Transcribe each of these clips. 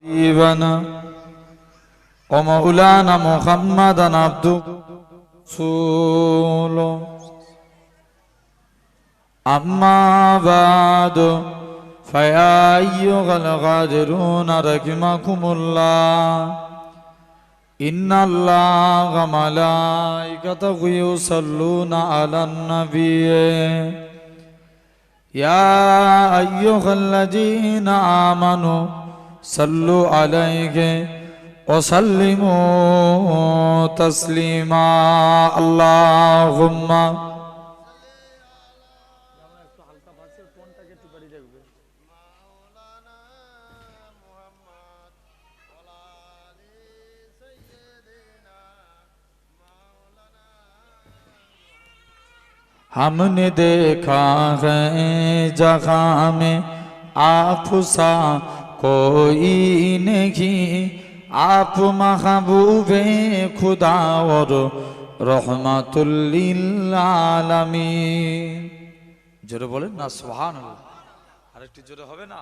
حبيبنا ومولانا محمدا عبده ورسوله أما بعد فيا أيها الغادرون رحمكم الله إن الله وملائكته يصلون على النبي يا أيها الذين آمنوا صلوا عليه وسلموا تسليما اللهم हमने देखा है जहाँ में आप सा कोई नहीं आप महबूबे खुदा और रहमतुल लिल आलमीन जोरे बोलें ना सुभानअल्लाह আরেকটু জোরে হবে না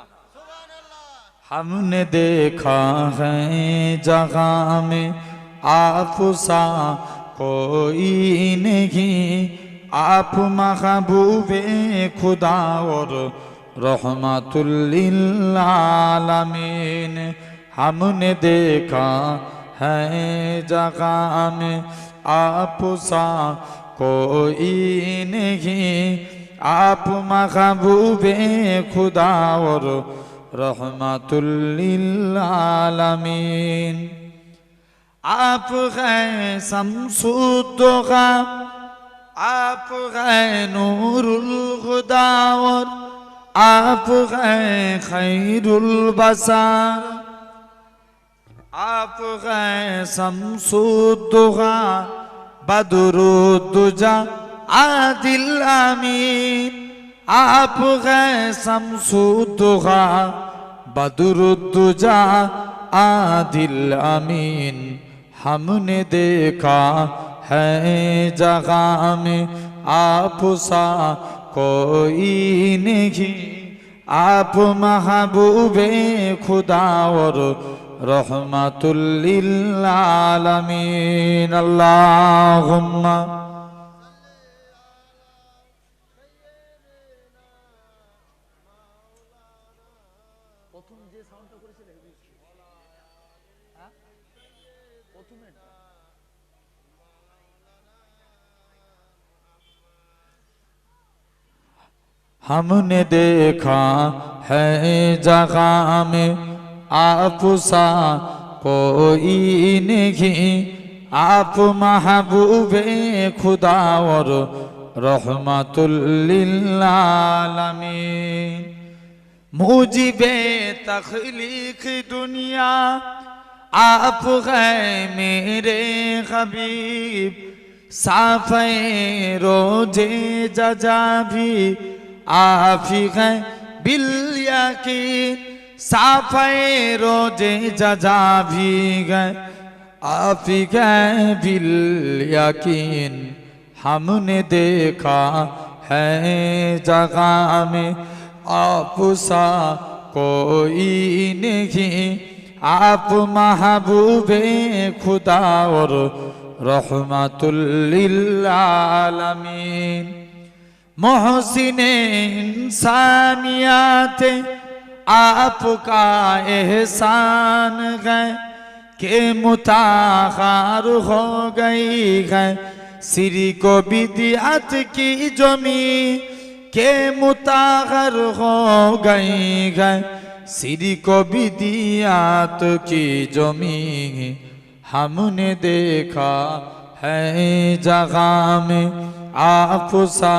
हमने देखा है जहाँ में आप सा कोई नहीं आप महबूबे खुदा और रहमतुल लिल आलमीन हमने देखा है जगह में आप सा कोई नहीं आप महबूबे खुदा और रहमतुल लिल आलमीन आप हैं शम्सुद्दौहा आप हैं नूरुल खुदा और आप हैं खैरुल बसार आप हैं शम्सुद्दौहा बदरुद्दुजा आदिल अमीन आप हैं शम्सुद्दौहा बदरुद्दुजा आदिल अमीन हमने देखा है जगह में आप सा कोई नहीं आप महबूबे खुदा और रहमतुल लिल आलमीन अल्लाहुम्मा हमने देखा है जगह में आप सा कोई नहीं आप महबूबे खुदा और रहमतुल लिल आलमीन मुजिबे तख्लीक दुनिया आप हैं मेरे हबीब साफ़े रोजे जजा भी आप ही हैं बिल यकीन साफ़े रोजे जजा भी गए आप ही हैं बिल यकीन हमने देखा है जगह में आप सा कोई नहीं आप महबूबे खुदा और रहमतुल लिल आलमीन मोहसिने इंसानियत आपका एहसान है के मुताखर हो गई है सिरी को बिदिअत की जमी के मुताखर हो गई है सिरी को बिदिअत की जमी हमने देखा है जगह में आप सा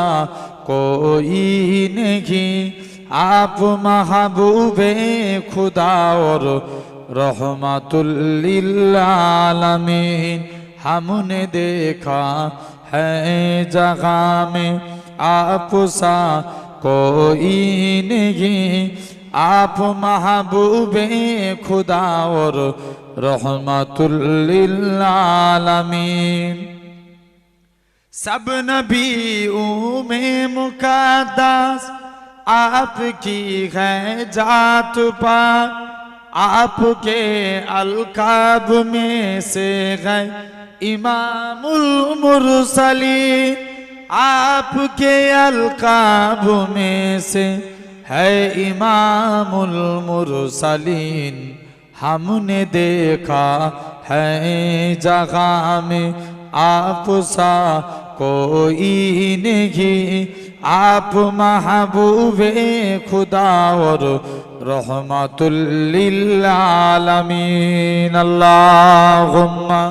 कोई नहीं आप महबूबे खुदा और रहमतुल लिल आलमीन हमने देखा है जगह में आप सा कोई नहीं आप महबूबे खुदा और रहमतुल लिल आलमीन सब नबियों में मुक़द्दस आपकी है जात पाक आपके अलकाब में से है इमामुल मुरसलीन, आपके अलकाब में से है इमामुल मुरसलीन। हमने देखा है जगह में आप सा कोई नहीं, आप महबूबे खुदा और रहमतुल लिल आलमीन। अल्लाहुम्मा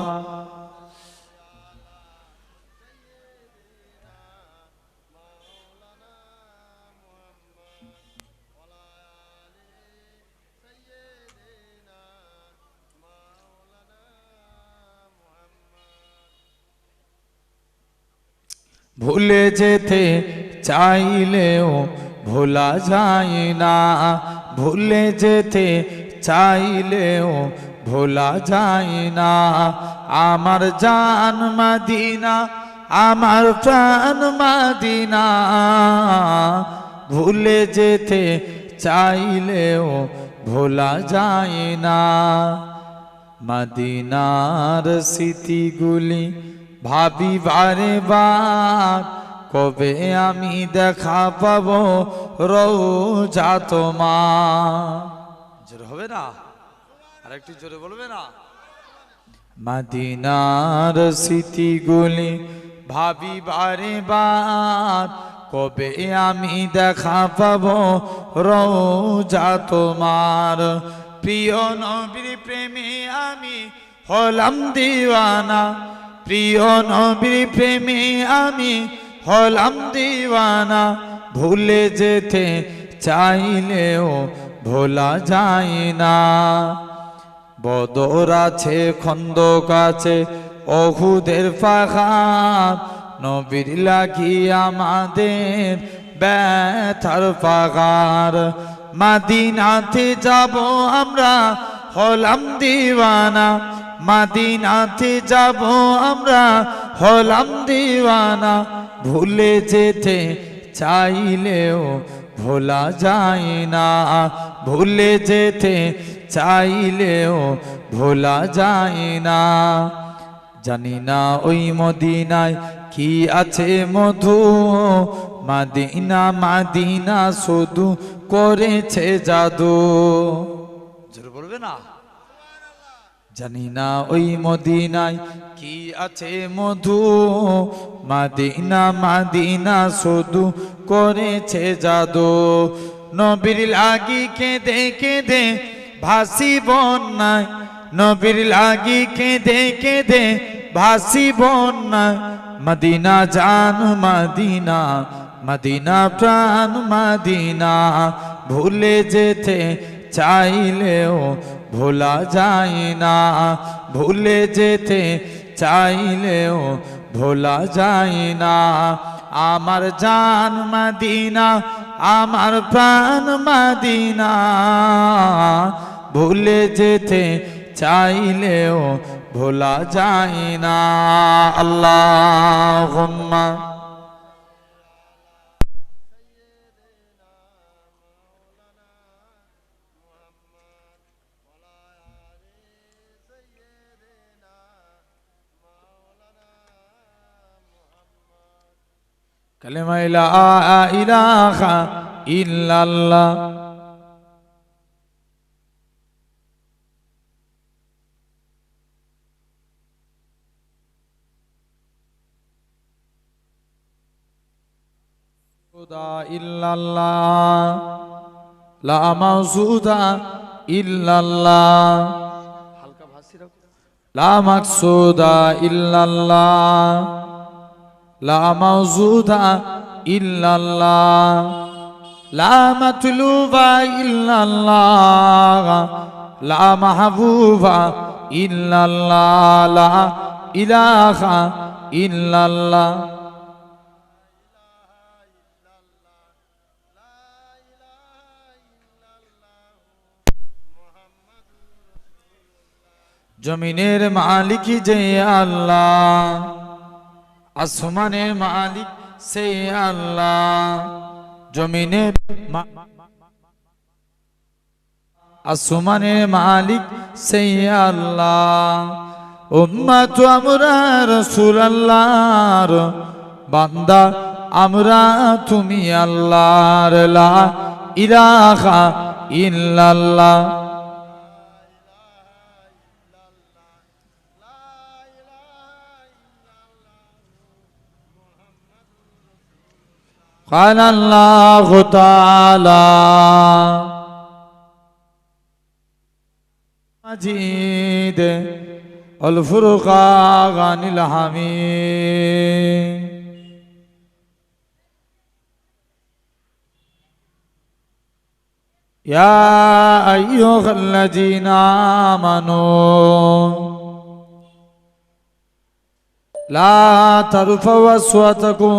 ভুলে যেতে চাইলেও ভোলা যায় না, ভুলে যেতে চাইলেও ভোলা যায় না। আমার জান মদিনা, আমার প্রাণ মদিনা, ভুলে যেতে চাইলেও ভোলা যায় না। মদিনার স্মৃতিগুলি ভাবি বারে বার, কবে আমি দেখা পাবো রওজা তোমার। জোরে হবে না? আর একটু জোরে বলবে না? মদিনার স্মৃতিগুলি ভাবি বারে বার, কবে আমি দেখা পাবো রওজা তোমার। প্রিয় নবীর প্রেমে আমি হলাম দিওয়ানা, প্রিয় নবীর প্রেমে আমি হলাম দিওয়ানা। ভুলে যেতে চাইলেও ভোলা যায় না। বদর আছে, খন্দক আছে, অহুদের পাহাড়, নবীর লাগি আমাদের ব্যথার পাহাড়। মদিনাতে যাব আমরা হলাম দিওয়ানা, মদিনাতে যাব আমরা হলাম দিওয়ানা। ভুলে যেতে চাইলেও ভোলা যায় না, ভুলে যেতে চাইলেও ভোলা যায় না। জানি না ওই মদিনায় কি আছে মধু, মদিনা মদিনা শুধু করেছে জাদু। জোরে বলবে না? জানি না ওই মদিনায় কি আছে মধু, মদিনা মদিনা শুধু করেছে জাদু। নবীর লাগি কেঁদে কেঁদে ভাসি বন্যায়, নবীর লাগি কেঁদে কেঁদে ভাসি বন্যায়। মদিনা জান মদিনা, মদিনা প্রাণ মদিনা, ভুলে যেতে চাইলেও ভোলা যায় না, ভুলে যেতে চাইলেও ভোলা যায় না। আমার জান মদিনা, আমার প্রাণ মদিনা, ভুলে যেতে চাইলেও ভোলা যায় না। আল্লাহুম্মা কালেমা লা ইলাহা ইল্লাল্লাহ। ইল্লাল্লাহ লা মাওজুদা ইল্লাল্লাহ, হালকা ভাসি রাখো। লা মাকসুদা ইল্লাল্লাহ, লা মাওজুদা ইল্লাল্লাহ, লা মাতলুবা ইল্লাল্লাহ, লা মাহবুবা ইল্লাল্লাহ, লা ইলাহা ইল্লাল্লাহ। জমিনের মালিক যে আল্লাহ, আসমানের মালিক সে আল্লাহ। জমিনের আসমানের মালিক সেই আল্লাহ। উম্মত আমরা রাসূলুল্লাহর বান্দা আমরা তুমি আল্লাহর, লা ইলাহা ইল্লাল্লাহ। قال الله تعالى مجيد الفرقان الحميد يا أيها الذين آمنوا لا ترفعوا أصواتكم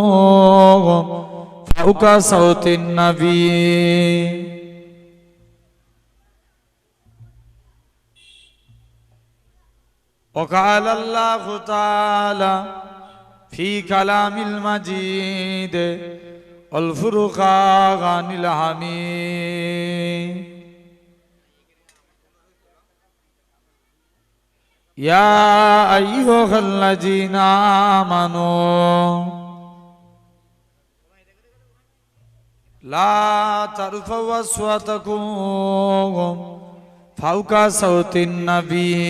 فوق صوت النبي وقال الله تعالى في كلام المجيد الفرقان الحميد يا أيها الذين آمنوا لا ترفعوا أصواتكم فوق صوت النبي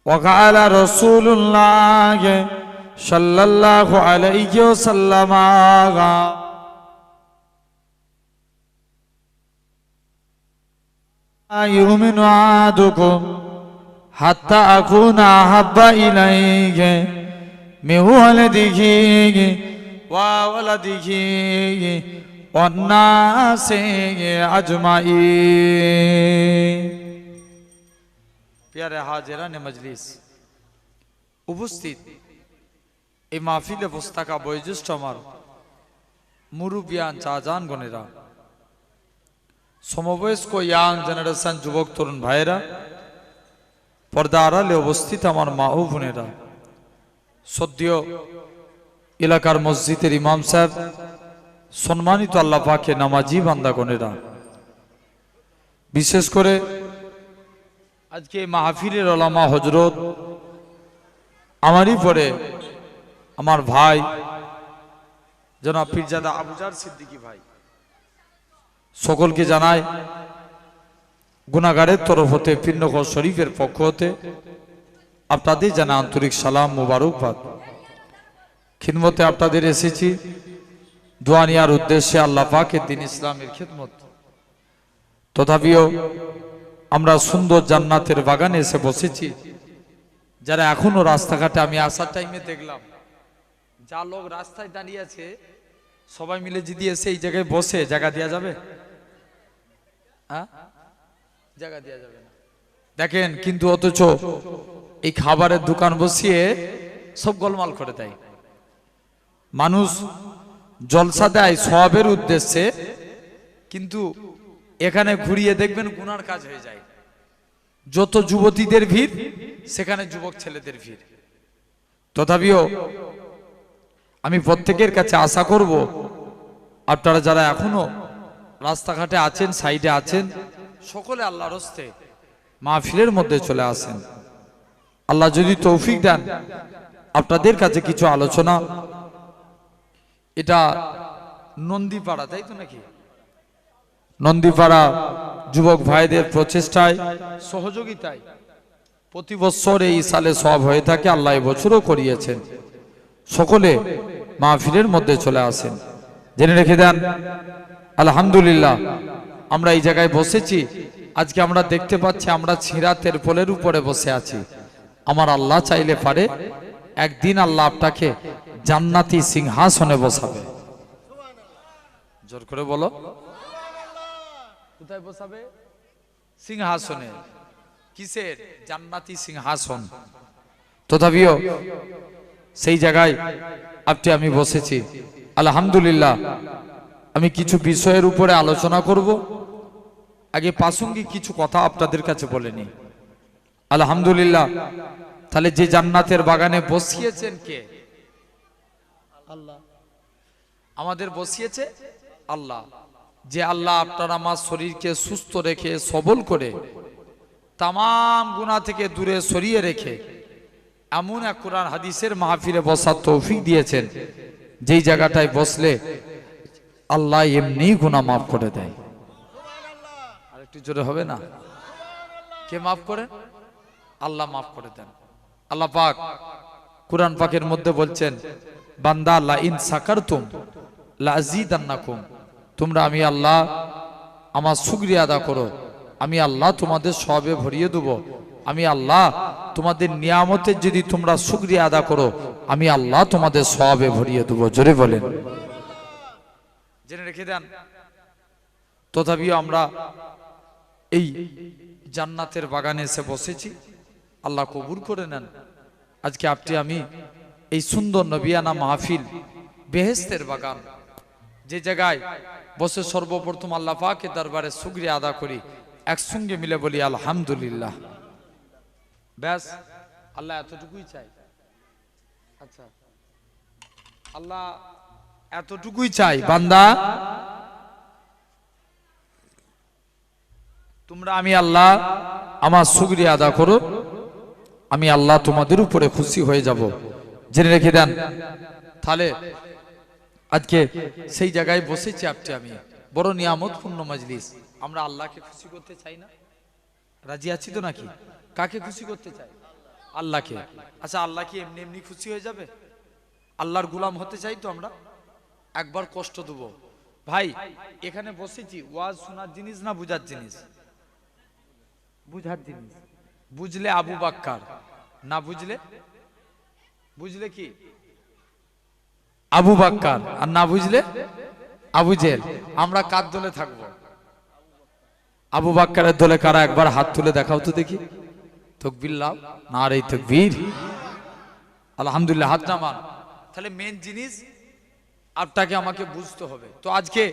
وقال رسول الله صلى الله عليه وسلم يؤمن أحدكم حتى أكون أحب إليه من ولده وولده والناس أجمعين প্যারে হাজিরানে মজলিস উপস্থিত এই মাহফিলে বসে থাকা বয়োজ্যেষ্ঠ আমার মুরুবিয়ান চাচান গণেরা, সমবয়স্ক ইয়াং জেনারেশন যুবক তরুণ ভাইয়েরা, পর্দা আড়ালে অবস্থিত আমার মা ও বোনেরা, সদ্য এলাকার মসজিদের ইমাম সাহেব, সম্মানিত আল্লাহ পাকে নামাজি বান্দাগণেরা, বিশেষ করে আজকে মাহফিলের ওলামা হযরত, আমারই পরে আমার ভাই জনাব পীরজাদা আবুজার সিদ্দিকী ভাই, সকলকে জানাই গুনাহগারের তরফ হতে পীরনগর শরীফের পক্ষ হতে আপনাদের জানা আন্তরিক সালাম মোবারকবাদ। খিদমতে আপনাদের এসেছি দোয়া নেওয়ার উদ্দেশ্যে, আল্লাহ পাকের দ্বীন ইসলামের খিদমত। তথাপিও আমরা সুন্দর জান্নাতের বাগানে এসে বসেছি। যারা এখনো রাস্তাঘাটে, আমি আসার টাইমে দেখলাম যা লোক রাস্তায় দাঁড়িয়ে আছে, সবাই মিলে যদি এসে এই জায়গায় বসে, জায়গা দেওয়া যাবে? জায়গা দেওয়া যাবে না দেখেন, কিন্তু অথচ এই খাবারের দোকান বসিয়ে সব গোলমাল করে দেয়। মানুষ জলসা দেয় সওয়াবের উদ্দেশ্যে, কিন্তু এখানে ঘুরিয়ে দেখবেন গুনার কাজ হয়ে যায়। যত যুবতীদের ভিড়, সেখানে যুবক ছেলেদের ভিড়। তথাপিও আমি প্রত্যেকের কাছে আশা করব, আপনারা যারা এখনো রাস্তাঘাটে আছেন, সাইডে আছেন, সকলে আল্লাহর হস্তে মাহফিলের মধ্যে চলে আসেন। আল্লাহ যদি তৌফিক দেন, আপনাদের কাছে কিছু আলোচনা। এটা নন্দীপাড়া, তাই তো নাকি? নন্দীপাড়া যুবক ভাইদের প্রচেষ্টায়, সহযোগিতায় প্রতি বছর এই সালে সওয়াব হয়ে থাকে। আল্লাহ এবছরও করিয়েছেন। সকলে মাহফিলের মধ্যে চলে আসেন। জেনে রেখে দেন, আলহামদুলিল্লাহ আমরা এই জায়গায় বসেছি। আজকে আমরা দেখতে পাচ্ছি আমরা ছিঁড়া তেরপলের উপরে বসে আছি। আমার আল্লাহ চাইলে পারে একদিন আল্লাহ আপনাকে জান্নাতি সিংহাসনে বসাবে। জোর করে বলো, কোথায় বসাবে? সিংহাসনে। কিসের? জান্নাতি সিংহাসন। তথাপিও সেই জায়গায় আপনি আমি বসেছি। আলহামদুলিল্লাহ আমি কিছু বিষয়ের উপরে আলোচনা করব। আগে প্রাসঙ্গিক কিছু কথা আপনাদের কাছে বলে নি। আলহামদুলিল্লাহ, তাহলে যে জান্নাতের বাগানে বসিয়েছেন কে? আল্লাহ। আমাদের বসিয়েছে আল্লাহ, যে আল্লাহ আপনার আমার শরীরকে সুস্থ রেখে সবল করে তামাম গুনাহ থেকে দূরে সরিয়ে রেখে এমন এক কোরআন হাদিসের মাহফিলে বসার তৌফিক দিয়েছেন, যেই জায়গাটায় বসলে আল্লাহ এমনি গুনাহ মাফ করে দেয়। আর একটু জোরে হবে না? কে মাফ করে? আল্লাহ মাফ করে দেন। আল্লাহ পাক কুরআন পাকের মধ্যে বলছেন, বান্দা লা ইন সাকারতুম লা আযীদান্নাকুম, তোমরা আমি আল্লাহ আমার শুকরিয়া আদা করো, আমি আল্লাহ তোমাদের সওয়াবে ভরিয়ে দেব। আমি আল্লাহ তোমাদের নিয়ামতের যদি তোমরা শুকরিয়া আদা করো, আমি আল্লাহ তোমাদের সওয়াবে ভরিয়ে দেব। জোরে বলেন, জেনে রেখে দেন। তথাপিও আমরা এই জান্নাতের বাগানে এসে বসেছি, আল্লাহ কবুল করে নেন। আজকে আপনি আমি এই সুন্দর নবিয়ানা মাহফিল, বেহেশতের বাগান, যে জায়গায় বসে সর্বপ্রথম আল্লাহ পাকের দরবারে শুকরিয়া আদা করি, একসঙ্গে মিলে বলি আলহামদুলিল্লাহ। ব্যাস, আল্লাহ এতটুকুই চাই। আচ্ছা, আল্লাহ এতটুকুই চাই, বান্দা তোমরা আমি আল্লাহ আমার শুকরিয়া আদা করো, আমি আল্লাহ তোমাদের উপরে খুশি হয়ে যাব। জেনে রেখে দেন। তাহলে আজকে সেই জায়গায় বসেছি আপনি আমি, বড় নিয়ামতপূর্ণ মজলিস। আমরা আল্লাহকে খুশি করতে চাই না? রাজি আছি তো নাকি? কাকে খুশি করতে চাই? আল্লাহকে। আচ্ছা, আল্লাহ কি এমনি এমনি খুশি হয়ে যাবে? আল্লাহর গোলাম হতে চাই তো আমরা? একবার কষ্ট দেব ভাই, এখানে বসেছি ওয়াজ শোনার জিনিস না বুঝার জিনিস? বুঝার জিনিস। বুঝলে আবু বাক্কার, না বুঝলে বুঝলে কি আবু বাক্কার, আর না বুঝলে আবু জেল। আমরা কার দলে থাকবো? আবু বাক্কারের দলে কারা? একবার হাত তুলে দেখাও তো দেখি। তাকবীর লাও, নারে তাকবীর, আলহামদুলিল্লাহ। হাত নামান। তাহলে মেন জিনিস আপনাকে আমাকে বুঝতে হবে। তো আজকে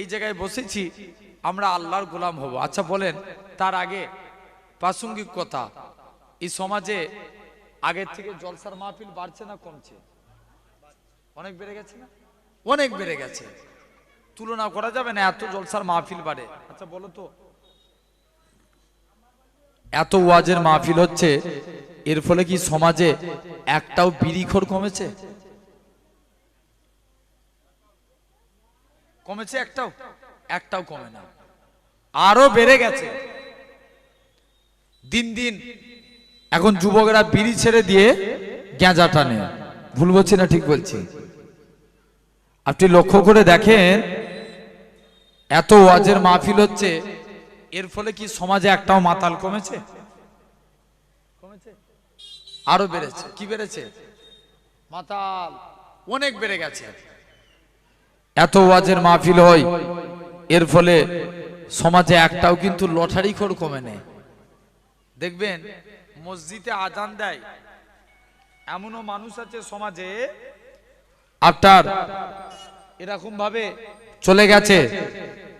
এই জায়গায় বসেছি, আমরা আল্লাহর গোলাম হব। আচ্ছা বলেন, তার আগে প্রাসঙ্গিক কথা, এই সমাজে আগের থেকে জলসার মাহফিল বাড়ছে না কমছে? অনেক বেড়ে গেছে না? অনেক বেড়ে গেছে, তুলনা করা যাবে না, এত জলসার মাহফিল বাড়ে। আচ্ছা বলো তো, এত ওয়াজের মাহফিল হচ্ছে, এর ফলে কি সমাজে একটাও বিড়িখোর কমেছে? কমেছে? একটাও কমে না, আরো বেড়ে গেছে দিন দিন। এখন যুবকরা বিড়ি ছেড়ে দিয়ে গাঁজা টানে। ভুল বলছি না ঠিক বলছি? আপনি লক্ষ্য করে দেখেন, এত ওয়াজের মাহফিল হচ্ছে, এর ফলে কি সমাজে একটাও মাতাল কমেছে? কমেছে? আরো বেড়েছে। কি বেড়েছে? মাতাল অনেক বেড়ে গেছে। এত ওয়াজের মাহফিল হয়, এর ফলে সমাজে একটাও কিন্তু লটারিখোর কমে নেই। দেখবেন মসজিদে আজান দেয়, এমনও মানুষ আছে সমাজে আপনার এরকম ভাবে চলে গেছে,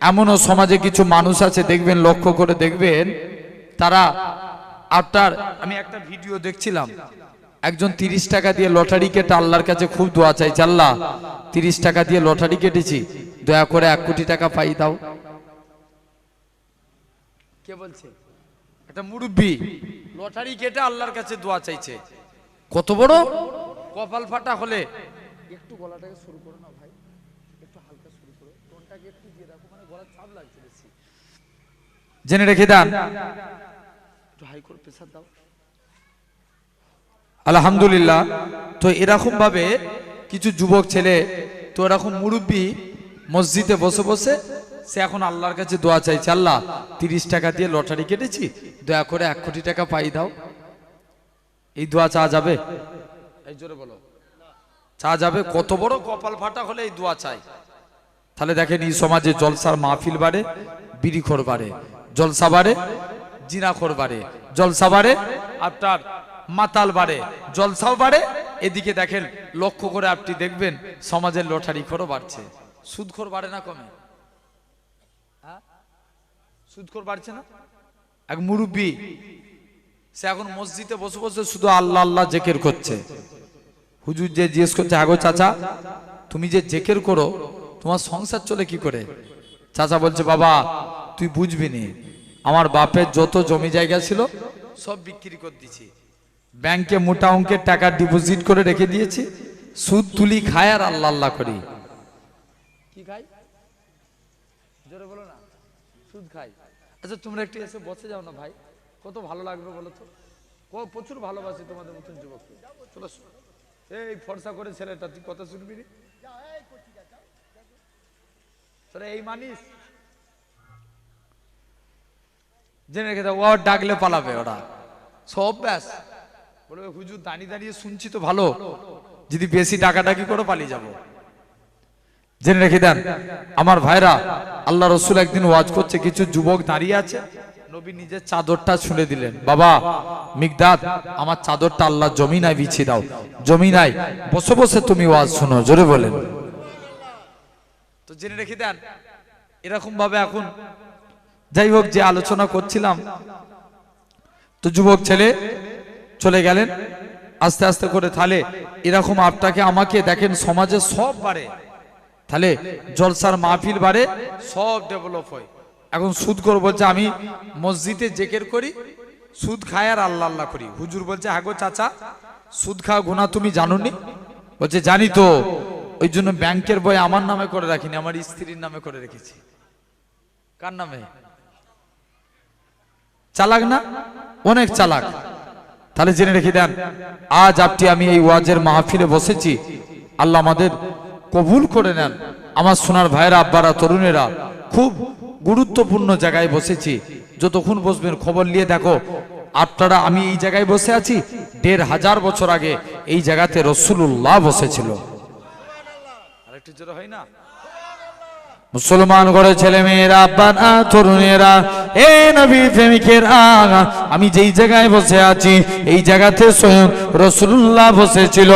এমনও সমাজে কিছু মানুষ আছে, দেখবেন লক্ষ্য করে দেখবেন, তারা আপনার, আমি একটা ভিডিও দেখছিলাম, একজন 30 টাকা দিয়ে লটারি কেটে আল্লাহর কাছে খুব দোয়া চাইছে, আল্লাহ 30 টাকা দিয়ে লটারি কেটেছি, দয়া করে 1 কোটি টাকা পাই দাও। কে বলছে? একটা মুরব্বি লটারি কেটে আল্লাহর কাছে দোয়া চাইছে। কত বড় কপাল ফাটা হলে! একটু গলাটাকে শুরু করো না ভাই, একটু হালকা শুরু করো, টোনটাকে একটু দিয়ে রাখো, মানে গলার চাপ লাগছে বেশি। জেনে রেখে দেন, একটু হাই করে প্রেসার দাও। আলহামদুলিল্লাহ। তো এরকম ভাবে কিছু যুবক ছেলে, তো এরকম মুরব্বি মসজিদে বসে বসে সে এখন আল্লাহর কাছে দোয়া চাইছে, আল্লাহ 30 টাকা দিয়ে লটারি কেটেছি, দয়া করে 1 কোটি টাকা পাই দাও। এই দোয়া চাওয়া যাবে? এই জোরে বলো, চাওয়া যাবে? কত বড় কপাল ফাটা হলে এই দোয়া চাই। তাহলে দেখেন, এই সমাজে জলসার মাহফিল বাড়ে, বিড়িখোর বাড়ে, জলসা বাড়ে, জিনাখোর বাড়ে, জলসা বাড়ে, আপনার মাতাল বাড়ে, জলসাও বাড়ে। এদিকে দেখেন, লক্ষ্য করে আপনি দেখবেন সমাজের লটারিখোরও বাড়ছে। সুদখোর বাড়ে না কমে? সুদখোর বাড়ছে না? এক মুরব্বি, সে এখন মসজিদে বসে বসে শুধু আল্লাহ আল্লাহ জিকির করছে। হুজুর যে জিজ্ঞেস করছে, আগো চাচা তুমি যে জিকির করো, তোমার সংসার চলে কি করে? চাচা বলছে বাবা তুই বুঝবি নি, আমার বাপের যত জমি জায়গা ছিল সব বিক্রি করে দিয়েছি, ব্যাংকে মোটা অঙ্কের টাকা ডিপোজিট করে রেখে দিয়েছি, সুদ তুলি খায় আর আল্লাহ আল্লাহ করি। কি খাই? জোরে বলো না। সুদ খাই। আচ্ছা তোমরা একটু এসে বসে যাও না ভাই, কত ভালো লাগবে বলো তো। প্রচুর ভালোবাসি তোমাদের মতন যুবককে। চলো এই ফর্সা করে ছেলেটা, তুই কথা শুনবি নি? তোরা এই মানিস জেনে রেখে দাও, ও ডাকলে পালাবে ওরা সব, ব্যাস বলবে হুজুর দাঁড়িয়ে দাঁড়িয়ে শুনছি তো ভালো, যদি বেশি ডাকাডাকি করে পালিয়ে যাব। জেনে রেখে দেন আমার ভাইরা, আল্লাহ রসুল একদিন ওয়াজ করছে, কিছু যুবক দাঁড়িয়ে আছে, নবী নিজের চাদরটা ছুঁড়ে দিলেন, বাবা মিকদাদ আমার চাদরটা আল্লাহ জমিনায় বিছিয়ে দাও, জমিনায় বসে বসে তুমি ওয়াজ শুনো, জোরে বলেন। তো জেনে রেখে দেন এরকম ভাবে এখন যাই হোক যে আলোচনা করছিলাম, তো যুবক ছেলে চলে গেলেন আস্তে আস্তে করে। তাহলে এরকম আপনাকে আমাকে দেখেন সমাজে সব বাড়ে, তাহলে জলসার মাহফিল বাড়ে, সব ডেভেলপ হয়। এখন সুদ করে বলছে আমি মসজিদে জেকের করি, সুদ খায় আর আল্লাহ আল্লাহ করি। হুজুর বলছে হ্যাঁ গো চাচা, সুদ খাওয়া গুনাহ তুমি জানোনি? বলছে জানি তো, ওই জন্য ব্যাংকের বই আমার নামে করে রাখিনি, আমার স্ত্রীর নামে করে রেখেছি। কার নামে? চালাক না? অনেক চালাক। তাহলে জেনে রেখে দেন আজ আপনি আমি এই ওয়াজের মাহফিলে বসেছি, আল্লাহ আমাদের কবুল করে নেন। আমার সোনার ভাইরা, আব্বারা, তরুণেরা, খুব গুরুত্বপূর্ণ জায়গায় বসেছি। যতক্ষণ বসবেন খবর নিয়ে দেখো আপনারা, আমি এই জায়গায় বসে আছি, ১৫০০ বছর আগে এই জায়গাতে রাসূলুল্লাহ বসেছিল। আরেকটু জোরে হয় না? মুসলমান ঘরে ছেলে মেয়েরা, আব্বারা, তরুণেরা, এ নবীর প্রেমিকেরা, আমি যেই জায়গায় বসে আছি এই জায়গাতে স্বয়ং রাসূলুল্লাহ বসেছিল।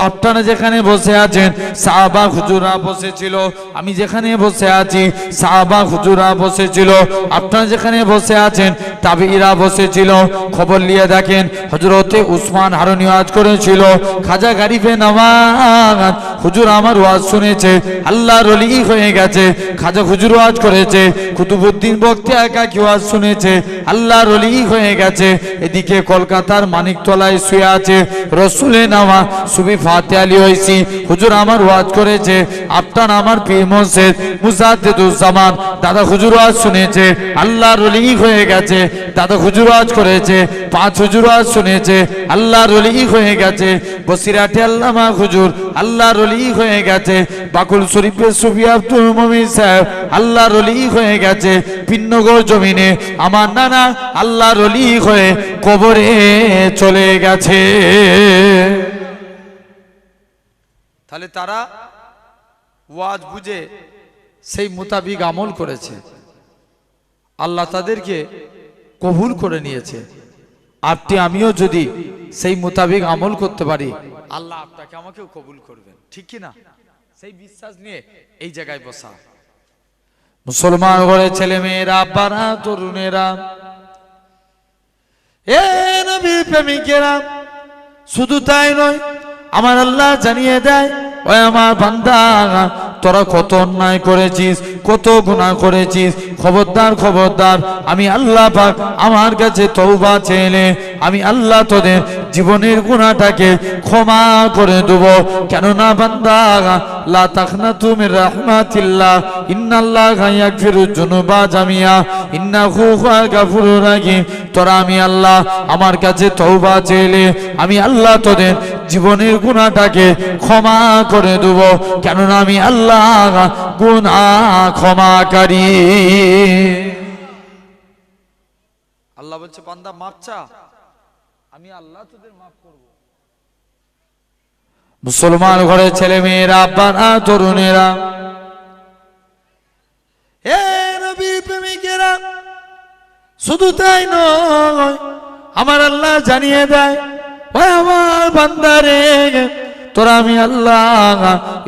আপনারা যেখানে বসে আছেন সাহাবা হুজুরা বসেছিল, আমি যেখানে বসে আছি সাহাবা হুজুরা বসেছিল, আপনারা যেখানে বসে আছেন তাবেঈরা বসেছিল। খবর নিয়ে দেখেন হযরতে উসমান হারুনি ওয়াজ করেছিল, খাজা গরিবে নওয়াজ হুজুর আমার ওয়াজ শুনেছে, আল্লাহর ওলি হয়ে গেছে। খাজা হুজুর ওয়াজ করেছে, কুতুবউদ্দিন বক্তা একাকী ওয়াজ শুনেছে, আল্লাহর ওলি হয়ে গেছে। এদিকে কলকাতার মানিকতলায় শুয়ে আছে রসুলে নামা সুবি ফাতে আলী ওয়াইসি হুজুর আমার ওয়াজ করেছে। আপনার আমার পীর মুর্শিদ মুজাদ্দিদুজ্জামান দাদা হুজুর ওয়াজ শুনেছে, আল্লাহর ওলি হয়ে গেছে। দাদা হুজুর ওয়াজ করেছে, 5 হুজুর ওয়াজ শুনেছে, আল্লাহর ওলি হয়ে গেছে। বসিরহাটে আল্লামা হুজুর আল্লাহর ওলি হয়ে গেছে। বাকুল শরীফের সুফি আব্দুল মুমিন সাহেব আল্লাহর ওলি হয়ে গেছে। পিন্নগর জমিনে আমার নানা আল্লাহর ওলি হয়ে কবরে চলে গেছে। তাহলে তারা ওয়াজ বুঝে সেই মোতাবিক আমল করেছে, আল্লাহ তাদেরকে কবুল করে নিয়েছে। আপনি আমিও যদি সেই মোতাবিক আমল করতে পারি, আল্লাহ আপনাকে আমাকেও কবুল করবেন, ঠিক কি না? সেই বিশ্বাস নিয়ে এই জায়গায় বসা। মুসলমান ঘরে ছেলে মেয়েরা, আব্বারা, তরুণেরা, এ নবীর প্রেমিকেরা, শুধু তাই নয়, আমার আল্লাহ জানিয়ে দেয়, ওই আমার বান্দা তোরা কত অন্যায় করেছিস, কত গুনাহ করেছিস, খবরদার খবরদার, আমি আল্লাহ পাক আমার কাছে তওবা চেয়ে আমি আল্লাহ তোদের জীবনের গুনাহটাকে ক্ষমা করে দেব। কেননা বান্দা লা তাকনাতু মির রাহমাতিল্লাহ ইন্নাল্লাহা ইয়াগফিরুয যুনুবা জামিয়া ইন্নাহু হুয়াল গাফুরুর রাহিম। তোরা আমি আল্লাহ আমার কাছে তওবা চেয়ে আমি আল্লাহ তোদের জীবনের গুনাহটাকে ক্ষমা করে দেব, কেননা আমি আল্লাহ গুনাহ ক্ষমাকারী। আল্লাহ বলছে বান্দা মাপ চা, আমি আল্লাহ তোদের মাফ করব। মুসলমান ঘরে ছেলে মেয়েরা, আব্বারা, তরুণেরা, হে নবীর প্রেমিকেরা, শুধু তাই নয়, আমার আল্লাহ জানিয়ে দেয়, ওই আমার বান্দারে তোরা আমি আল্লাহ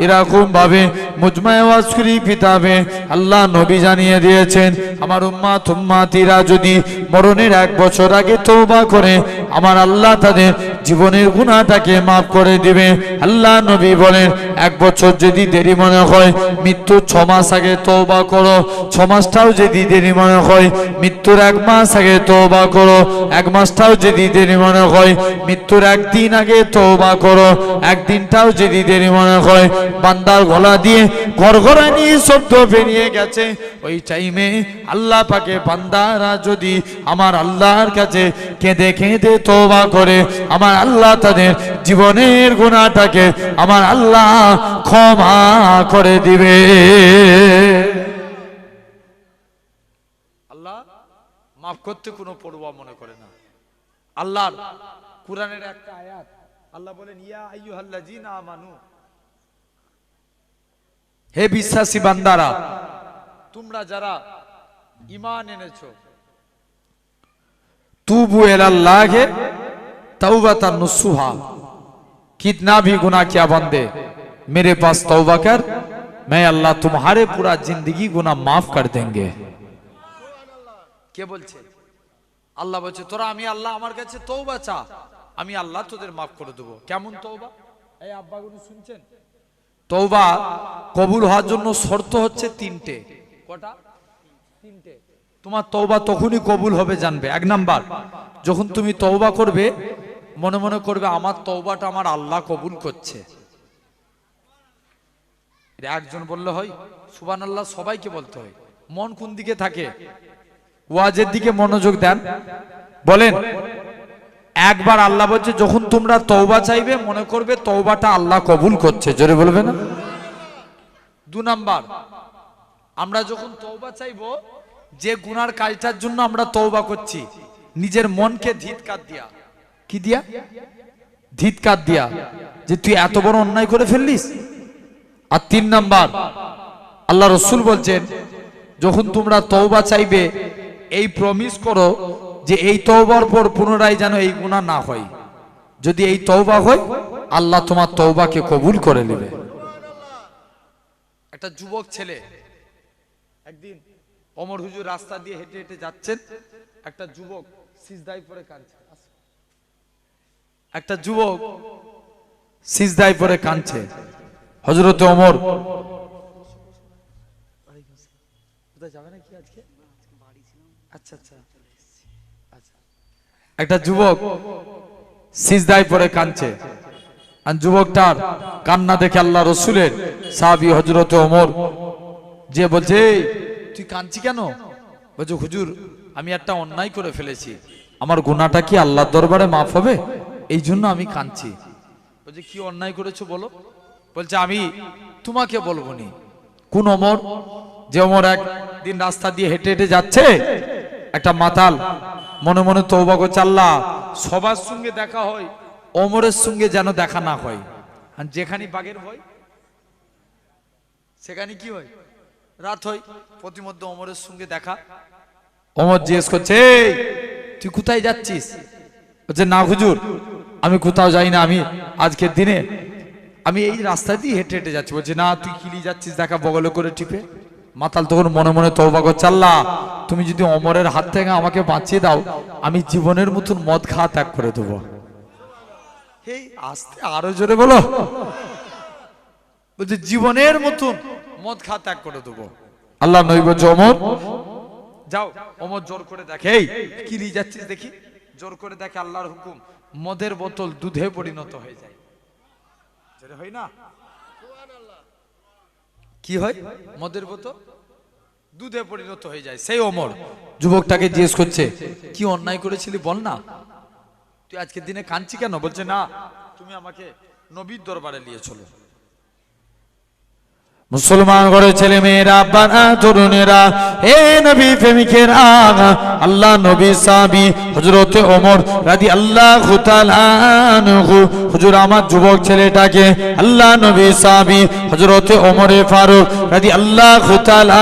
এরকম ভাবে মুজমায়ে ওয়াসকুরি কিতাবে আল্লাহ নবী জানিয়ে দিয়েছেন, আমার উম্মাত উম্মাতিরা যদি মরণের 1 বছর আগে তওবা করে আমার আল্লাহ তাদের জীবনের গুনাহটাকে maaf করে দিবে। আল্লাহ নবী বলেন 1 বছর যদি দেরি মনে হয়, মৃত্যুর 6 মাস আগে তওবা করো। 6 মাসটাও যদি দেরি মনে হয়, মৃত্যুর 1 মাস আগে তওবা করো। 1 মাসটাও যদি দেরি মনে হয়, মৃত্যুর 1 দিন আগে তওবা করো। 1 দিনটাও যদি দেরি মনে হয়, বান্দার গলা দিয়ে গড়গড়ানি শব্দ বেরিয়ে গেছে, ওই টাইমে আল্লাহ পাকে বান্দারা যদি আমার আল্লাহর কাছে কেঁদে কেঁদে তওবা করে আমার আল্লাহ তাদের জীবনের গুনাহটাকে আমার আল্লাহ ক্ষমা করে দিবে। আল্লাহ মাফ করতে কোনো পরোয়া মনে করে না। আল্লাহর কুরআনের একটা আয়াত, আল্লাহ বলেন ইয়া আইয়ুহাল্লাযীনা আমানু, হে বিশ্বাসী বান্দারা, তোমরা যারা ঈমান এনেছো, তুবু ইলাল্লাহি तौबतन नसूहा, कितना भी गुनाह किया बंदे मेरे पास तौबा कर, मैं अल्लाह तुम्हारे पूरा जिंदगी गुनाह माफ कर देंगे। কে বলছে? আল্লাহ বলছে তোরা আমি আল্লাহ আমার কাছে তওবা চা, আমি আল্লাহ তোদের maaf করে দেব। কেমন তওবা? এই আব্বাগুলো শুনছেন? তওবা কবুল হওয়ার জন্য শর্ত হচ্ছে 3টে। কটা? 3টে। তোমার তওবা তখনই কবুল হবে জানবে। 1 নাম্বার, যখন তুমি তওবা করবে মনে মনে করবে আমার তওবাটা আমার আল্লাহ কবুল করছে। এটা একজন বললে হয়? সুবহানাল্লাহ সবাইকে বলতে হয়। মন কোন দিকে থাকে? ওয়াজের দিকে মনোযোগ দেন। বলেন একবার আল্লাহ বলছে যখন তোমরা তওবা চাইবে মনে করবে তওবাটা আল্লাহ কবুল করছে, জোরে বলবে না? 2 নাম্বার, আমরা যখন তওবা চাইবো, যে গুনার কাজটার জন্য আমরা তওবা করছি, নিজের মনকে ধিৎকার দিয়া, কি দিয়া? ধিৎকার দিয়া, যে তুই এত বড় অন্যায় করে ফেললিস। আর 3 নাম্বার, আল্লাহ রাসূল বলছেন যখন তোমরা তওবা চাইবে এই প্রমিস করো যে এই তওবার পর পুনরায় যেন এই গুনাহ না হয়। যদি এই তওবা হয় আল্লাহ তোমার তওবাকে কবুল করে নেবে। একটা যুবক ছেলে একদিন ওমর হুজুর রাস্তা দিয়ে হেঁটে হেঁটে যাচ্ছেন, একটা যুবক সিজদায় পড়ে কাঁদছে। একটা যুবক সিজদায় পড়ে কাঁদছে। হযরত ওমর কোথায় যাবে নাকি আজকে? আচ্ছা আচ্ছা আচ্ছা। একটা যুবক সিজদায় পড়ে কাঁদছে, আর যুবকটার কান্না দেখে আল্লাহ রাসূলের সাহাবী হযরত ওমর যে বলছে তুই কাঁদছিস কেন? বলছে হুজুর আমি একটা অন্যায় করে ফেলেছি, আমার গুনাহটা কি আল্লাহর দরবারে মাফ হবে? এই জন্য আমি কাঁদছি। বলছে কি অন্যায় করেছো বলো? বলছে আমি তোমাকে বলবো নি। কোন ওমর? যে ওমর একদিন রাস্তা দিয়ে হেঁটে হেঁটে যাচ্ছে, একটা মাতাল মনে মনে তওবা করছে, আল্লাহ সবার সঙ্গে দেখা হয়, ওমরের সঙ্গে যেন দেখা না হয়। আর যেখানে বাঘের ভয় সেখানে কি হয়? রাত হয়। প্রতিমধ্যে ওমরের সঙ্গে দেখা। ওমর জিজ্ঞেস করছে তুই কোথায় যাচ্ছিস? বলছে না হুজুর আমি কোথাও যাই না, আমি আজকের দিনে আমি এই রাস্তা দিয়ে হেঁটে হেঁটে যাচ্ছি। বলছে না তুই কিলি যাচ্ছিস দেখা বগলে করে টিপে। মাতাল তখন মনে মনে তওবা করছে, আল্লাহ তুমি যদি ওমরের হাত থেকে আমাকে বাঁচিয়ে দাও আমি জীবনের মতন মদ খাওয়া ত্যাগ করে দেবো। এই আস্তে আরো জোরে বলো। বলছে জীবনের মতন মদ খাওয়া ত্যাগ করে দেবো। আল্লাহ নবী বলছে ওমর যাও। ওমর জোর করে দেখে, এই কি নিয়ে যাচ্ছিস দেখি। জোর করে দেখে আল্লাহর হুকুম, মদের বোতল দুধে পরিণত হয়ে যায়। যেটা হয় না? কি হয়? মদের বোতল দুধে পরিণত হয়ে যায়। সেই ওমর যুবকটাকে জিজ্ঞেস করছে কি অন্যায় করেছিলি বল না, তুই আজকের দিনে কাঁদছিস কেন? বলছে না তুমি আমাকে নবীর দরবারে নিয়ে চলো। মুসলমান ঘরে ছেলে মেয়েরা, বাবা তরুণেরা, হে নবী প্রেমিকেরা, আল্লাহ নবী সাহাবী হযরত ওমর রাদিয়াল্লাহু তাআলা আনহু, হুজুর আমার যুবক ছেলেটাকে আল্লাহ নবী সাহাবী হযরত ওমরে ফারুক রাদিয়াল্লাহু তাআলা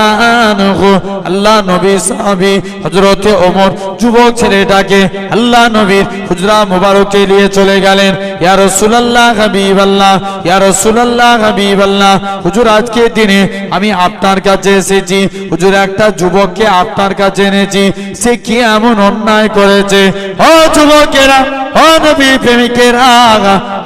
আনহু আল্লাহ নবী সাহাবী হযরতে ওমর যুবক ছেলেটাকে আল্লাহ নবীর হুজরা মুবারকে নিয়ে চলে গেলেন। ইয়া রাসূলুল্লাহ হাবিবাল্লাহ, ইয়া রাসূলুল্লাহ হাবিবাল্লাহ, হুজুর আজকে দিনে আমি আপনার কাছে এসেছি, হুজুর একটা যুবককে আপনার কাছে এনেছি, সে কি এমন অন্যায় করেছে? ও যুবকেরা, ও নবী প্রেমিকেরা,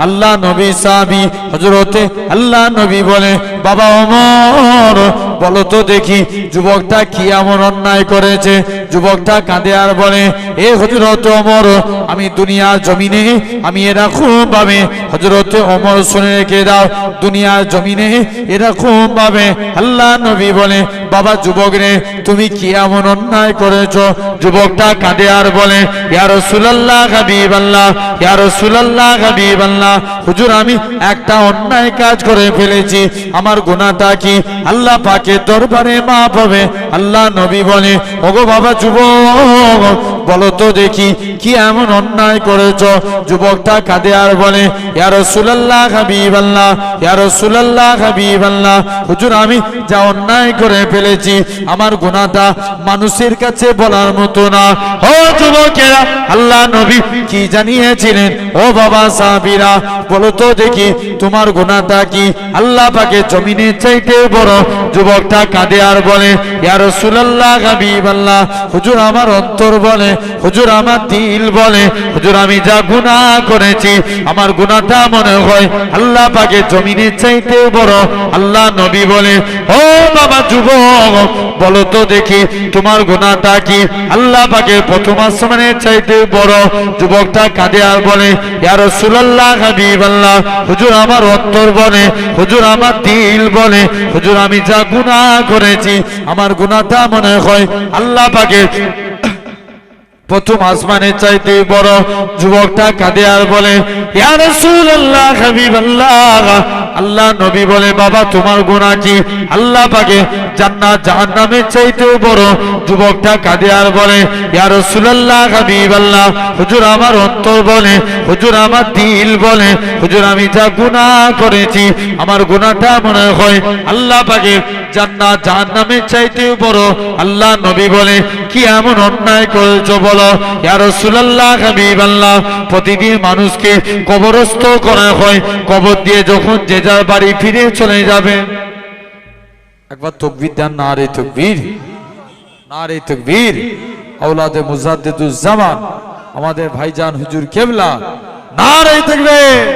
আল্লাহ নবী সাহাবী হযরতে আল্লাহ নবী বলে, বাবা ওমর বলো তো দেখি যুবকটা কি এমন অন্যায় করেছে? যুবকটা কাঁদে আর বলে, এ হযরত ওমর, আমি দুনিয়ার জমিনে আমি এরকম ভাবে, হযরত ওমর শুনে রেখে দাও, দুনিয়ার জমিনে এরকম ভাবে আল্লাহ নবী বলে, বাবা যুবক রে, তুমি কি এমন অন্যায় করেছো? যুবকটা কাঁদে আর বলে, ইয়া রাসূলুল্লাহ হাবিবাল্লাহ, ইয়া রাসূলুল্লাহ হাবিবাল্লাহ, হুজুর আমি একটা অন্যায় কাজ করে ফেলেছি, আমার গুনাহটা কি আল্লাহ পাকের দরবারে মাফ হবে? আল্লাহ নবী বলে, ওগো বাবা যুবক, বলো তো দেখি কি এমন অন্যায় করেছো? যুবকটা কাঁদে আর বলে, ইয়া রাসূলুল্লাহ হাবিবাল্লাহ, ইয়া রাসূলুল্লাহ হাবিবাল্লাহ, হুজুর আমি যা অন্যায় করে ফেলেছি আমার গুনাহটা মানুষের কাছে বলার মতো না। ও যুবকেরা, আল্লাহ নবী কি জানিয়েছিলেন? ও বাবা সাহাবীরা, বলো তো দেখি তোমার গুনাহটা কি আল্লাহ পাকের জমিনের চাইতে বড়? যুবকটা কাঁদে আর বলে, ইয়া রাসূলুল্লাহ হাবিবাল্লাহ, হুজুর আমার অন্তর বলে, হুজুর আমার দিল বলে, হুজুর আমি যা গুনাহ করেছি আমার গুনাহটা মনে হয় আল্লাহ পাকের জমিনের চাইতে বড়। আল্লাহ নবী বলে, ও বাবা যুবক, বলো তো দেখি তোমার গুনাহটা কি আল্লাহ পাকের প্রথম আসমানের চাইতে বড়? যুবকটা কাঁদে আর বলে, ইয়া রাসূলুল্লাহ হাবিবাল্লাহ, হুজুর আমার অন্তর বলে, হুজুর আমার দিল বলে, হুজুর আমি যা গুনাহ করেছি আমার গুনাহটা মনে হয় আল্লাহ পাকের প্রথম আসমানের চাইতে বড়। যুবকটা কাঁদে আর বলে, ইয়া রাসূলুল্লাহ হাবিবাল্লাহ, আল্লাহ নবী বলে, বাবা তোমার গুনাহ কি আল্লাহ পাকে জান্নাত জাহান্নামের চাইতেও বড়? যুবকটা কাঁদে আর বলে, ইয়া রাসূলুল্লাহ হাবিবাল্লাহ, হুজুর আমার অন্তর বলে, হুজুর আমার দিল বলে, হুজুর আমি যা গুনাহ করেছি আমার গুনাহটা মনে হয় আল্লাহ পাকে জান্নাত জাহান্নামের চাইতেও বড়। আল্লাহ নবী বলে, কি এমন অন্যায় করেছো বলো? ইয়া রাসূলুল্লাহ হাবিবাল্লাহ, প্রতিদিন মানুষকে কবরস্থ করা হয়, কবর দিয়ে যখন যে যার বাড়ি ফিরে চলে যাবে, একবার তাকবীর দেন, নারে তাকবীর, নারে তাকবীর। আওলাদে মুজাদ্দিদুজ্জামান আমাদের ভাইজান হুজুর কেবলা, নারে তাকবীর।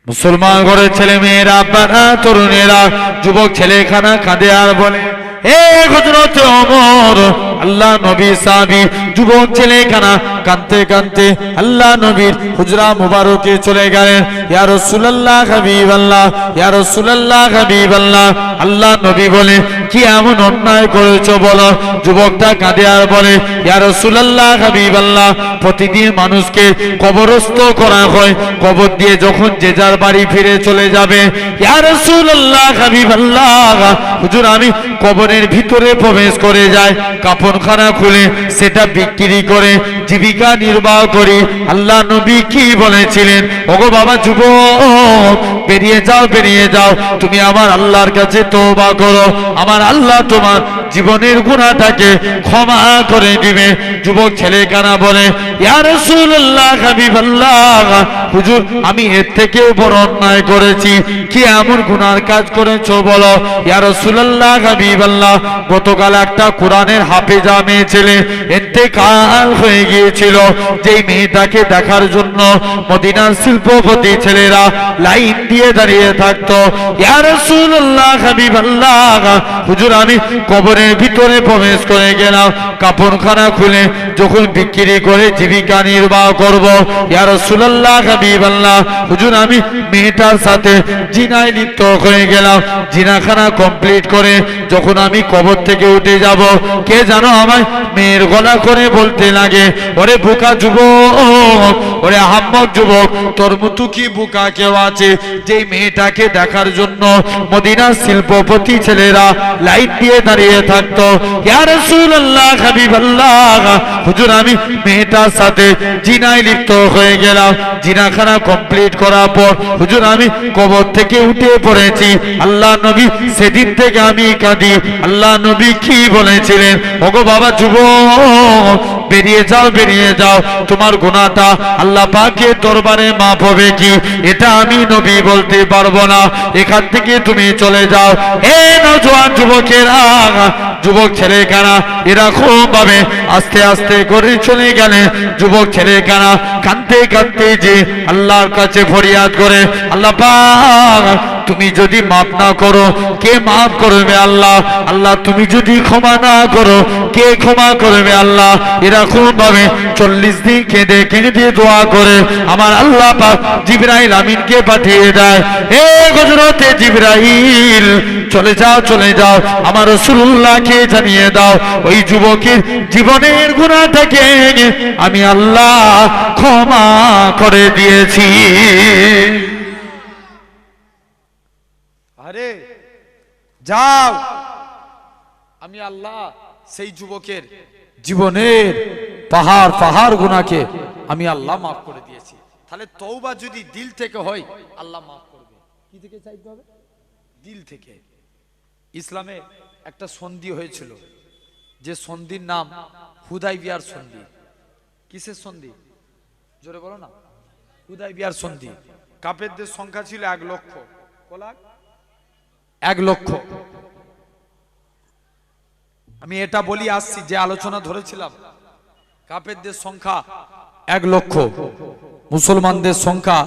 মুসলমান ঘরের ছেলে মেয়েরা, আপনারা তরুণেরা, যুবক ছেলেখানা কাঁদে আর বলে, হে হযরত ওমর, আল্লাহ নবী সাহাবী যুবক ছেলেখানা কাঁদতে কাঁদতে আল্লাহ নবীর হুজরা মুবারকে চলে গেলেন। ইয়া রাসূলুল্লাহ হাবিবাল্লাহ, ইয়া রাসূলুল্লাহ হাবিবাল্লাহ, আল্লাহ নবী বলে, কি এমন অন্যায় করেছো বলো? যুবকটা কাঁদে আর বলে, ইয়া রাসূলুল্লাহ হাবিবাল্লাহ, প্রতিদিন মানুষকে কবরস্থ করা হয়, কবর দিয়ে যখন যে যার বাড়ি ফিরে চলে যাবে, ইয়া রাসূলুল্লাহ হাবিবাল্লাহ, হুজুর আমি কবরের ভিতরে প্রবেশ করে যাই, কাফনখানা খুলে সেটা বিক্রি করে জীবিকা নির্বাহ করি। আল্লাহ নবী কি বলেছিলেন? ওগো বাবা যুবক, বেরিয়ে যাও, বেরিয়ে যাও, তুমি আমার আল্লাহর কাছে তওবা করো, আমার আল্লাহ তোমার জীবনের গুনাহটাকে ক্ষমা করে দিবে। যুবক ছেলেখানা বলে, ইয়া রাসূলুল্লাহ হাবিবাল্লাহ, হুজুর আমি এর থেকেও বড় অন্যায় করেছি, কি এমন গুনার কাজ করেছো বলো? ইয়া রাসূলুল্লাহ হাবিবাল্লাহ, গতকাল একটা কোরআনের হাফেজা মেয়ে ছেলে ইন্তেকাল হয়ে গিয়েছিল, যেই মেয়েটাকে দেখার জন্য মদিনার শিল্পপতি ছেলেরা লাইন দিয়ে দাঁড়িয়ে থাকতো। ইয়া রাসূলুল্লাহ হাবিবাল্লাহ, হুজুর আমি কবরের ভিতরে প্রবেশ করে গেলাম, কাফনখানা খুলে যখন বিক্রি করে জীবিকা নির্বাহ করব। ইয়া রাসূলুল্লাহ হাবিবাল্লাহ, হুজুর আমি মেয়েটার সাথে জিনায় লিপ্ত হয়ে গেলাম, জিনাখানা কমপ্লিট করে যখন আমি কবর থেকে উঠে যাব, কে জানো আমায় মেয়ের গলা করে বলতে লাগে, ওরে বোকা যুবক, ওরে আহাম্মক যুবক, তোর মতো কি বোকা কেউ আছে যে মেয়েটাকে দেখার জন্য মদিনার শিল্পপতি ছেলেরা লাইট দিয়ে দাঁড়িয়ে থাকতো। ইয়া রাসূলুল্লাহ, হাবিবাল্লাহ, হুজুর আমি মেয়েটার সাথে জিনায় লিপ্ত হয়ে গেলাম। জিনাখানা কমপ্লিট করার পর হুজুর আমি কবর থেকে উঠে পড়েছি। আল্লাহ নবী সেদিন থেকে আমি কাঁদি। আল্লাহ নবী কি বলেছিলেন? ওগো বাবা যুবক, বেরিয়ে যাও, বেরিয়ে যাও, তোমার গুনাহটা আল্লাহ পাকের দরবারে মাফ হবে কি এটা আমি নবী বলতে পারবো না। এখান থেকে তুমি চলে যাও। এ নওজোয়ান যুবকেরা, যুবক ছেলেকানা এরকম ভাবে আস্তে আস্তে করে চলে গেলে যুবক ছেলেকানা কাঁদতে কাঁদতে যে আল্লাহর কাছে ফরিয়াদ করে, আল্লাহ পাক তুমি যদি মাফ না করো কে মাফ করবে? আল্লাহ, আল্লাহ তুমি যদি ক্ষমা না করো কে ক্ষমা করবে? আল্লাহ, এরকম ভাবে 40 দিন কেঁদে কেঁদে দোয়া করে আমার আল্লাহ পাক জিবরাইল আমিনকে পাঠিয়ে দেয়। হে হযরতে জিবরাইল, চলে যাও, চলে যাও, আমার রাসূলুল্লাহকে জানিয়ে দাও ওই যুবকের জীবনের গুনাহটাকে আমি আল্লাহ ক্ষমা করে দিয়েছি। আরে যাও, আমি আল্লাহ সেই যুবকের জীবনের পাহাড় পাহাড় গুনাহকে আমি আল্লাহ মাফ করে দিয়েছি। তাহলে তওবা যদি দিল থেকে হয় আল্লাহ মাফ করবে। কি থেকে চাইতে হবে? দিল থেকে। ইসলামে একটা সন্ধি হয়েছিল, যে সন্ধির নাম হুদাইবিয়ার সন্ধি। কিসের সন্ধি? জোরে বলো না। হুদাইবিয়ার সন্ধি। কাফেরদের সংখ্যা ছিল 1 লক্ষ। কলাক 1 লক্ষ। আমি এটা বলি আসছি, যে আলোচনা ধরেছিলাম কাফেরদের সংখ্যা 1 লক্ষ, মুসলমানদের সংখ্যা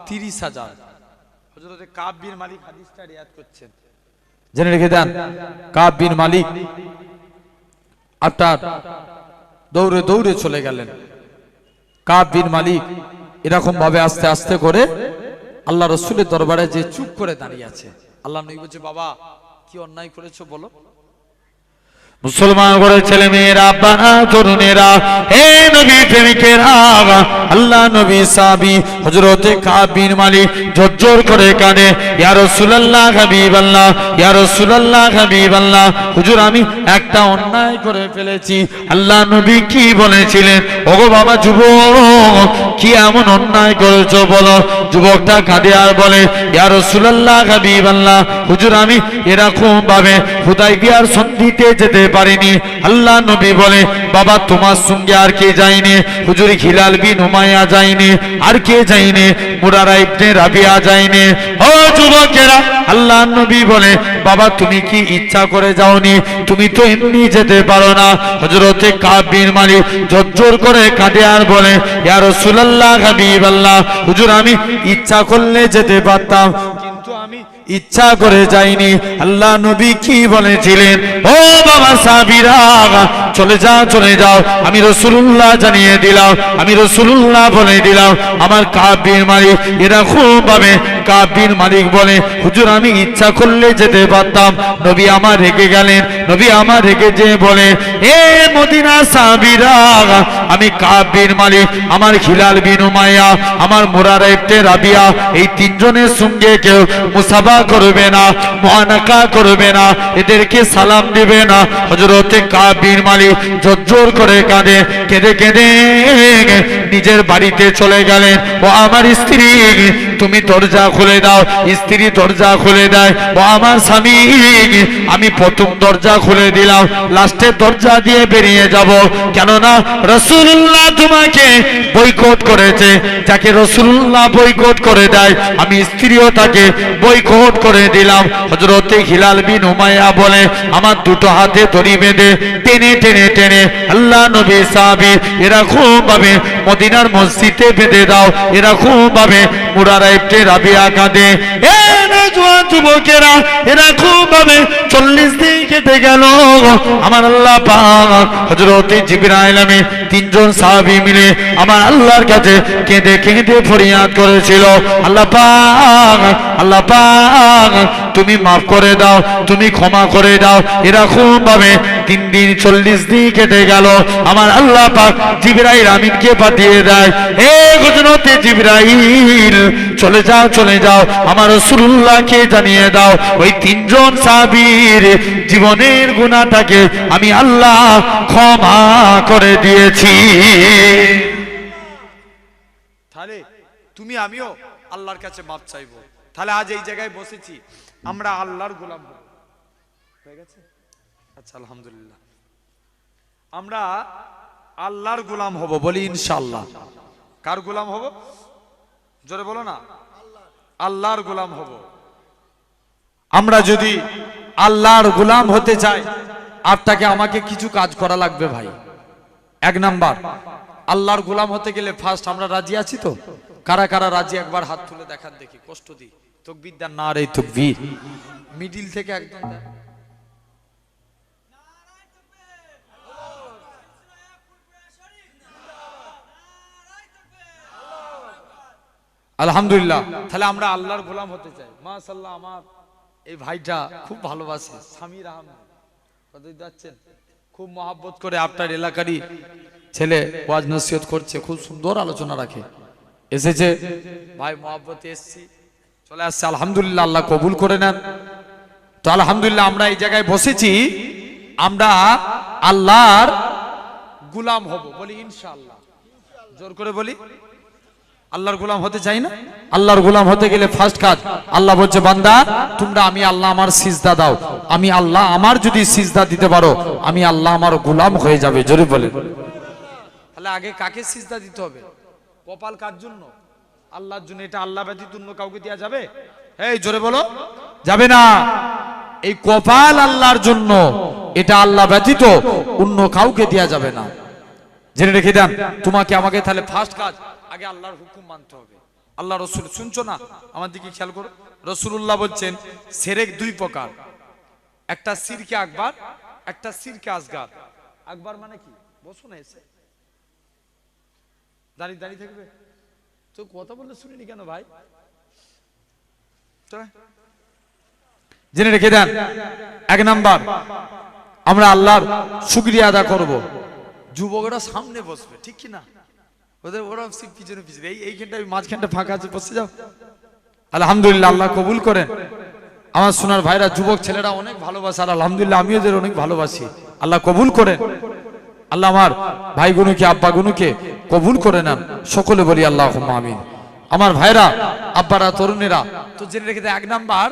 30,000। হযরতে কাব বিন মালিক হাদিসটা রিয়াদ করছেন, জেনে রেখে দেন। কাব বিন মালিক আপনার দৌড়ে দৌড়ে চলে গেলেন। কাব বিন মালিক এরকম ভাবে আস্তে আস্তে করে আল্লাহ রাসূলের দরবারে যে চুপ করে দাঁড়িয়ে আছে। আল্লাহ নবী বলছে, বাবা কি অন্যায় করেছো বলো? মুসলমান করে ছেলে মেয়েরা, বাবা তরুণেরা, হে নবী প্রেমিকেরা, আল্লাহ নবী সাহাবী হযরতে কাব বিন মালিক ঝরঝর করে কাঁদে, ইয়া রাসূলুল্লাহ, হাবিবাল্লাহ, ইয়া রাসূলুল্লাহ, হাবিবাল্লাহ, হুজুর আমি একটা অন্যায় করে ফেলেছি। আল্লাহ নবী কি বলেছিলেন? ওগো বাবা যুবক, কি এমন অন্যায় করেছো বলো? যুবকটা কাঁদে আর বলে, ইয়া রাসূলুল্লাহ, হাবিবাল্লাহ, হুজুর আমি এরকম ভাবে হুদাইবিয়ার সন্ধিতে যেতে পারিনি। আল্লাহ নবী বলে, বাবা তোমার সঙ্গে আর কে যায়নি? হুজুর হিলাল বিন উমাইয়া যায়নি, আর কে যায়নি? মুরারা ইবনে রাবিয়া যায়নি। ও যুবকেরা, আল্লাহ নবী বলে, বাবা তুমি কি ইচ্ছা করে যাওনি? তুমি তো এমনি যেতে পারো না। হযরতে কাব বিন মালিক ঝরঝর করে কাঁদে আর বলে, ইয়া রাসূলুল্লাহ, হাবিবাল্লাহ, হুজুর আমি ইচ্ছা করলে যেতে পারতাম, কিন্তু আমি ইচ্ছা করে যাইনি। আল্লাহ নবী কি বলেছিলেন? ও বাবা সাহাবীরা, চলে যাও, চলে যাও, আমি রাসূলুল্লাহ জানিয়ে দিলাম, আমি রাসূলুল্লাহ বলে দিলাম। আমার কাব বিন মালিক এরকম ভাবে কাব বিন মালিক বলে, হুজুর আমি ইচ্ছা করলে যেতে পারতাম। নবী আমার রেগে গেলেন। নবী আমার রেগে যে বলে, এ মদিনা সাহাবীরা, আমি কাব বিন মালিক, আমার হিলাল বিন উমাইয়া, আমার মুরারা ইবনে রাবিয়া, এই তিনজনের সঙ্গে কেউ মুসাফা করবে না, মুআনাকা করবে না, এদেরকে সালাম দিবে না। হযরতে কাব বিন মালিক ঝরঝর করে কাঁদে, কেঁদে কেঁদে নিজের বাড়িতে চলে গেলেন। ও আমার স্ত্রী, তুমি দরজা খুলে দাও। স্ত্রী দরজা খুলে দেয়। ও আমার স্বামী, আমি প্রথম দরজা খুলে দিলাম, লাস্টের দরজা দিয়ে বেরিয়ে যাব, কেননা রাসূলুল্লাহ তোমাকে বয়কট করেছে। যাকে রাসূলুল্লাহ বয়কট করে দেয়, আমি স্ত্রীও তাকে বয়কট করে দিলাম। হযরতে হিলাল বিন উমাইয়া বলে, আমার দুটো হাতে দড়ি বেঁধে টেনে টেনে টেনে আল্লাহ নবী সাহাবী এরকম ভাবে মদিনার মসজিদে বেঁধে দাও। এরকম ভাবে মুরারা ইবনে রাবিয়া কাঁদে। এ নওজোয়ান যুবকেরা, এরকম ভাবে 40 দিন কেটে গেল। আমার আল্লাহ পাক হযরতে জিবরাইল আমিন তিনজন সাহাবী মিলে আমার আল্লাহর কাছে কেঁদে কেঁদে ফরিয়াদ করেছিল, আল্লাহ পাক, আল্লাহ পাক তুমি মাফ করে দাও, তুমি ক্ষমা করে দাও। এরকম ভাবে 3 দিন 40 দিন কেটে গেল। আমার আল্লাহ পাক জিবরাইল আমিনকে পাঠিয়ে দেয়, হে হযরতে জিবরাইল চলে যাও, চলে যাও, আমার রাসূলুল্লাহকে জানিয়ে দাও ওই 3 জন সাহাবীর জীবনের গুনাহটাকে আমি আল্লাহ ক্ষমা করে দিয়েছি। তাহলে তুমি আমিও আল্লাহর কাছে মাপ চাইবো। তাহলে আজ এই জায়গায় বসেছি, আমরা আল্লাহর গোলাম হয়ে গেছে। আচ্ছা আলহামদুলিল্লাহ, আমরা আল্লাহর গোলাম হব, বলি ইনশাআল্লাহ। কার গোলাম হব? জোরে বলো না, আল্লাহর গোলাম হব। আমরা যদি আল্লাহর গোলাম হতে চাই, আপনাকে আমাকে কিছু কাজ করা লাগবে ভাই। 1 নাম্বার, আল্লাহর গোলাম হতে গেলে ফার্স্ট আমরা রাজি আছি তো? কারা কারা রাজি একবার হাত তুলে দেখান দেখি, কষ্ট দিই। তাকবীর দেন, নারে তাকবীর। মিডিল থেকে একদম দেন। আলহামদুলিল্লাহ, তাহলে আমরা আল্লাহর গোলাম হতে চাই। মাশাআল্লাহ, আমার এই ভাইটা খুব ভালোবাসে, সামির আহমেদ, কোথায় যাচ্ছেন? খুব মহব্বত করে আপনার এলাকারই ছেলে, ওয়াজ নসিহত করছে, খুব সুন্দর আলোচনা রাখে। এসেছে ভাই, মহব্বতে এসেছি, চলে আসছে। আলহামদুলিল্লাহ, আল্লাহ কবুল করে নেন। তো আলহামদুলিল্লাহ, আমরা এই জায়গায় বসেছি, আমরা আল্লাহর গোলাম হব, বলি ইনশাআল্লাহ। জোর করে বলি, আল্লাহর গোলাম হতে চাই না? আল্লাহর গোলাম হতে গেলে ফার্স্ট কাজ, আল্লাহ বলছে বান্দা তোমরা আমি আল্লাহ আমার সিজদা দাও। আমি আল্লাহ আমার যদি সিজদা দিতে পারো, আমি আল্লাহ আমার গোলাম হয়ে যাবে। জোরে বলে। তাহলে আগে কাকে সিজদা দিতে হবে? কপাল কার জন্য? আল্লাহর জন্য। এটা আল্লাহ ব্যতীত অন্য কাউকে দেয়া যাবে? এই জোরে বলো, যাবে না। এই কপাল আল্লাহর জন্য, এটা আল্লাহ ব্যতীত অন্য কাউকে দেয়া যাবে না। জেনে রেখে দেন, তোমাকে আমাকে তাহলে ফার্স্ট কাজ আগে আল্লাহর হুকুম মানতে হবে। আল্লাহ রসুল, শুনছো না? আমার দিকে খেয়াল করো। রাসূলুল্লাহ বলছেন শিরক 2 প্রকার, একটা শিরকে আকবার, একটা শিরকে আসগার। আকবার মানে কি? বসো না, এসে দাঁড়িয়ে দাঁড়িয়ে থাকবে তো, কথা বললে শুনিনি কেন ভাই? জেনে রেখে দেন, 1 নাম্বার আমরা আল্লাহর শুকরিয়া আদা করব। যুবকরা সামনে বসবে, ঠিক কি না? ওরা পিছনে পিছনে, এইখানটা মাঝখানটা ফাঁকা আছে, বসে যাও। আলহামদুলিল্লাহ, আল্লাহ কবুল করেন। আমার সোনার ভাইরা, যুবক ছেলেরা অনেক ভালোবাসে, আর আলহামদুলিল্লাহ আমিও ওদের অনেক ভালোবাসি। আল্লাহ কবুল করেন। আল্লাহ আমার ভাইগুলোকে, আব্বাগুলোকে কবুল করে নেন। সকলে বলি আল্লাহুম্মা আমিন। আমার ভাইরা, আব্বারা, তরুণেরা, তো জেনে রেখে দেয় 1 নাম্বার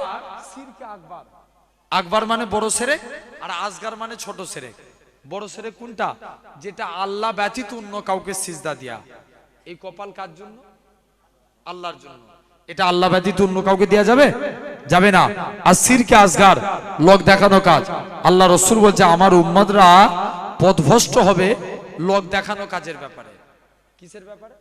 শিরকে আকবার। আকবার মানে বড় শিরক, আর আসগার মানে ছোট শিরক। বড় শিরক কোনটা? যেটা আল্লাহ ব্যতীত অন্য কাউকে সিজদা দেয়া। এই কপাল কার জন্য? আল্লাহর জন্য। এটা আল্লাহ ব্যতীত অন্য কাউকে দেয়া যাবে? যাবে না। আর শিরকে আসগার লোক দেখানো কাজ। আল্লাহ রাসূল বলছে আমার উম্মতরা পথভ্রষ্ট হবে লোক দেখানো কাজের ব্যাপারে। কিসের ব্যাপারে?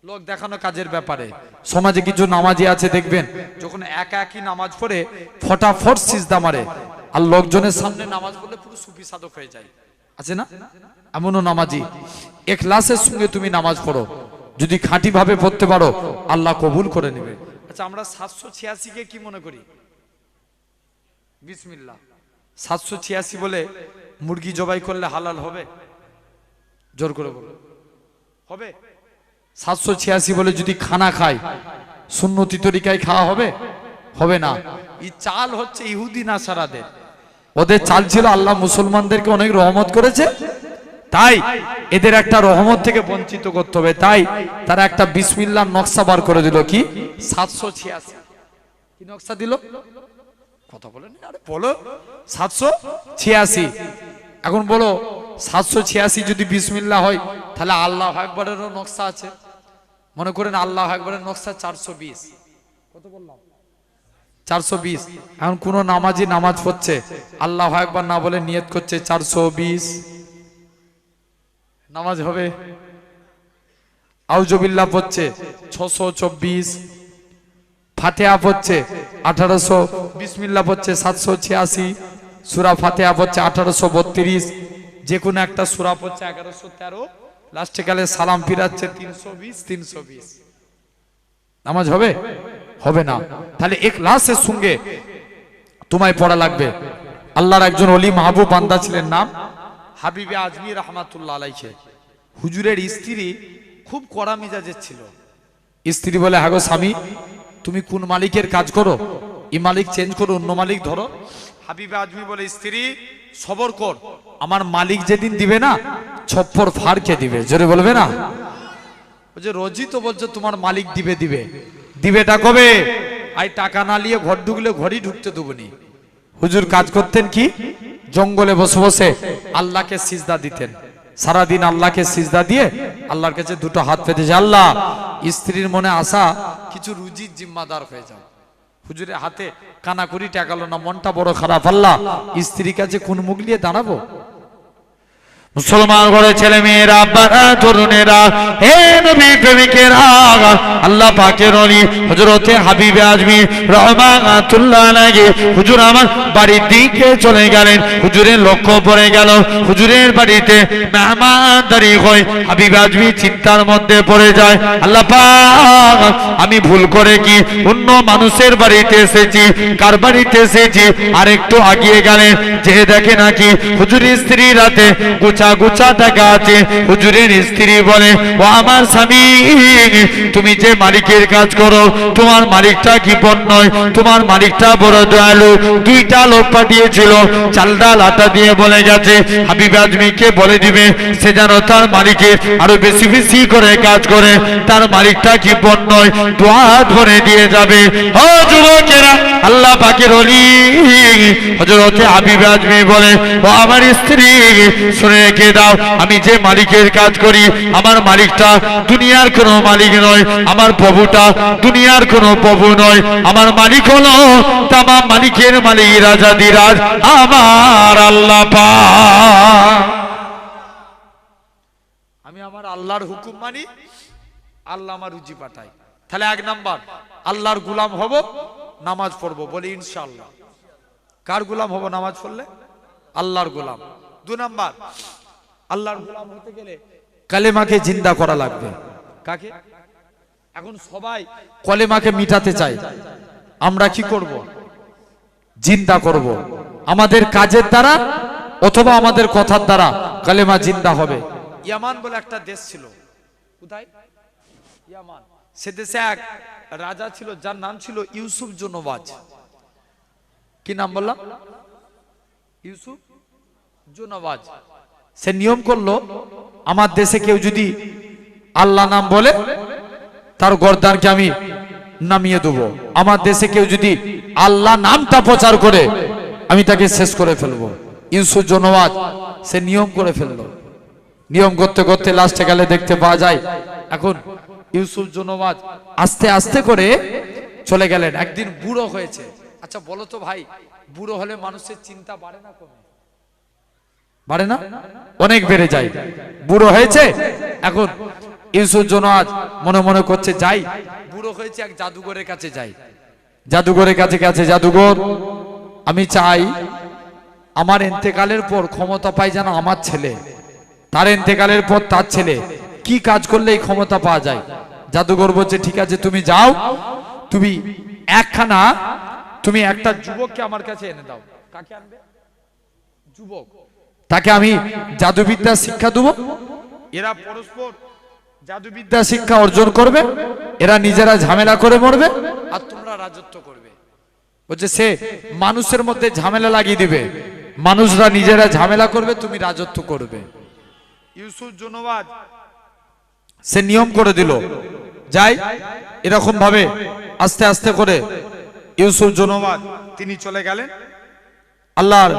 লোক দেখানো কাজের ব্যাপারে। সমাজে কিছু নামাজি আছে, দেখবেন যখন একা একই নামাজ পড়ে ফটাফট সিজদা মারে, আর লোকজনের সামনে নামাজ পড়লে পুরো সুফি সাধক হয়ে যায়। আছে না এমনও নামাজি? ইখলাসের সঙ্গে তুমি নামাজ পড়ো, যদি খাঁটি ভাবে পড়তে পারো, আল্লাহ কবুল করে নেবে। আচ্ছা, আমরা 786 কে কি মনে করি? বিসমিল্লাহ। 786 বলে মুরগি জবাই করলে হালাল হবে? জোর করে বলো, হবে? 786 বলে যদি খানা খায়, সুন্নতি তরিকায় খাওয়া হবে? হবে না। এই চাল হচ্ছে ইহুদি নাসারাদের। ওদের চাল ছিল আল্লাহ মুসলমানদেরকে অনেক রহমত করেছে, তাই এদের একটা রহমত থেকে বঞ্চিত করতে হবে। তাই তারা একটা বিসমিল্লাহ নকশা বার করে দিল। কি 786? কি নকশা দিল? কথা বলেন, আরে বলো। 786। এখন বলো 786 যদি বিসমিল্লাহ হয়, তাহলে আল্লাহু আকবারেরও নকশা আছে। মনে করেন আল্লাহু আকবারের নকশা 420। কত বললাম? 420। এখন কোন নামাজি নামাজ পড়ছে, আল্লাহু আকবার না বলে নিয়ত করছে 420, নামাজ হবে? আউযুবিল্লাহ পড়ছে 624, ফাতিহা পড়ছে 1800, বিসমিল্লাহ পড়ছে 786, সূরা ফাতিহা পড়ছে 1832, যে কোনো একটা সূরা পড়ছে 1113, লাস্টে কালে সালাম ফিরাচ্ছে 320। নামাজ হবে? হবে না। তাহলে ইখলাসের সঙ্গে তোমায় পড়া লাগবে। আল্লাহর একজন ওলি মাহবুব বান্দা ছিলেন, নাম হাবিবে আজমি রহমাতুল্লাহ আলাইহি। হুজুরের স্ত্রী খুব কড়া মিজাজের ছিল। স্ত্রী বলে, হাগো স্বামী, তুমি কোন মালিকের কাজ করো? এই মালিক চেঞ্জ করো, অন্য মালিক ধরো। হাবিবে আজমি বলে, স্ত্রী সবর কর, আমার মালিক যেদিন দিবে না ছপ্পর ফাড়কে দিবে। জোরে বলবে না? বলছে রোজই তো বলছো তোমার মালিক দিবে দিবে, দিবেটা কবে? আই টাকা না নিয়ে ঘর ঢুকলে ঘরই ঢুকতে দেবনি। হুজুর কাজ করতেন কি? জঙ্গলে বসে বসে আল্লাহকে সিজদা দিতেন। সারাদিন আল্লাহকে সিজদা দিয়ে আল্লাহর কাছে দুটো হাত পেতেছে, আল্লাহ স্ত্রীর মনে আশা কিছু রুজির জিম্মাদার হয়ে যাও। হুজুরের হাতে কানাকড়ি টাকালো না, মনটা বড় খারাপ। আল্লাহ স্ত্রীর কাছে কোন মুখ নিয়ে দাঁড়াবো? মুসলমান ঘরে ছেলে মেয়েরা, আব্বারা, তরুণেরা, হে নবী প্রেমিকেরা, আল্লাহ পাকের ওলি হযরতে হাবিবে আজমি রহমাতুল্লাহ আলাইহি হুজুর আমার বাড়ির দিকে চলে গেলেন। হুজুরের লক্ষ্য পড়ে গেল হুজুরের বাড়িতে মেহমানদারি হয়। হাবিবে আজমি চিন্তার মধ্যে পড়ে যায়, আল্লাহ পাক আমি ভুল করে কি অন্য মানুষের বাড়িতে এসেছি? কার বাড়িতে এসেছি? আর একটু আগিয়ে গেলেন, যে দেখে নাকি হুজুরের স্ত্রী রাতে গুছা টাকা আছে। হুজুরের স্ত্রী বলে, ও আমার স্বামী, তুমি যে মালিকের কাজ করো তোমার মালিকটা কি বন নয়? তোমার মালিকটা বড় দয়ালু। দুইটা লোক পাঠিয়েছিল, চাল ডাল আটা দিয়ে বলে গেছে হাবিব আজমিকে বলে দিবে সে যেন তার মালিকের আরো বেশি বেশি করে কাজ করে। তার মালিকটা কি বন নয়, দোয়া ধরে দিয়ে যাবে। ও যুবকেরা, আল্লাহ পাকের ওলি হযরতে হাবিব আজমি বলে, ও আমার স্ত্রী শুনে রেখে দাও, আমি যে মালিকের কাজ করি আমার মালিকটা দুনিয়ার কোনো মালিক নয়, আমার প্রভুটা দুনিয়ার কোনো প্রভু নয়। আমার মালিক হলো তামাম মালিকের মালিক, রাজাদিরাজ আমার আল্লাহ পাক। আমি আমার আল্লাহর হুকুম মানি, আল্লাহ আমার রুজি পাঠায়। তাহলে এক নাম্বার আল্লাহর গোলাম হব, নামাজ পড়বো, বলি ইনশাআল্লাহ। কার গোলাম হব নামাজ পড়লে? আল্লাহর গোলাম। দুই নাম্বার আল্লাহর গোলাম হতে গেলে কালেমাকে জিন্দা করা লাগবে। কাকে? এখন সবাই কলেমাকে মিটাতে চায়, আমরা কি করব? জিন্দা করব। আমাদের কাজের দ্বারা অথবা আমাদের কথার দ্বারা কালেমা জিন্দা হবে। ইয়ামান বলে একটা দেশ ছিল, কোথায়? ইয়ামান। সে দেশে এক রাজা ছিল যার নাম ছিল ইউসুফ জুনওয়াজ। কি নাম বললাম? ইউসুফ জুনওয়াজ। সে নিয়ম করলো, আমার দেশে কেউ যদি আল্লাহ নাম বলে তার গর্দানকে আমি নামিয়ে দেবো। আমার দেশে কেউ যদি আল্লাহ নামটা প্রচার করে আমি তাকে শেষ করে ফেলবো। ইউসুফ জুনওয়াজ সে নিয়ম করে ফেললো। নিয়ম করতে করতে লাস্টে গেলে দেখতে পাওয়া যায় এখন ইউসুফ জুনওয়াজ আস্তে আস্তে করে চলে গেলেন। একদিন বুড়ো হয়েছে। আচ্ছা বলো তো ভাই, বুড়ো হলে মানুষের চিন্তা বাড়ে না কমে? বাড়ে না? অনেক বেড়ে যায়। বুড়ো হয়েছে, এখন ইউসুফ জুনওয়াজ মনে মনে করছে যাই, বুড়ো হয়েছে এক জাদুঘরের কাছে যাই। জাদুঘরের কাছে গেছে, জাদুঘর আমি চাই আমার ইন্তেকালের পর ক্ষমতা পাই যেন আমার ছেলে, তার ইন্তেকালের পর তার ছেলে, কি কাজ করলে এই ক্ষমতা পাওয়া যায়? জাদুঘর বলছে ঠিক আছে তুমি যাও, তুমি একটা যুবককে আমার কাছে এনে দাও। কাকে আনবে? যুবক। তাকে আমি জাদুবিদ্যা শিক্ষা দেব, এরা পরস্পর জাদুবিদ্যা শিক্ষা অর্জন করবে, এরা নিজেরা ঝামেলা করে মরবে আর তোমরা রাজত্ব করবে। বলছে সে মানুষের মধ্যে ঝামেলা লাগিয়ে দিবে, মানুষরা নিজেরা ঝামেলা করবে, তুমি রাজত্ব করবে। ইউসুফ জুনওয়াজ সে নিয়ম করে দিল, যাই এরকম ভাবে আস্তে আস্তে করে ইউসুফ জুনওয়াজ তিনি চলে গেলেন। আল্লাহর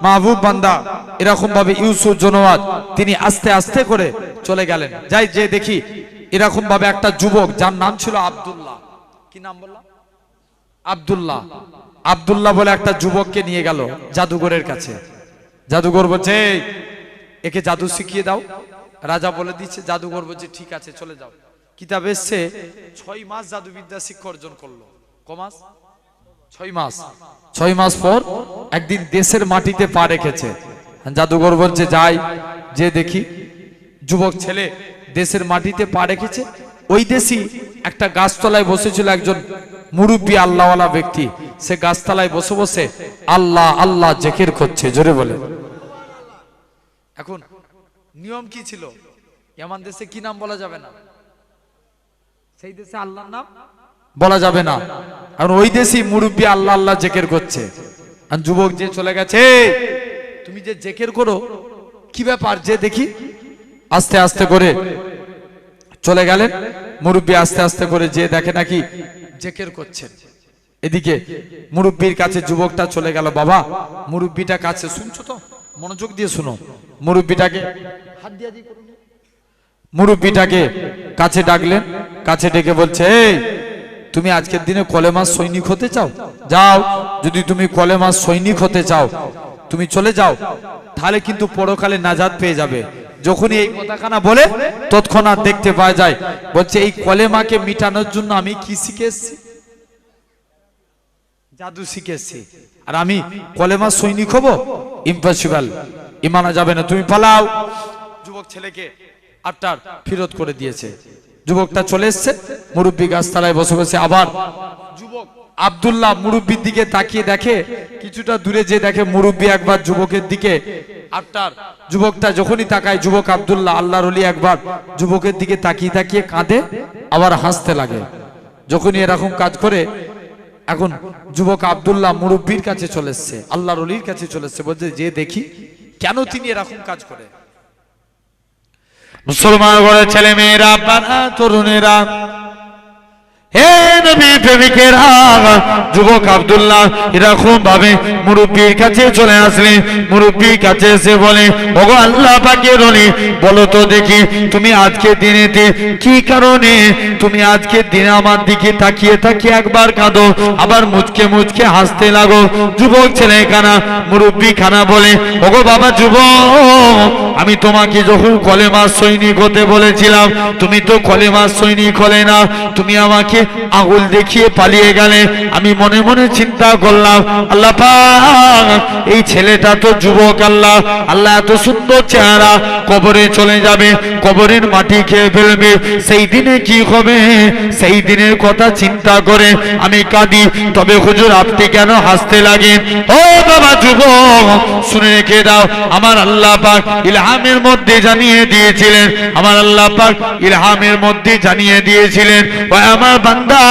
মাহবুব বান্দা এরকম ভাবে ইউসুফ জুনওয়াজ তিনি আস্তে আস্তে করে চলে গেলেন। যাই যে দেখি এরকম ভাবে একটা যুবক যার নাম ছিল আব্দুল্লাহ। কি নাম বললাম? আব্দুল্লাহ। আব্দুল্লাহ বলে একটা যুবককে নিয়ে গেল জাদুঘরের কাছে। জাদুঘর বলছে একে জাদু শিখিয়ে দাও। রাজা বলে দিচ্ছে, জাদুঘর বলছে ঠিক আছে চলে যাও। কিতাব এসছে 6 মাস জাদুবিদ্যা শিক্ষা অর্জন করলো। ক মাস? 6 মাস। 6 মাস পর একদিন দেশের মাটিতে পা রেখেছে। জাদুঘর বলছে যাই যে দেখি যুবক ছেলে দেশের মাটিতে পা রেখেছে। ওই দেশই একটা গাছতলায় বসেছিল একজন মুরব্বী আল্লাহওয়ালা ব্যক্তি। সে গাছতলায় বসে বসে আল্লাহ আল্লাহ জিকির করছে, জোরে বলে। এখন নিয়ম কি ছিল? এমন দেশে কি নাম বলা যাবে না, সেই দেশে আল্লাহর নাম বলা যাবে না। আর ওই দেশি মুরব্বী আল্লাহ আল্লাহ জিকির করছে, আর যুবক যে চলে গেছে, তুমি যে জিকির করো কি ব্যাপার, যে দেখি আস্তে আস্তে করে চলে গেলেন মুরব্বী, আস্তে আস্তে করে যে দেখে নাকি জিকির করছেন। এদিকে মুরব্বীর কাছে যুবকটা চলে গেল। বাবা, মুরব্বীটা কাছে, শুনছো তো, মনোযোগ দিয়ে শুনো। মুরব্বীটাকে হাত দিয়া দি করুন, মুরব্বীটাকে কাছে ডাকলেন, কাছে ডেকে বলছে, এই তুমি আজকের দিনে কলেমার সৈনিক হতে চাও? যাও, যদি তুমি কলেমার সৈনিক হতে চাও তুমি চলে যাও, তাহলে কিন্তু পরকালে নাজাত পেয়ে যাবে। যখনই এই কথাখানা বলে তৎক্ষণাৎ দেখতে পাওয়া যায়, বলছে এই কলেমাকে মিটানোর জন্য আমি কি শিখে এসেছি? জাদু শিখে এসেছি। আর আমি কলেমার সৈনিক হব? ইম্পসিবল, ইমানা যাবে না, তুমি পালাও। যুবক ছেলেকে আটটার ফেরত করে দিয়েছে। যুবকটা চলে এসছে মুরব্বী গাছতলায় বসে বসে। আবার যুবক আব্দুল্লাহ মুরব্বীর দিকে তাকিয়ে দেখে, কিছুটা দূরে যে দেখে মুরব্বী একবার যুবকের দিকে, আটটার যুবকটা যখনই তাকায়, যুবক আব্দুল্লাহ আল্লাহর ওলি একবার যুবকের দিকে তাকিয়ে তাকিয়ে কাঁদে, আবার হাসতে লাগে। যখনই এরকম কাজ করে, এখন যুবক আব্দুল্লাহ মুরব্বীর কাছে চলে এসছে, আল্লাহর ওলির কাছে চলে এসছে, বলছে যে দেখি কেন তিনি এরকম কাজ করে। মুসলমান ঘরের ছেলে মেয়েরা, তরুণেরা, হে নবী প্রেমিকেরা, যুবক আব্দুল্লাহ এরকম ভাবে মুরব্বীর কাছে চলে আসলেন। মুরব্বীর কাছে এসে বলে, ওগো আল্লাহ পাকের ওলি, বলো তো দেখি তুমি আজকে দিনেতে কি কারণে তুমি আজকে দিনে আমার দিকে তাকিয়ে তাকিয়ে একবার কাঁদো, আবার মুচকে মুচকে হাসতে লাগো। যুবক ছেলে খানা মুরব্বী খানা বলে, ওগো বাবা যুবক, আমি তোমাকে যখন কলেমার সৈনিক হতে বলেছিলাম, তুমি তো কলেমার সৈনিক হলে না, তুমি আমাকে আঙুল দেখিয়ে পালিয়ে গেলে। আমি মনে মনে চিন্তা করলাম, আল্লাহ পাক এই ছেলেটা তো যুবক, আল্লাহ আল্লাহ এত সুন্দর চেহারা, কবরে চলে যাবে, কবরের মাটি খেয়ে ফেলবে, সেই দিনে কি হবে, সেই দিনের কথা চিন্তা করে আমি কাঁদি। তবে হুজুর আপনি কেন হাসতে লাগেন? ও বাবা যুবক, শুনে রেখে দাও, আমার আল্লাহ পাক ইলহামের মধ্যে জানিয়ে দিয়েছিলেন, আমার আল্লাহ পাক ইলহামের মধ্যে জানিয়ে দিয়েছিলেন, ও আমার বান্দা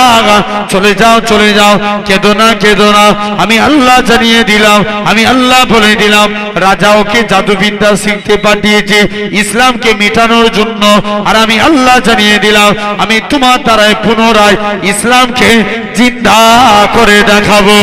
চলে যাও চলে যাও, কেঁদো না কেঁদো না, আমি আল্লাহ জানিয়ে দিলাম, আমি আল্লাহ বলে দিলাম, রাজা ওকে জাদুবিদ্যা শিখতে পাঠিয়েছে ইসলামকে মেটানোর জন্য, আর আমি আল্লাহ জানিয়ে দিলাম, আমি তোমার দ্বারাই পুনরায় ইসলামকে জিন্দা করে দেখাবো।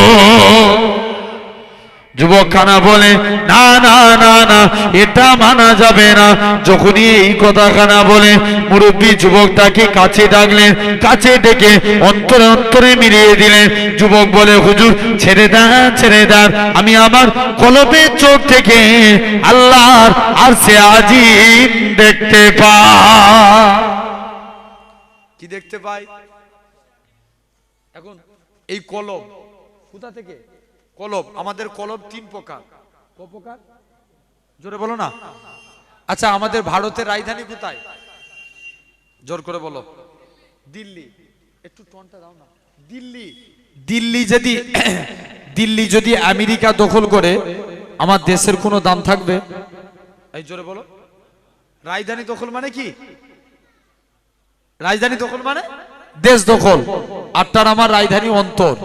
যুবক খানা বলে, না না না না, এটা মানা যাবে না। যখনই এই কথা খানা বলে, মুরব্বী যুবকটাকে কাছে ডাকলেন, কাছে ডেকে অন্তরে অন্তরে মিলিয়ে দিলেন। যুবক বলে, হুজুর ছেড়ে দেন ছেড়ে দেন, আমি আমার কলবের চোখ থেকে আল্লাহর আরশে আজিম দেখতে পাই। কি দেখতে পাই? এখন এই কলব কোথা থেকে? কলব, আমাদের কলব তিন প্রকার। ক প্রকার? জোরে বলো না। আচ্ছা, আমাদের ভারতের রাজধানী কোথায়? জোর করে বলো। দিল্লি। একটু টনটা দাও না। দিল্লি। দিল্লি যদি দিল্লি যদি আমেরিকা দখল করে, আমার দেশের কোনো দাম থাকবে? এই জোরে বলো। রাজধানী দখল মানে কি? রাজধানী দখল মানে দেশ দখল। আটটার আমার রাজধানী অন্তর।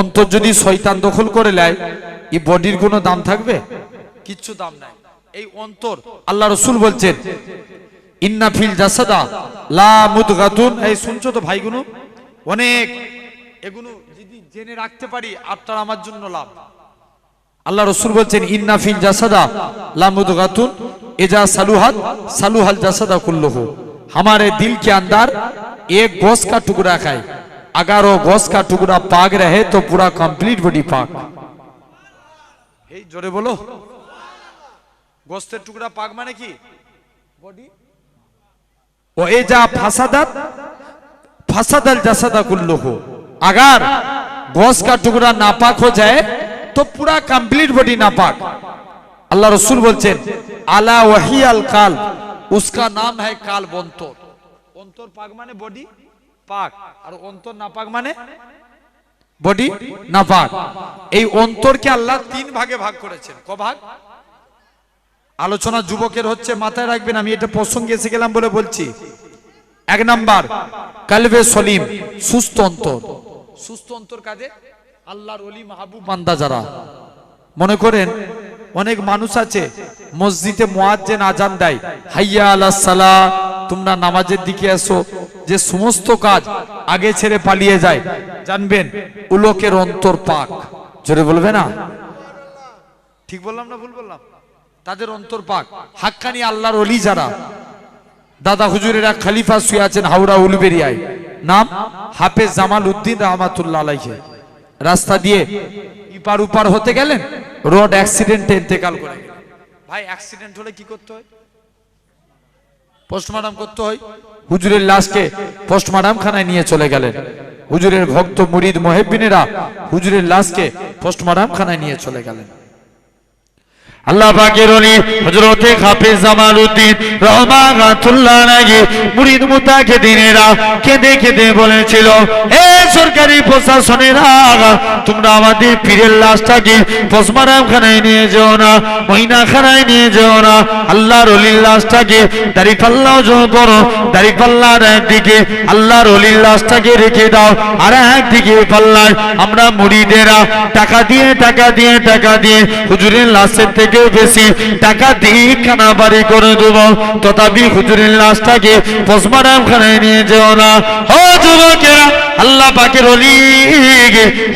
অন্তর যদি শয়তান দখল করে নেয়, এই বডির কোনো দাম থাকবে? কিচ্ছু দাম নাই। এই অন্তর, আল্লাহ রাসূল বলছেন, ইন্না ফিল জাসাদা লা মুদগাতুন। এই শুনছো তো ভাইগুলো? অনেক এগুলো যদি জেনে রাখতে পারি, আটটার আমার জন্য লাভ। আল্লাহ রাসূল বলছেন, ইন্না ফিল জাসাদা লা মুদগাতুন ইজা সালুহাত সালুহাল জাসাদা কুল্লুহু। हमारे दिल के अंदर एक गोश्त का टुकड़ा खाए, अगर वो गोश्त का टुकड़ा पाक रहे तो पूरा कंप्लीट बॉडी पाक। हे जोरे बोलो। गोश्तेर टुकड़ा पाक माने की बॉडी। वो एजा फसादत फसादल जसदा कुल्लुहु। अगर गोश्त का टुकड़ा नापाक हो जाए तो पूरा कंप्लीट बॉडी नापाक। अल्लाह रसूल बोलছেন, आला वही अल काल, उसका नाम है काल बंतर। अंतर पाक माने बॉडी पाक, और अंतर नापाक माने বডি নাপাক। এই অন্তরকে আল্লাহ তিন ভাগে ভাগ করেছেন। ক ভাগ? আলোচনা যুবকের হচ্ছে, মাথায় রাখবেন, আমি এটা প্রসঙ্গে এসে গেলাম বলে বলছি। এক নাম্বার কালবে সলিম, সুস্থ অন্তর। সুস্থ অন্তর কাদের? আল্লাহর ওলি মাহবুব বান্দা যারা। মনে করেন অনেক মানুষ আছে মসজিদে মুয়াজ্জিন আজান দেয়, হাইয়া আলাস সালাহ, তোমরা নামাজের দিকে এসো, যে সমস্ত কাজ আগে ছেড়ে পালিয়ে যায়, জানবেন ও লোকের অন্তর পাক। জোরে বলবে না? ঠিক বললাম না ভুল বললাম? তাদের অন্তর পাক। হাক্কানি আল্লাহর ওলি যারা, দাদা হুজুরের এক খলিফা শুয়ে আছেন হাওড়া উলবেরিয়ায়, নাম হাফেজ জামাল উদ্দিন রহমাতুল্লাহ আলাইহি। রাস্তা দিয়ে ইপার উপার হতে গেলেন, রোড অ্যাক্সিডেন্টে ইন্তেকাল করে গেলেন। ভাই অ্যাক্সিডেন্ট হলে কি করতে হয়? পোস্টমর্টম করতে হয়। হুজুরের লাশকে পোস্টমর্টম খানায় নিয়ে চলে গেলেন। হুজুরের ভক্ত মুরিদ মুহিব্বিনেরা হুজুরের লাশকে পোস্টমর্টম খানায় নিয়ে চলে গেলেন। আল্লাহ পাকের ওলি হযরত হাফেজ জামালউদ্দিন রহমাতুল্লাহ আলাইহি মুরিদ মুতাকিদিনেরা কেঁদে কেঁদে বলেছিল, হে সরকারি প্রশাসনেরা, তোমরা আমাদের পীরের লাশটাকে পোস্টমর্টম খানায় নিয়ে যেও না, মহিনাখানায় নিয়ে যেও না। আল্লাহর ওলির লাশটাকে দাড়িপাল্লা করো, দাড়িপাল্লার একদিকে আল্লাহর ওলির লাশটাকে রেখে দাও, আর একদিকে পাল্লায় আমরা মুরিদেরা টাকা দিয়ে হুজুরের লাশের থেকে বেশি টাকা দিয়ে খানা বাড়ি করে দেব, তথাপি হুজুরের লাশটাকে পোস্টমর্টম খানায় নিয়ে যেও না। ও যুবকেরা, আল্লাহ পাকের ওলি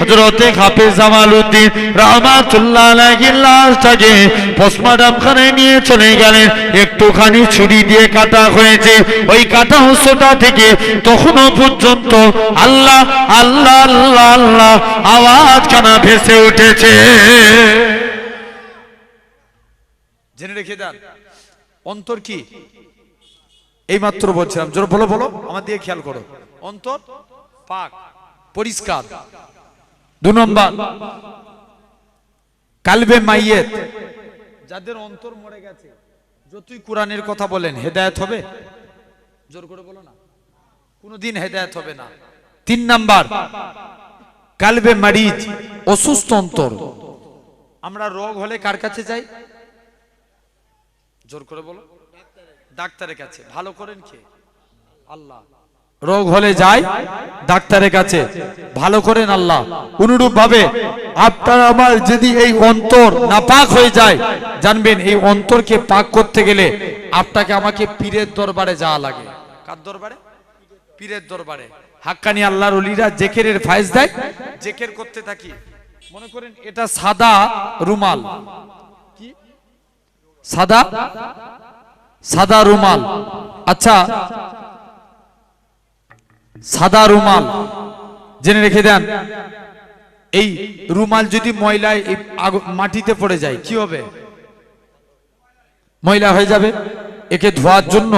হযরত হাফেজ জামালউদ্দিন রহমাতুল্লাহ আলাইহির লাশটাকে পোস্টমর্টম খানায় নিয়ে চলে গেলেন। একটুখানি ছুরি দিয়ে কাটা হয়েছে, ওই কাটা অংশটা থেকে তখনও পর্যন্ত আল্লাহ আল্লাহ আল্লাহ আল্লাহ আওয়াজ কানা ভেসে উঠেছে। জেনে রেখে দেন অন্তর কি। এই মাত্র বলছিলাম, জোর বলো বলো, আমার দিকে খেয়াল করো। অন্তর পাক, পরিষ্কার। 2 নম্বর কালবে মাইয়েত, যাদের অন্তর মরে গেছে, যতই কোরআনের কথা বলেন হেদায়েত হবে? জোর করে বলো না, কোনোদিন হেদায়েত হবে না। 3 নাম্বার কালবে মারিজ, অসুস্থ অন্তর। আমরা রোগ হলে কার কাছে যাই? জোর করে বলো, ডাক্তারের কাছে। ভালো করেন কে? আল্লাহ। রোগ হলে যায় ডাক্তারের কাছে, ভালো করেন আল্লাহ। অনুরূপ ভাবে আপনার আমার যদি এই অন্তর নাপাক হয়ে যায়, জানবেন এই অন্তরকে পাক করতে গেলে আপনাকে আমাকে পীরের দরবারে যাওয়া লাগে। কার দরবারে? পীরের দরবারে। হাক্কানি আল্লাহর ওলিরা জিকিরের ফায়েজ দেয়, জিকির করতে থাকি। মনে করেন এটা সাদা রুমাল, কি সাদা রুমাল। আচ্ছা, সাদা রুমাল জেনে রেখে দেন, এই রুমাল যদি ময়লায় মাটিতে পড়ে যায় কি হবে? ময়লা হয়ে যাবে। একে ধোয়ার জন্য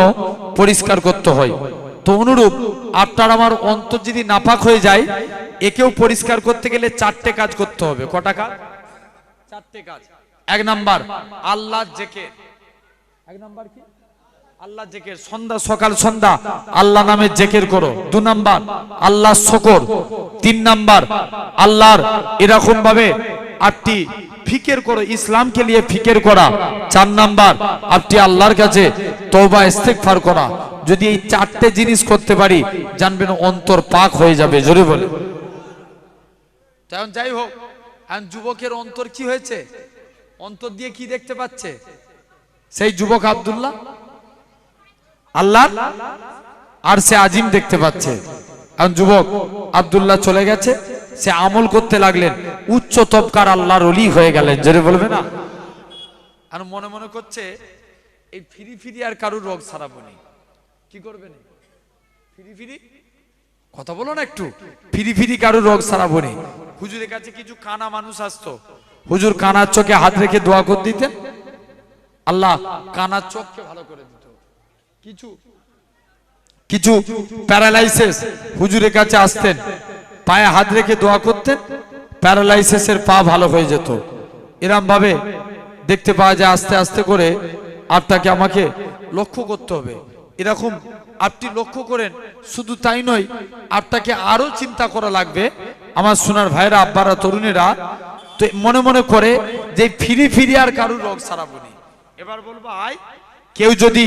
পরিষ্কার করতে হয়। তো অনুরূপ আপনার আমার অন্তর যদি নাপাক হয়ে যায়, একেও পরিষ্কার করতে গেলে 4টে কাজ করতে হবে। কটা কাজ? 4টে কাজ। 1 নাম্বার আল্লাহর জিকির। 1 নাম্বার কি? আল্লাহ জিকির। সন্ধ্যা সকাল সন্ধ্যা আল্লাহ নামে জিকির করো। 2 নাম্বার আল্লাহর শুকর। 3 নাম্বার আল্লাহর এরকম ভাবে 8টি ফিকির করো, ইসলামকে নিয়ে ফিকির করা। 4 নাম্বার আপনি আল্লাহর কাছে তওবা ইস্তেগফার করা। যদি এই 4টে জিনিস করতে পারি, জানবেন অন্তর পাক হয়ে যাবে। জোরে বলে। যাই হোক, এখন যুবকের অন্তর কি হয়েছে? অন্তর দিয়ে কি দেখতে পাচ্ছে? সেই যুবক আব্দুল্লাহ আল্লাহ আর সে আজিম দেখতে পাচ্ছে। এখন যুবক আব্দুল্লাহ চলে গেছে, সে আমল করতে লাগলেন, উচ্চ তবকার আল্লাহর ওলি হয়ে গেলেন। জোরে বলবে না? আর মনে মনে করছে এই ফিরি ফিরি আর কারুর রোগ সারাবো নি। কি করবেন? ফিরি ফিরি কথা বলো না একটু। ফিরি ফিরি কারুর রোগ সারাবো নি। হুজুরের কাছে কিছু কানা মানুষ আসতো, হুজুর কানার চোখে হাত রেখে দোয়া করে দিতেন, আল্লাহ কানার চোখকে ভালো করে দিত। কিছু প্যারালাইসিস হুজুরের কাছে আসতেন, পায়ে হাত রেখে দোয়া করতেন, প্যারালাইসিসের পা ভালো হয়ে যেত। এরম ভাবে দেখতে পাওয়া যায়। আস্তে আস্তে করে আপনাকে আমাকে লক্ষ্য করতে হবে। এরকম আপনি লক্ষ্য করেন, শুধু তাই নয়, আপনাকে আরো চিন্তা করা লাগবে। আমার সোনার ভাইরা, আব্বারা, তরুণেরা তো মনে মনে করে যে ফিরি ফিরি আর কারুর রোগ সারাবো নি। এবার বলবো, আয় কেউ যদি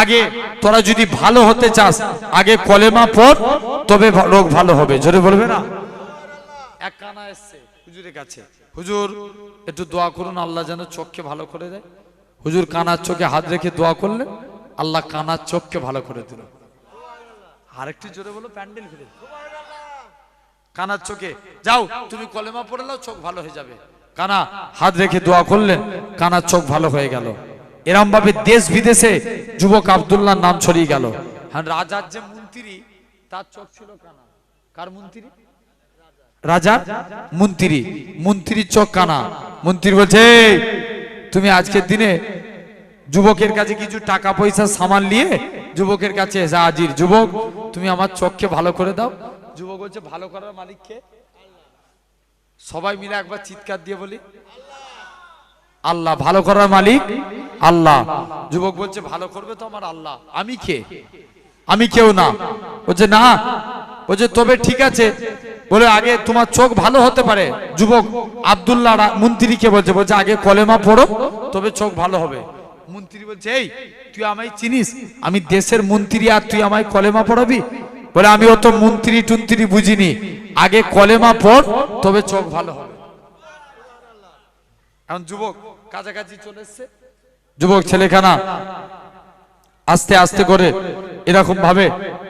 আগে, তোরা যদি ভালো হতে চাস আগে কলেমা পড়, তবে রোগ ভালো হবে। জোরে বলবে না? এক কানা এসছে হুজুরের কাছে, হুজুর একটু দোয়া করুন আল্লাহ যেন চোখকে ভালো করে দেয়। হুজুর কানার চোখে হাত রেখে দোয়া করলেন, আল্লাহ কানার চোখকে ভালো করে দিল। আরেকটু জোরে বলো, প্যান্ডেল ঘুরে কানার চোখে যাও, তুমি কলেমা পড়ে নাও, চোখ ভালো হয়ে যাবে। কানা হাত রেখে দোয়া করলেন, কানার চোখ ভালো হয়ে গেল। এরম ভাবে দেশ বিদেশে যুবক আব্দুল্লাহর নাম ছড়িয়ে গেল। হ্যাঁ, রাজার যে মন্ত্রী, তার চোখ ছিল কানা। কার মন্ত্রী? রাজার মন্ত্রী, মন্ত্রীর চোখ কানা। মন্ত্রী বলছে, তুমি আজকের দিনে যুবকের কাছে কিছু টাকা পয়সা সামান নিয়ে যুবকের কাছে এসে হাজির। যুবক, তুমি আমার চোখকে ভালো করে দাও। যুবক বলছে, ভালো করার মালিক কে? সবাই মিলে একবার চিৎকার দিয়ে বলি, আল্লাহ। ভালো করার মালিক আল্লাহ। যুবক বলছে, ভালো করবে তো আমার আল্লাহ, আমি কে? আমি কেউ না। বলছে না। বলছে তবে ঠিক আছে, বলে আগে তোমার চোখ ভালো হতে পারে। যুবক আব্দুল্লাহ মন্ত্রীকে বলছে, বলছে আগে কলেমা পড়ো, তবে চোখ ভালো হবে। মন্ত্রী বলছে, এই তুই আমায় চিনিস? আমি দেশের মন্ত্রী, আর তুই আমায় কলেমা পড়াবি? বলে আমি অত মন্ত্রী টুন্ত্রী বুঝিনি, আগে কলেমা পড়, তবে চোখ ভালো হবে। এখন যুবক কাছাকাছি চলে এসছে। যুবক ছেলেখানা আস্তে আস্তে করে এরকম ভাবে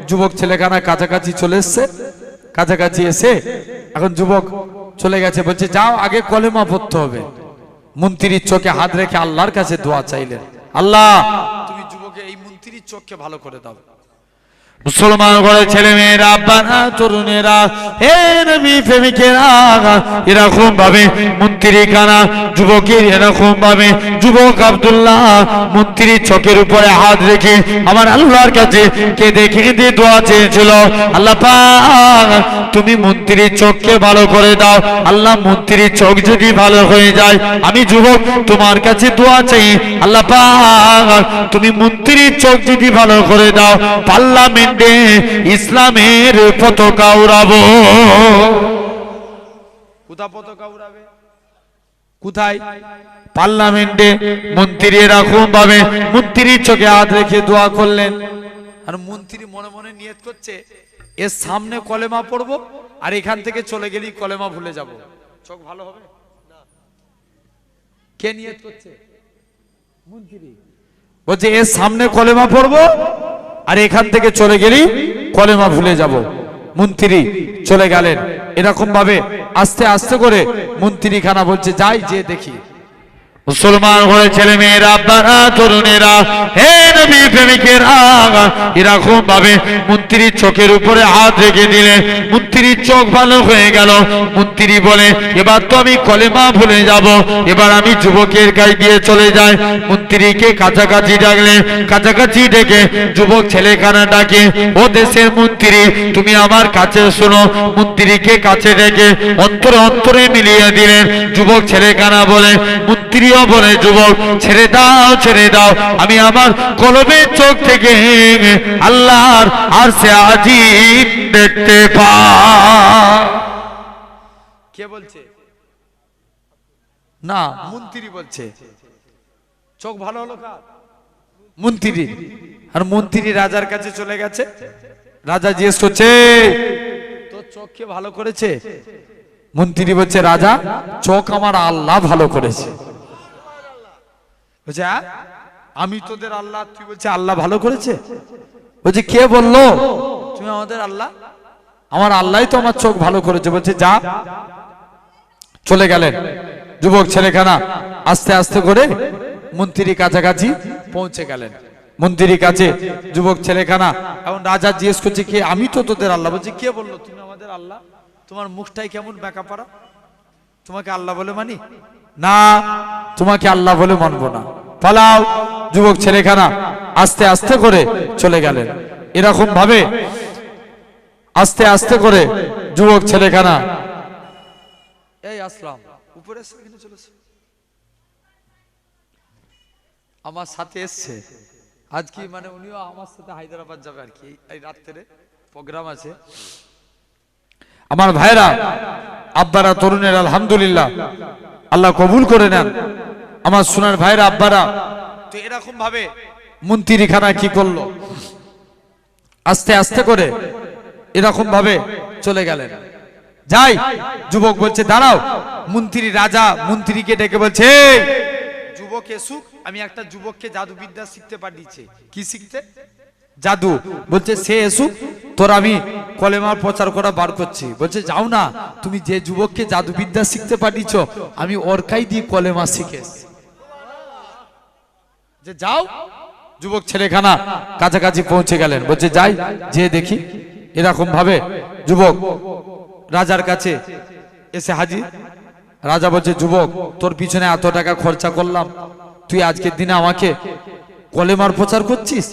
যুবক ছেলেখানা কাছাকাছি চলে এসছে। কাছাকাছি এসে এখন যুবক চলে গেছে, বলছে যাও আগে কলেমা পড়তে হবে। মন্ত্রীর চোখে হাত রেখে আল্লাহর কাছে দোয়া চাইলেন, আল্লাহ তুমি যুবকে এই মন্ত্রীর চোখকে ভালো করে দাও। মুসলমান ঘরে ছেলে মেয়েরা, আব্বারা, তরুণেরা, হে নবী প্রেমিকেরা, এরকম ভাবে মন্ত্রী কানা, যুবকের এরকম ভাবে যুবক আব্দুল্লাহ মন্ত্রীর চোখের উপরে হাত রেখে আমার আল্লাহর কাছে কেঁদে কেঁদে দোয়া চেয়েছিল, আল্লাহ পাক তুমি মন্ত্রীর চোখকে ভালো করে দাও। আল্লাহ মন্ত্রীর চোখ যদি ভালো হয়ে যায়, আমি যুবক তোমার কাছে দোয়া চাই, আল্লাহ পাক তুমি মন্ত্রীর চোখ যদি ভালো করে দাও, পার্লামেন্ট ইসলামের পতাকা উড়াবো। কোথায় পতাকা উড়াবে? কোথায়? পার্লামেন্টে। মন্ত্রী এরকম ভাবে মন্ত্রীর চোখে হাত রেখে দোয়া করলেন। আর মন্ত্রী মনে মনে নিয়ত করছে, এর সামনে কলেমা পড়বো, আর এখান থেকে চলে গেলেই কলেমা ভুলে যাব, চোখ ভালো হবে না। কে নিয়ত করছে? মন্ত্রী বলছে এর সামনে কলেমা পড়বো, আর এখান থেকে চলে গেলেই কলেমা ভুলে যাব। মন্ত্রী চলে গেলেন। এরকম ভাবে আস্তে আস্তে করে মন্ত্রী খানা বলছে, যাই যে দেখি। মুসলমান ঘরে ছেলে মেয়েরা, আব্বারা, তরুণেরা, হে নবী প্রেমিকেরা, এরকম ভাবে মন্ত্রীর চোখের উপরে হাত রেখে দিলেন। মন্ত্রীর চোখ ভালো হয়ে গেল। মন্ত্রী বলে, এবার তো আমি কলেমা ভুলে যাব, এবার আমি যুবকের গায়ে দিয়ে চলে যাই। মন্ত্রীকে কাছাকাছি ডাকলেন। কাছাকাছি ডেকে যুবক ছেলেখানা ডাকে, ও দেশের মন্ত্রী তুমি আমার কাছে শোনো। মন্ত্রীকে কাছে ডেকে অন্তরে অন্তরে মিলিয়ে দিলেন। যুবক ছেলেখানা বলে, মন্ত্রীও বলে, যুবক ছেড়ে দাও, ছেড়ে দাও, আমি আমার কলমের চোখ থেকে আল্লাহর আরশে আজিম দেখতে পাই। কে বলছে? না, মন্ত্রী বলছে। চোখ ভালো হলো কার? মন্ত্রী। আর মন্ত্রী রাজার কাছে চলে গেছে। রাজা জিজ্ঞেস করছে, তোর চোখকে ভালো করেছে? মন্ত্রী বলছে, রাজা চোখ আমার আল্লাহ ভালো করেছে। বলছে আমি তোদের আল্লাহ, তুই বলছে আল্লাহ ভালো করেছে? বলছে কে বললো তুমি আমাদের আল্লাহ? আমার আল্লাহ তো আমার চোখ ভালো করেছে। বলছে যা। চলে গেলেন। যুবক ছেলেখানা আস্তে আস্তে করে মন্ত্রীর কাছাকাছি পৌঁছে গেলেন। মন্ত্রীর কাছে যুবক ছেলেখানা এখন রাজা জিজ্ঞেস করছে, কে? আমি তো তোদের আল্লাহ। বলছে কে বললো তুমি আমাদের আল্লাহ? তোমার মুখটাই কেমন বেঁকা পারা, তোমাকে আল্লাহ বলে মানি না, তোমাকে আল্লাহ বলে মানবো না, পালাও। যুবক ছেলেখানা আস্তে আস্তে করে চলে গেলেন। এরকম ভাবে আস্তে আস্তে করে যুবক ছেলেখানা, এই আসলাম উপরে চলেছে, আমার সাথে এসছে, আজ কি মানে উনিও আমার সাথে হায়দ্রাবাদ যাবে আর কি, এই রাত্রে প্রোগ্রাম আছে। আমার ভাইরা আব্বারা তরুণের আলহামদুলিল্লাহ আল্লাহ কবুল করে নেন। আমার সোনার ভাইরা আব্বারা তো এরকম ভাবে মন্ত্রীখানা কি করলো, আস্তে আস্তে করে এরকম ভাবে চলে গেলেন। যাই যুবক বলছে দাঁড়াও, মন্ত্রী রাজা মন্ত্রীকে ডেকে বলছে এই যুবক এসুক, আমি একটা যুবককে জাদুবিদ্যা শিখতে পাঠিয়েছি। কি শিখতে? জাদু। বলছে সে এসুক, তোর আমি কলেমার প্রচার করা বার করছি। বলছে যাও না, তুমি যে যুবককে জাদুবিদ্যা শিখতে পাঠিয়েছ আমি ওরকাই দিয়ে কলেমা শিখে এসেছি। যে যাও, যুবক ছেলেখানা কাছাকাছি পৌঁছে গেলেন। বলছে যাই যে দেখি। এরকম ভাবে যুবক রাজার কাছে এসে হাজির। রাজা বলছে যুবক তোর পিছনে এত টাকা খরচা করলাম, তুই আজকের দিনে আমাকে কলেমার প্রচার করছিস?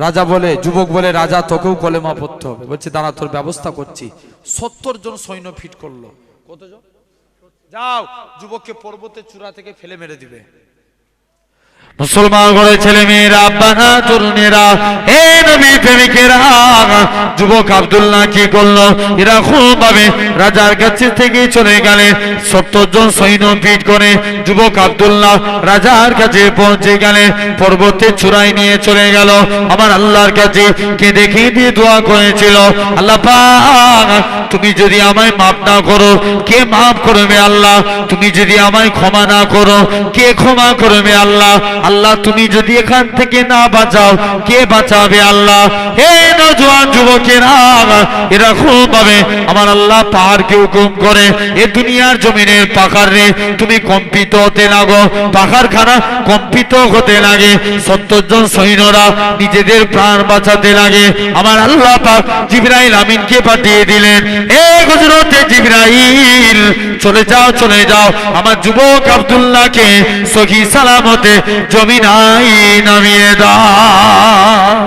রাজা বলে, যুবক বলে রাজা তোকেও কলেমা পড়তে হবে। বলছে দাঁড়া তোর ব্যবস্থা করছি। 70 জন সৈন্য ফিট করলো। কতজন? যাও যুবককে পর্বতের চূড়া থেকে ফেলে মেরে দিবে। মুসলমান ঘরে ছেলে মেয়েরা, আব্বারা তরুণেরা, হে নবী প্রেমিকেরা, যুবক আব্দুল্লাহ কি করলো? এরকম ভাবে রাজার কাছে থেকে চলে গেলেন। 70 জন সৈন্য পিট করে যুবক আব্দুল্লাহ রাজার কাছে পৌঁছে গেলেন। পর্বতের চূড়ায় নিয়ে চলে গেল। আমার আল্লাহর কাছে কেঁদে কেঁদে দোয়া করেছিল, আল্লাহ পাক তুমি যদি আমায় মাফ না করো কে মাফ করবে আল্লাহ? তুমি যদি আমায় ক্ষমা না করো কে ক্ষমা করবে আল্লাহ? আল্লাহ তুমি যদি এখান থেকে না বাঁচাও কে বাঁচাবে আল্লাহ? হে নওজোয়ান যুবকেরা, এরকম ভাবে আমার আল্লাহ পাহাড়কে হুকুম করে, এ দুনিয়ার জমিনের পাহাড়ে তুমি কম্পিত হতে লাগো, পাহাড়খানা কম্পিত হতে লাগে। 70 জন সৈন্যরা নিজেদের প্রাণ বাঁচাতে লাগে। আমার আল্লাহ পাক জিবরাইল আমিনকে পাঠিয়ে দিলেন, এ হযরতে জিবরাইল চলে যাও চলে যাও, আমার যুবক আব্দুল্লাহকে সহি সালামতে জমিনায় নামিয়ে দাও।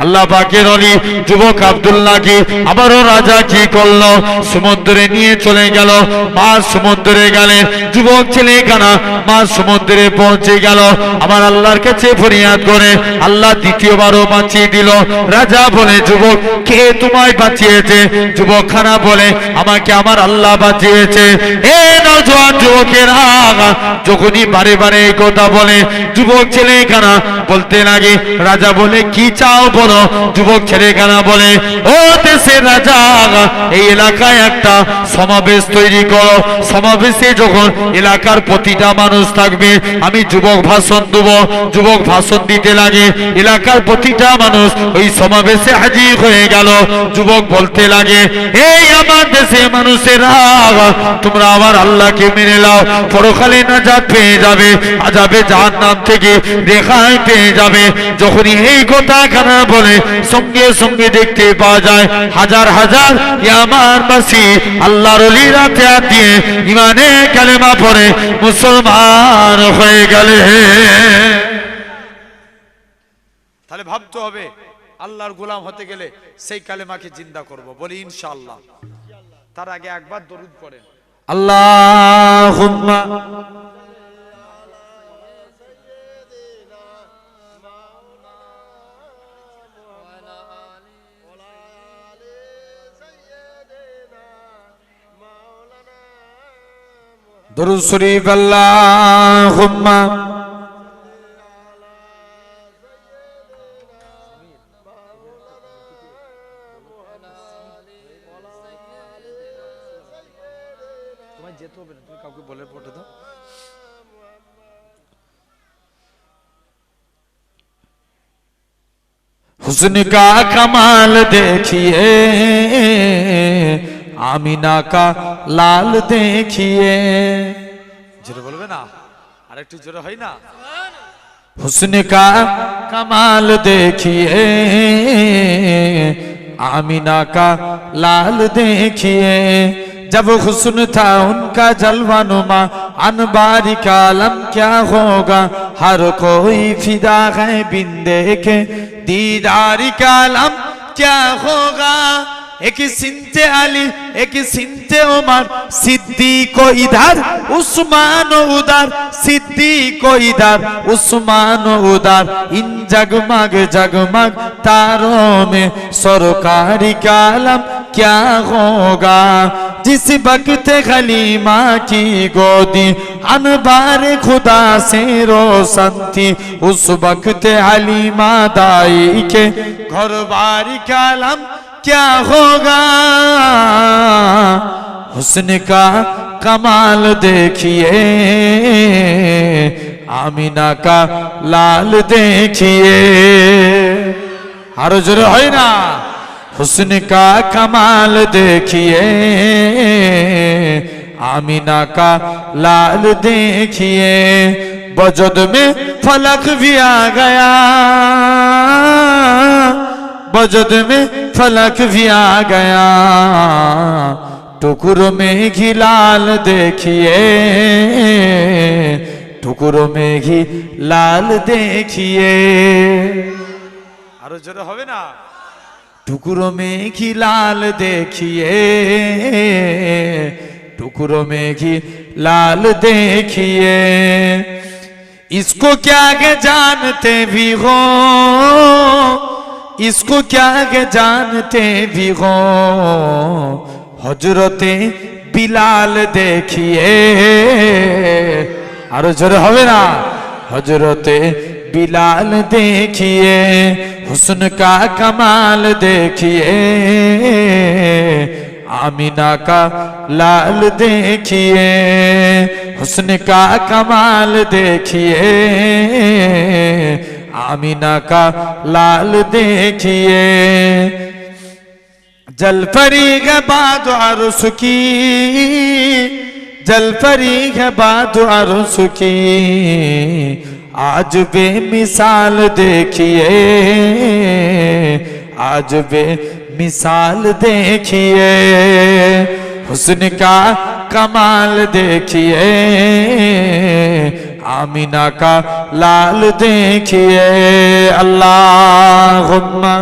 আল্লাহ পাকের ওলি যুবক আব্দুল্লাহকে আবারও রাজা কি করলো? সমুদ্রে নিয়ে চলে গেল। মাঝ সমুদ্রে গেলেন। যুবক ছেলেখানা মাঝ সমুদ্রে পৌঁছে গেল। আমার আল্লাহর কাছে ফরিয়াদ করে আল্লাহ দ্বিতীয়বারও বাঁচিয়ে দিল। রাজা বলে যুবক কে তোমায় বাঁচিয়েছে? যুবক খানা বলে আমাকে আমার আল্লাহ বাঁচিয়েছে। এ নওজোয়ান যুবকেরা, যখনই বারে বারে এই কথা বলে যুবক ছেলেখানা বলতে লাগে রাজা বলে কি চাও বলো? যুবক ছেলেখানা বলে ও দেশের রাজা, এই এলাকায় একটা সমাবেশ তৈরি করো। সমাবেশে যখন এলাকার প্রতিটা মানুষ থাকবে আমি যুবক ভাষণ দেব। যুবক ভাষণ দিতে লাগে, এলাকার প্রতিটা মানুষ ওই সমাবেশে হাজির হয়ে গেল। যুবক বলতে লাগে এই আমার দেশের মানুষেরা, তোমরা আমার আল্লাহকে মেনে নাও, পরকালে নাজাত পেয়ে যাবে, আযাবে জাহান্নাম থেকে রেহাই পেয়ে যাবে। যখনই এই কথা খানা বলে সঙ্গে সঙ্গে দেখতে পাওয়া যায় হাজার হাজার ইয়ামানবাসী আল্লাহর ওলিরা ত্যাগ দিয়ে ঈমানে কালেমা পড়ে মুসলমান হয়ে গেলে। তাহলে ভাবতে হবে আল্লাহর গোলাম হতে গেলে সেই কালেমাকে জিন্দা করব, বলি ইনশাআল্লাহ। তার আগে একবার দরুদ পড়েন, আল্লাহুম্মা দরুদ শরীফ আল্লাহুম্মা তোমায় যেতে হবে না, তুমি কাউকে বলে পড়ে দাও। हुस्न का कमाल देखिए, आमीना का लाल देखिए। जोरे बोलबे ना, आरेकटू जोरे হয় না? हुस्न का कमाल देखिए, आमीना का लाल देखिए। जब हुस्न था उनका जलवा नुमा, अनबारी का आलम क्या होगा? हर कोई फिदा है बिन देखे, दीदारी का आलम क्या होगा? एक सिनते अली एक सिनते उमर, सिद्दीक इधर उस्मान उधर, सिद्दीक इधर उस्मान उधर, इन जगमग जगमग तारों में सरकारी कालम क्या होगा। जिस वक्त खलीमा की गोदी अनबार खुदा से रोशन थी, उस वक्त हलीमा दाई के घर बारी कालम क्या होगा। हुस्न का कमाल देखिए, आमीना का लाल देखिए, हर जोर है ना। हुस्न का कमाल देखिए, आमीना का लाल देखिए। बजद में फलक भी आ गया, बजद में फलक भी आ गया, टुकड़ों में घी लाल देखिए, टुकड़ों में घी लाल देखिए। आरो जोर होवे ना। टुकड़ों में घी लाल देखिए, टुकड़ों में घी लाल देखिए। इसको क्या के जानते भी हो, इसको क्या के जानते भी हो, हजरते बिलाल देखिए। आरो जोर होवे ना। हजरते बिलाल देखिए, हुस्न का कमाल देखिए, आमीना का लाल देखिए। हुस्न का कमाल देखिए, आमीना का लाल देखिए। जल परी है बाद अरस की, जल परी है बाद अरस की, आज बेमिसाल देखिए, आज बेमिसाल देखिए। हुस्न का कमाल देखिए, आमीना का लाल देखिए। अल्लाहुम्मा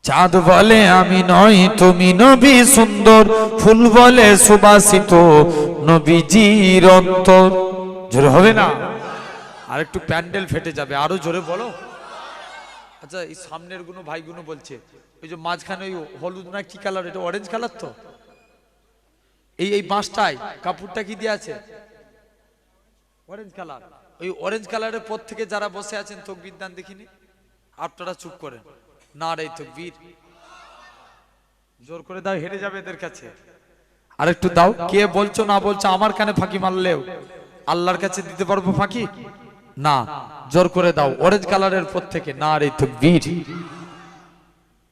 চাঁদ বলে আমি নই তুমি নবী সুন্দর, ফুল বলে সুবাসিত নবীজির অন্তর। জোরে হবে না? আর একটু প্যান্ডেল ফেটে যাবে, আরো জোরে বলো। আচ্ছা এই সামনের গুলো ভাইগুলো বলছে ওই যে মাঝখানে ওই হলুদ না কি কালার, এটা অরেঞ্জ কালার তো, এই বাঁশটায় কাপড়টা কি দিয়ে আছে? Orange colour. ওই অরেঞ্জ কালারের পর থেকে যারা বসে আছেন তাকবীর দান দেখিনি। আপনারা চুপ করেন। নারে তাকবীর, জোর করে দাও, হেরে যাবে এদের কাছে। আর একটু দাও। কে বলছো না বলছো আমার কানে ফাঁকি মারলেও আল্লাহর কাছে দিতে পারবো ফাঁকি না। জোর করে দাও অরেঞ্জ কালারের পর থেকে নারে তাকবীর।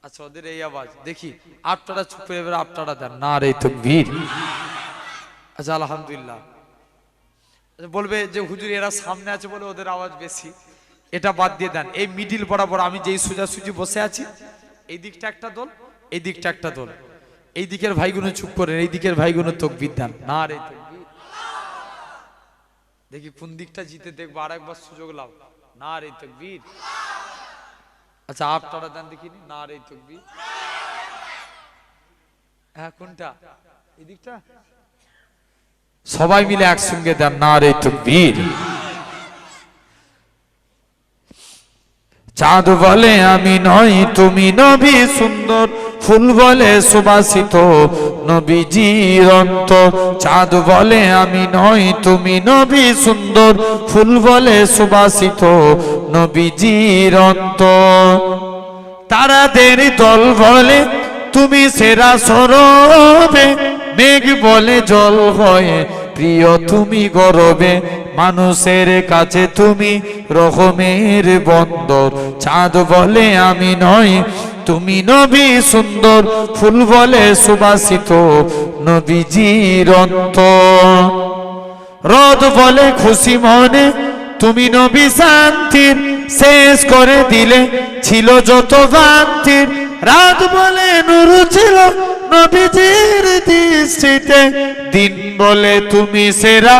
আচ্ছা ওদের এই আওয়াজ দেখি, আপনারা চুপ করে এবার আপনারা দেন নারে তাকবীর। আচ্ছা আলহামদুলিল্লাহ। বলবে যে হুজুর এরা সামনে আছে বলে ওদের আওয়াজ বেশি, এটা বাদ দিয়ে দেন। এই মিডিল বরাবর আমি যেই সোজাসুজি বসে আছি, এই দিকটা একটা দল, এই দিকটা একটা দল। এই দিকের ভাইগুলো চুপ করেন, এই দিকের ভাইগুলো তাকবীর দেন নারে তাকবীর। দেখি কোন দিকটা জিতে দেখবো, আরেকবার সুযোগ লাও নারে তাকবীর। আচ্ছা আপনারা দেন দেখি নারে তাকবীর। হ্যাঁ কোনটা? এই দিকটা। সবাই মিলে একসঙ্গে দেন নারে তাকবীর। চাঁদ বলে আমি নই তুমি নবী সুন্দর, ফুল বলে সুবাসিত নবীজির অন্তর। চাঁদ বলে আমি নই তুমি নবী সুন্দর, ফুল বলে সুবাসিত নবীজির অন্তর। তারাদের দল বলে তুমি সেরা সরবে, মেঘ বলে জল হয়ে প্রিয় তুমি গরবে, মানুষের কাছে তুমি রহমের বন্দর। চাঁদ বলে আমি নই তুমি নবী সুন্দর, ফুল বলে সুবাসিত নবীজির অন্তর। রোদ বলে খুশি মনে তুমি নবী শান্তির, শেষ করে দিলে ছিল যত ভ্রান্তির, রাত বলে নূর ছিল নবীজির দৃষ্টিতে, দিন বলে তুমি সেরা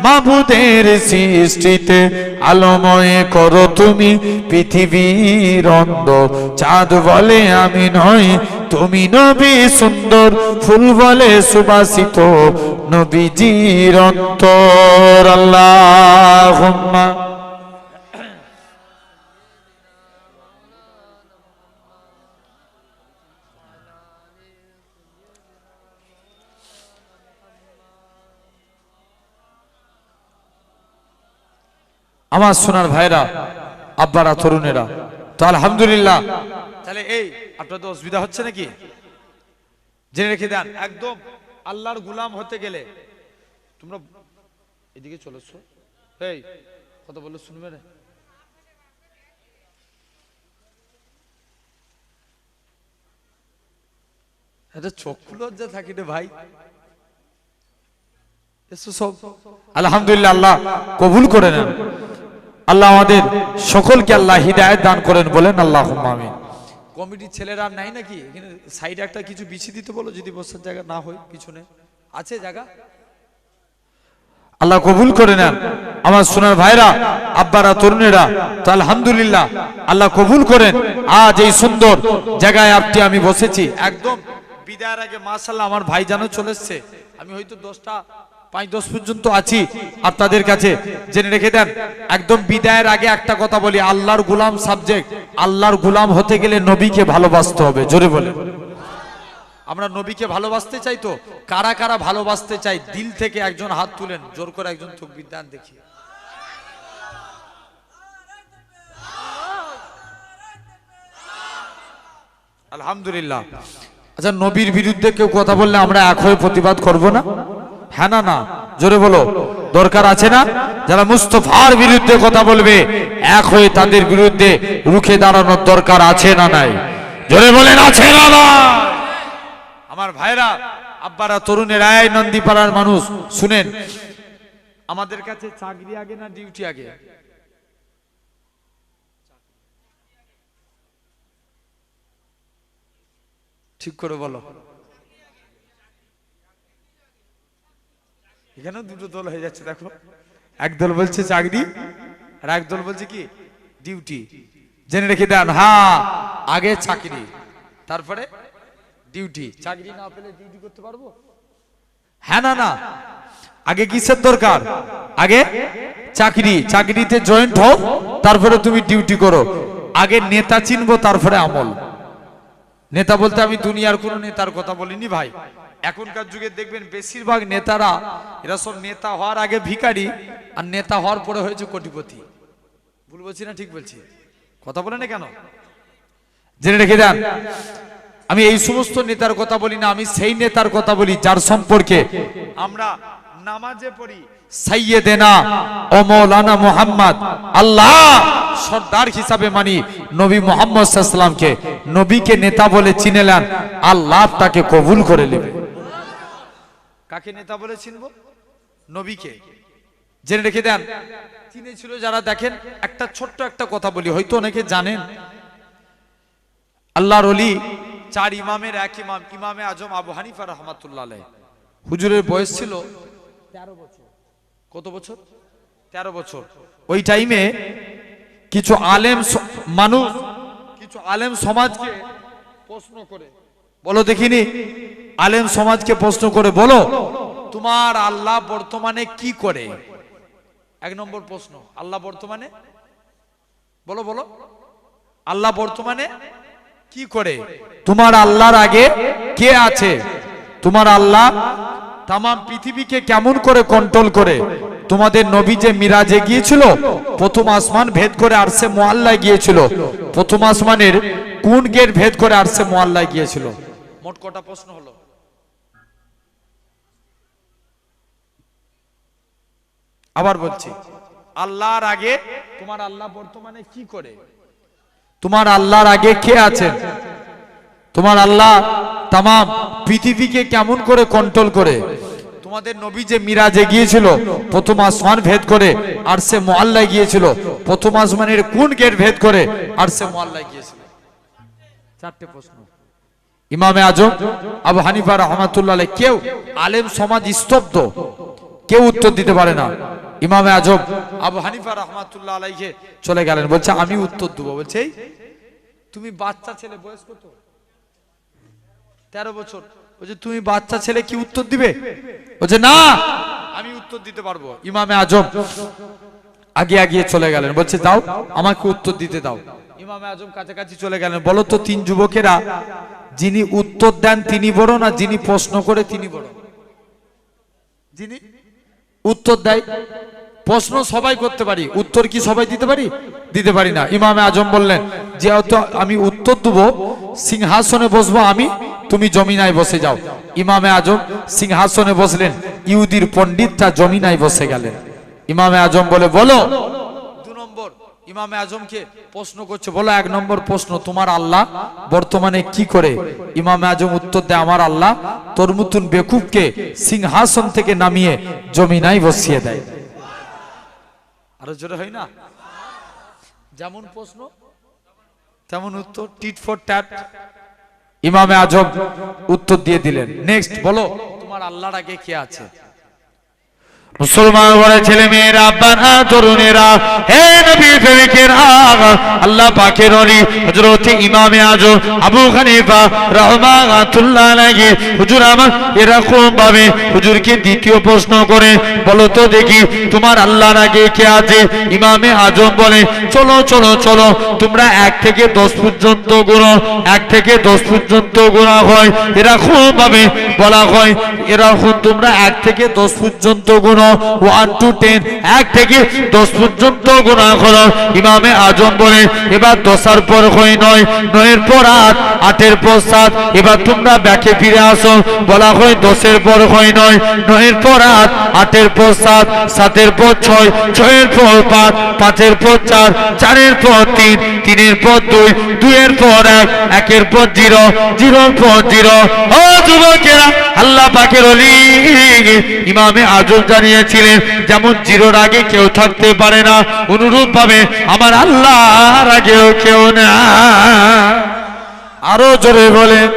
মাবুদের সৃষ্টিতে, আলোময় করো তুমি পৃথিবীর অন্ধ, চাঁদ বলে আমি নই তুমি নবী সুন্দর, ফুল বলে সুবাসিত নবীজির অন্তর। আল্লাহুম্মা আমার সোনার ভাইরা, আব্বারা, তরুণেরা, তো আলহামদুলিল্লাহ। তাহলে এই আপনাদের অসুবিধা হচ্ছে নাকি? জেনে রেখে দেন, একদম আল্লাহর গোলাম হতে গেলে তোমরা এদিকে চলেছো, এই কথা বললে শুনবে না? এটা চক্ষু লজ্জা থাকি রে ভাই। সব আলহামদুলিল্লাহ, আল্লাহ কবুল করে নেন। আল্লাহ আমাদের সকলকে আল্লাহ হিদায়াত দান করেন, বলেন আল্লাহুম্মা আমিন। কমিটির ছেলেরা নাই নাকি এখানে? সাইডে একটা কিছু বিছিয়ে দিতে বলো, যদি বসার জায়গা না হয়। পিছনে আছে জায়গা? আল্লাহ কবুল করে নেন। আমার সোনার ভাইরা, আব্বারা, তরুণেরা, তো আলহামদুলিল্লাহ আল্লাহ কবুল করেন। আজ এই সুন্দর জায়গায় আপনি আমি বসেছি, একদম বিদায়ের আগে মাশাআল্লাহ আমার ভাই জানো চলে এসেছে। আমি হয়তো 5-10 পর্যন্ত আছি আপনাদের কাছে, জেনে রেখে দেন। একদম বিদায়ের আগে একটা কথা বলি, আল্লাহর গোলাম সাবজেক্ট। আল্লাহর গোলাম হতে গেলে নবীকে ভালোবাসতে হবে, জোরে বলে। আমরা নবীকে ভালোবাসতে চাই তো? কারা কারা ভালোবাসতে চাই দিল থেকে? একজন হাত তুলেন, জোর করে একজন তাকবীর দেন দেখি। আলহামদুলিল্লাহ। আচ্ছা, নবীর বিরুদ্ধে কেউ কথা বললে আমরা এক হয়ে প্রতিবাদ করব না? হ্যাঁ না? না জোরে বলো, দরকার আছে না? যারা মুস্তাফার বিরুদ্ধে কথা বলবে এক হয়ে তাদের বিরুদ্ধে রুখে দাঁড়ানোর দরকার আছে না নাই? জোরে বলেন, আছে না না? আমার ভাইরা, আব্বারা, তরুণের, আয় নন্দীপাড়ার মানুষ শুনেন, আমাদের কাছে চাকরি আগে না ডিউটি আগে? ঠিক করে বলো। এখানেও দুটো দল হয়ে যাচ্ছে, দেখো। একদল বলছে চাকরি আর একদল বলছে কি ডিউটি। জেনে রেখে দেন, হ্যাঁ আগে চাকরি তারপরে ডিউটি। চাকরি না পেলে ডিউটি করতে পারবো? হ্যাঁ না? না, আগে কিসের দরকার? আগে চাকরি, চাকরিতে জয়েন্ট হও, তারপরে তুমি ডিউটি করো। আগে নেতা চিনবো, তারপরে আমল। নেতা বলতে আমি দুনিয়ার কোন নেতার কথা বলিনি ভাই। এখনকার যুগে দেখবেন বেশিরভাগ নেতারা, এরা সব নেতা হওয়ার আগে ভিখারি, আর নেতা হওয়ার পরে হয়েছে কোটিপতি। ভুল বলছি না ঠিক বলছি? কথা বলে না কেন? জেনে রেখে দেন, আমি এই সমস্ত নেতার কথা বলি না, আমি সেই নেতার কথা বলি যার সম্পর্কে আমরা নামাজে পড়ি সাইয়েদেনা ও মৌলানা মুহাম্মদ আল্লাহ সর্দার হিসাবে মানি। নবী মুহাম্মদ সাল্লাল্লাহু আলাইহি ওয়াসাল্লামকে নবীকে নেতা বলে চিনেলেন, আল্লাহ তাকে কবুল করে নেবে। কাকে নেতা বলে চিনবো? নবীকে। জেনে রেখে দেন, চিনেছিল যারা। দেখেন, একটা ছোট্ট একটা কথা বলি, হয়তো অনেকে জানেন। আল্লাহর ওলি 4 ইমামের এক ইমাম, ইমামে আজম আবু হানিফা রাহমাতুল্লাহ আলাইহি। হুজুরের বয়স ছিল 13 বছর। কত বছর? 13 বছর। ওই টাইমে কিছু আলেম মানুষ, কিছু আলেম সমাজকে প্রশ্ন করে, বলো দেখিনি, আলেম সমাজকে প্রশ্ন করে, বলো তোমার আল্লাহ বর্তমানে কি করে? 1 নম্বর প্রশ্ন, আল্লাহ বর্তমানে, বলো বলো, আল্লাহ বর্তমানে কি করে? তোমার আল্লাহর আগে কে আছে? তোমার আল্লাহ তাম পৃথিবীকে কেমন করে কন্ট্রোল করে? তোমাদের নবী যে মিরাজে গিয়েছিল, প্রথম আসমান ভেদ করে আরশে মুআল্লায় গিয়েছিল, প্রথম আসমানের কোন গেট ভেদ করে আরশে মুআল্লায় গিয়েছিল? মোট কটা প্রশ্ন হলো? আবার বলছি, আল্লাহর আগে তোমার আল্লাহ বর্তমানে কি করে? তোমার আল্লাহর আগে কে আছেন? তোমার আল্লাহ তাম পৃথিবীকে কেমন করে কন্ট্রোল করে? তোমাদের নবী যে মিরাজে গিয়েছিল, প্রথম আসমান ভেদ করে আরশে মুআল্লায় গিয়েছিল, প্রথম আসমানের কোন গেট ভেদ করে আরশে মুআল্লায় গিয়েছিল? চারটে প্রশ্ন। ইমামে আজম আবু হানিফা রাহমাতুল্লাহ আলাইহি, কেউ আলেম সমাজ স্তব্ধ, কেউ উত্তর দিতে পারে না। ইমামে আজম আবু হানিফা রাহমাতুল্লাহ আলাইহি চলে গেলেন, বলছে আমি উত্তর দেবো। বলছে এই তুমি বাচ্চা ছেলে, বয়স কত? 13 বছর। বলছে তুমি বাচ্চা ছেলে কি উত্তর দিবে? বলছে না, আমি উত্তর দিতে পারবো। ইমামে আজম আগে আগিয়ে চলে গেলেন, বলছে দাও আমাকে উত্তর দিতে দাও। ইমামে আজম কাছাকাছি চলে গেলেন, বলো তো তিন যুবকেরা, যিনি উত্তর দেন তিনি বড় না যিনি প্রশ্ন করে তিনি বড়? যিনি উত্তর দেয়। প্রশ্ন সবাই করতে পারি, উত্তর কি সবাই দিতে পারি? দিতে পারি না। ইমামে আজম বললেন, যেহেতু আমি উত্তর দেবো, সিংহাসনে বসবো আমি, তুমি জমিনায় বসে যাও। ইমামে আজম সিংহাসনে বসলেন, ইহুদির পণ্ডিতটা জমিনায় বসে গেলেন। ইমামে আজম বলে, বলো 2 নম্বর। ইমামে আজমকে প্রশ্ন করছে, বলো 1 নম্বর প্রশ্ন, তোমার আল্লাহ বর্তমানে কি করে? ইমামে আজম উত্তর দেয়, আমার আল্লাহ তোর মতন বেকুবকে সিংহাসন থেকে নামিয়ে জমিনায় বসিয়ে দেয়। আরো জোরে হয় না? যেমন প্রশ্ন তেমন উত্তর, টিট ফর ট্যাট। ইমামে আজম উত্তর দিয়ে দিলেন। নেক্সট বলো, তোমার আল্লাহর আগে কে আছে? মুসলমান বলে ছেলে মেয়েরা, আব্বারা, তরুণেরা, হে নবীর প্রেমিকেরা, আল্লাহ পাকের ওলি হযরত ইমামে আজম আবু হানিফা রাহমাতুল্লাহ আলাইহি হুজুর আমার এরকম ভাবে হুজুরকে দ্বিতীয় প্রশ্ন করে, বলো তো দেখি তোমার আল্লাহর আগে কে আছে? ইমামে আজম বলে, চলো চলো চলো, তোমরা 1 থেকে 10 পর্যন্ত গুনো। 1 থেকে 10 পর্যন্ত গোনা হয়, এরকম ভাবে বলা হয়, এরকম তোমরা 1 থেকে 10 পর্যন্ত গুনো। 1 to 10, 1 থেকে 10 পর্যন্ত গুনাহ করো। ইমামে আজম বলে, এবার 10 এর পর হয় 9, 9 এর পর 8, 8 এর পর 7। এবার তোমরা ব্যাকে ফিরে আসো, বলা হয় 10 এর পর হয় 9, 9 এর পর 8, 8 এর পর 7, 7 এর পর 6, 6 এর পর 5, 5 এর পর 4, 4 এর পর 3, 3 এর পর 2, 2 এর পর 1, 1 এর পর 0, 0 এর পর 0। ও যুবকেরা, আল্লাহ পাকের ওলি ইমামে আজম জানিয়েছিলেন, যেমন 0-র আগে কেউ থাকতে পারে না, অনুরূপ ভাবে আমার আল্লাহর আগেও কেউ না। আরো জোরে বলেন।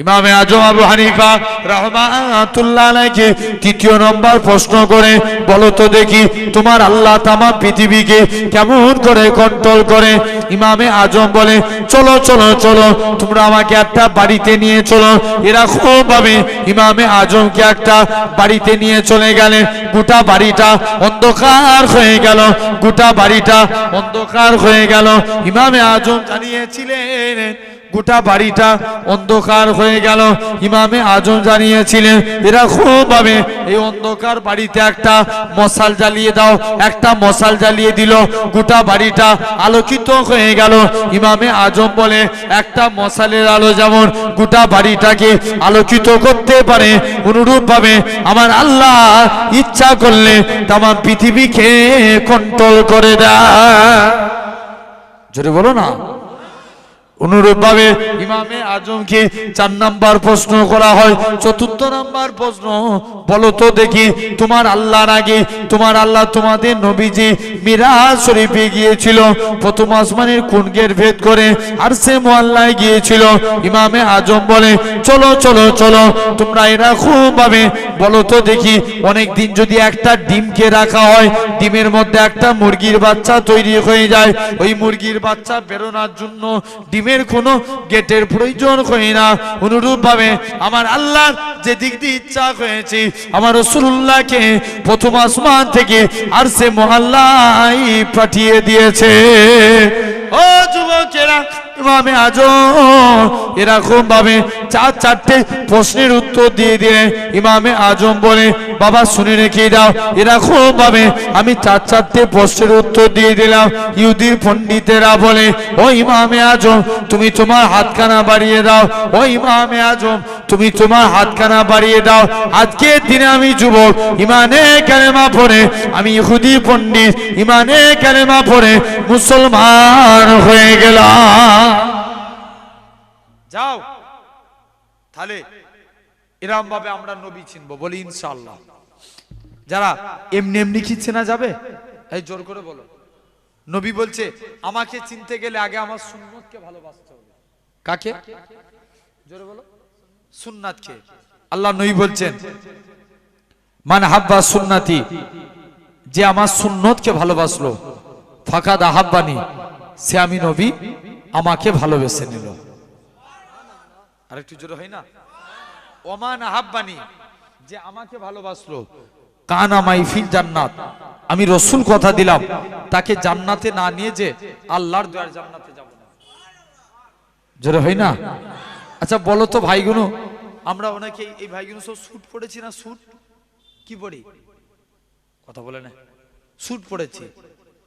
ইমামে আজম আবু হানিফা রাহমাতুল্লাহ আলাইহি 3য় নম্বর প্রশ্ন করে, বলো তো দেখি তোমার আল্লাহ তামাম পৃথিবীকে কেমন করে কন্ট্রোল করে? ইমামে আজম বলে, চলো চলো চলো, তোমরা আমাকে একটা বাড়িতে নিয়ে চলো। এরকম ভাবে ইমামে আজমকে একটা বাড়িতে নিয়ে চলে গেলেন। গোটা বাড়িটা অন্ধকার হয়ে গেল, গোটা বাড়িটা অন্ধকার হয়ে গেল। ইমামে আজম জানিয়েছিলেন, গোটা বাড়িটা অন্ধকার হয়ে গেল। ইমামে আজম জানিয়েছিলেন, এরকম ভাবে এই অন্ধকার বাড়িতে একটা মশাল জ্বালিয়ে দাও। একটা মশাল জ্বালিয়ে দিল, গোটা বাড়িটা আলোকিত হয়ে গেল। ইমামে আজম বলে, একটা মশালের আলো যেমন গোটা বাড়িটাকে আলোকিত করতে পারে, অনুরূপ ভাবে আমার আল্লাহ ইচ্ছা করলে তামাম পৃথিবীকে কন্ট্রোল করে দেয়। জোরে বলো না। অনুরূপ ভাবে ইমামে আজমকে 4 নাম্বার প্রশ্ন করা হয়। 4র্থ নাম্বার প্রশ্ন, বলো তো দেখি তোমার আল্লাহর আগে তোমার আল্লাহ তোমাদের নবীজি মিরাজ শরীফে গিয়েছিল, প্রথম আসমানের কোন গেট ভেদ করে আরশে মুআল্লায় গিয়েছিল? ইমামে আজম বলে, চলো চলো চলো, তোমরা এরকম ভাবে বলো তো দেখি, অনেক দিন যদি একটা ডিমকে রাখা হয়, ডিমের মধ্যে একটা মুরগির বাচ্চা তৈরি হয়ে যায়, ওই মুরগির বাচ্চা বেরোনোর জন্য ডিমের কোনো গেটের প্রয়োজন হয় না। অনুরূপ ভাবে আমার আল্লাহ যে দিক দিয়ে ইচ্ছা হয়েছে আমার রাসূলুল্লাহকে প্রথম আসমান থেকে আরশে মুআল্লায় পাঠিয়ে দিয়েছে। ও যুবকেরা, ইমামে আজম এরকম ভাবে 4টে প্রশ্নের উত্তর দিয়ে দিলেন। ইমামে আজম বলে, বাবা শুনে রেখে দাও, এরকম ভাবে আমি 4টে প্রশ্নের উত্তর দিয়ে দিলাম। ইহুদির পণ্ডিতেরা বলে, ও ইমামে আজম তুমি তোমার হাতখানা বাড়িয়ে দাও, ও ইমামে আজম তুমি তোমার হাতখানা বাড়িয়ে দাও। আজকের দিনে আমি যুবক, ইমানে কালেমা পড়ে আমি ইহুদি পণ্ডিত, ইমানে কালেমা পড়ে মুসলমান হয়ে গেলাম। যাও তাহলে এরকম ভাবে আমরা নবী চিনবো, বলি ইনশাআল্লাহ। যারা এমনি এমনি কি চেনা যাবে? এই জোর করে বলো। নবী বলছে, আমাকে চিনতে গেলে আগে আমার সুন্নতকে ভালোবাসতে হবে। কাকে? জোরে বলো। সুন্নাতকে। আল্লাহ নবী বলছেন মান হাব্বা সুন্নতি, যে আমার সুন্নতকে ভালোবাসলো, ফাকাদ আহাব্বানি, সে আমি নবী আমাকে ভালোবেসে নিল। আরেকটু জোরে হয় না? ওমান আহাব্বানি, যে আমাকে ভালোবাসলো, কান আমাই ফিল জান্নাত, আমি রসুল কথা দিলাম তাকে জান্নাতে না নিয়ে যে আল্লাহর দয়ার জান্নাতে যাব না। জোরে হয় না? আচ্ছা বলো তো ভাইগুলো, আমরা অনেকে এই ভাইগুলো সব স্যুট পড়েছি না? স্যুট কি পড়ি? কথা বলে না। স্যুট পড়েছি,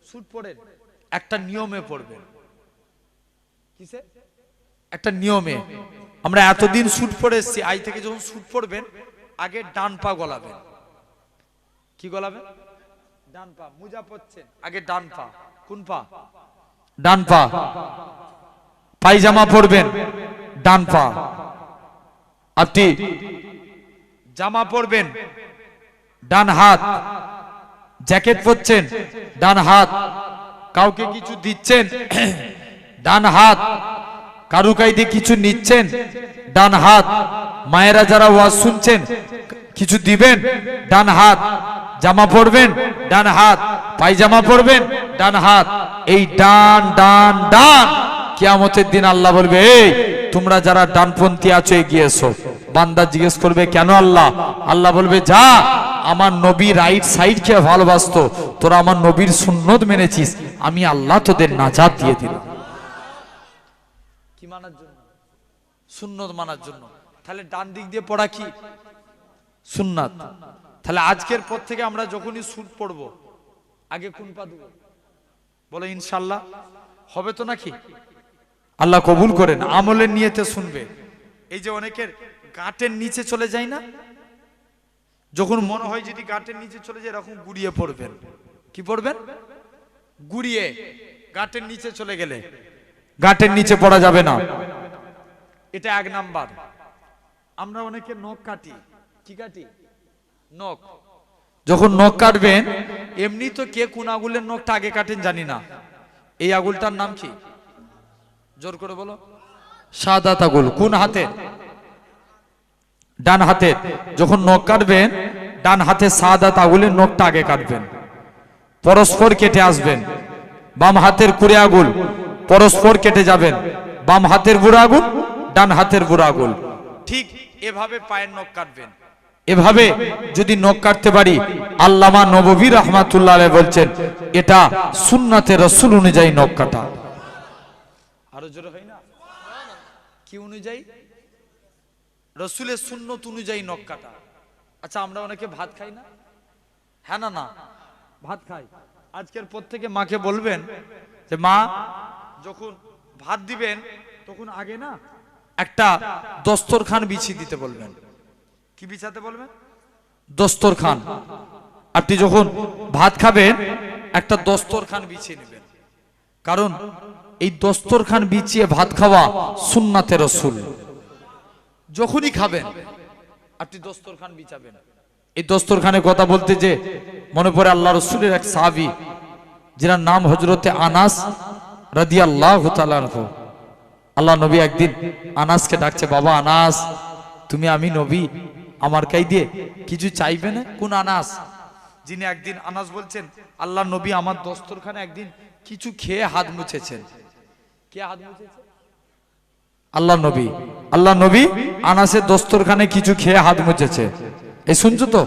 স্যুট পড়েন একটা নিয়মে পড়বেন। কিসে? একটা নিয়মে। আমরা এতদিন স্যুট পরে এসেছি, আজ থেকে যখন স্যুট পরবেন আগে ডান পা গলাবেন। কি গলাবেন? ডান পা। মোজা পরছেন আগে ডান পা। কোন পা? ডান পা। পায়জামা পরবেন ডান পা। আপনি জামা পরবেন ডান হাত। জ্যাকেট পরছেন ডান হাত। কাউকে কিছু দিচ্ছেন ডান হাত। কারু কাইদে কিছু নিচ্ছেন ডান হাত। মায়েরা যারা ওয়াজ শুনছেন কিছু দিবেন ডান হাত। জামা পরবেন ডান হাত। পায়জামা পরবেন ডান হাত। এই ডান ডান ডান। কিয়ামতের দিন আল্লাহ বলবে, এই তোমরা যারা ডানপন্থী আছো এগিয়ে এসো। বান্দা জিজ্ঞেস করবে, কেন আল্লাহ? আল্লাহ বলবে, যা, আমার নবী রাইট সাইড কে ভালোবাসতো, তোরা আমার নবীর সুন্নত মেনেছিস, আমি আল্লাহ তোদের নাজাত দিয়ে দিলাম। কি মানার জন্য? সুন্নত মানার জন্য। তাহলে ডান দিক দিয়ে পড়া কি? সুন্নাত। তাহলে আজকের পর থেকে আমরা যখনই স্যুট পরবো আগে কোন পা দেব? বলে ইনশাআল্লাহ। হবে তো নাকি? আল্লাহ কবুল করেন, আমলের নিয়তে শুনবে। এই যে অনেকের গাঁটের নিচে চলে যায় না, যখন মনে হয় যদি গাঁটের নিচে চলে যায় এরকম গুড়িয়ে পড়বেন। কি পড়বেন? গুড়িয়ে। গাঁটের নিচে চলে গেলে গাঁটের নিচে পড়া যাবে না। এটা এক নাম্বার। আমরা অনেকে নখ কাটি। কি কাটি? নখ। যখন নখ কাটবেন, এমনি তো কে কোন আঙুলের নখটা আগে কাটেন জানি না, এই আঙুলটার নাম কি? জোর করে বলো। শাহাদাত আঙুল। কোন হাতে? ডান হাতে। যখন নখ কাটবেন ডান হাতে শাহাদাত আঙুলের নখটা আগে কাটবেন, পরস্পর কেটে আসবেন। বাম হাতের কুড়ে আঙুল পরস্পর কেটে যাবেন, বাম হাতের বুড়া আঙুল ডান হাতের বুড়া আঙুল। ঠিক এভাবে পায়ের নখ কাটবেন। এভাবে যদি নখ কাটতে পারি, আল্লামা নববী রাহমাতুল্লাহ আলাইহি বলছেন এটা সুন্নাতে রাসূল অনুযায়ী নখ কাটা। আরো জোরে হয় না? কি অনুযায়ী? রাসূলের সুন্নত অনুযায়ী নখ কাটা। আচ্ছা আমরা অনেকে ভাত খাই না? হ্যাঁ না? না, ভাত খাই। আজকের পর থেকে মাকে বলবেন যে মা, যখন ভাত দিবেন তখন আগে না একটা দস্তরখান বিছিয়ে দিতে বলবেন। কি বিছাতে বলবেন? দস্তরখান। আপনি যখন ভাত খাবেন একটা দস্তরখান বিছিয়ে নেবেন, কারণ এই দস্তরখান বিছিয়ে ভাত খাওয়া সুন্নাতে রাসূল। যখনই খাবেন আপনি দস্তরখান বিছাবেন। এই দস্তরখানের কথা বলতে যে মনে পড়ে আল্লাহ রাসূলের এক সাহাবী, যার নাম হযরতে আনাস রাদিয়াল্লাহু তাআলা আনহু। আল্লাহ নবী একদিন আনাসকে ডাকছে, বাবা আনাস, তুমি আমি নবী, আমার কাই দিয়ে কিছু চাইবে না? কোন আনাস? যিনি একদিন, আনাস বলছেন, আল্লাহ নবী আমার দস্তরখানে একদিন কিছু খেয়ে হাত মুছেছেন। কে হাত মুছেছে? আল্লাহ নবী। আল্লাহ নবী আনাসের দস্তরখানে কিছু খেয়ে হাত মুছেছে। এই শুনছো তো?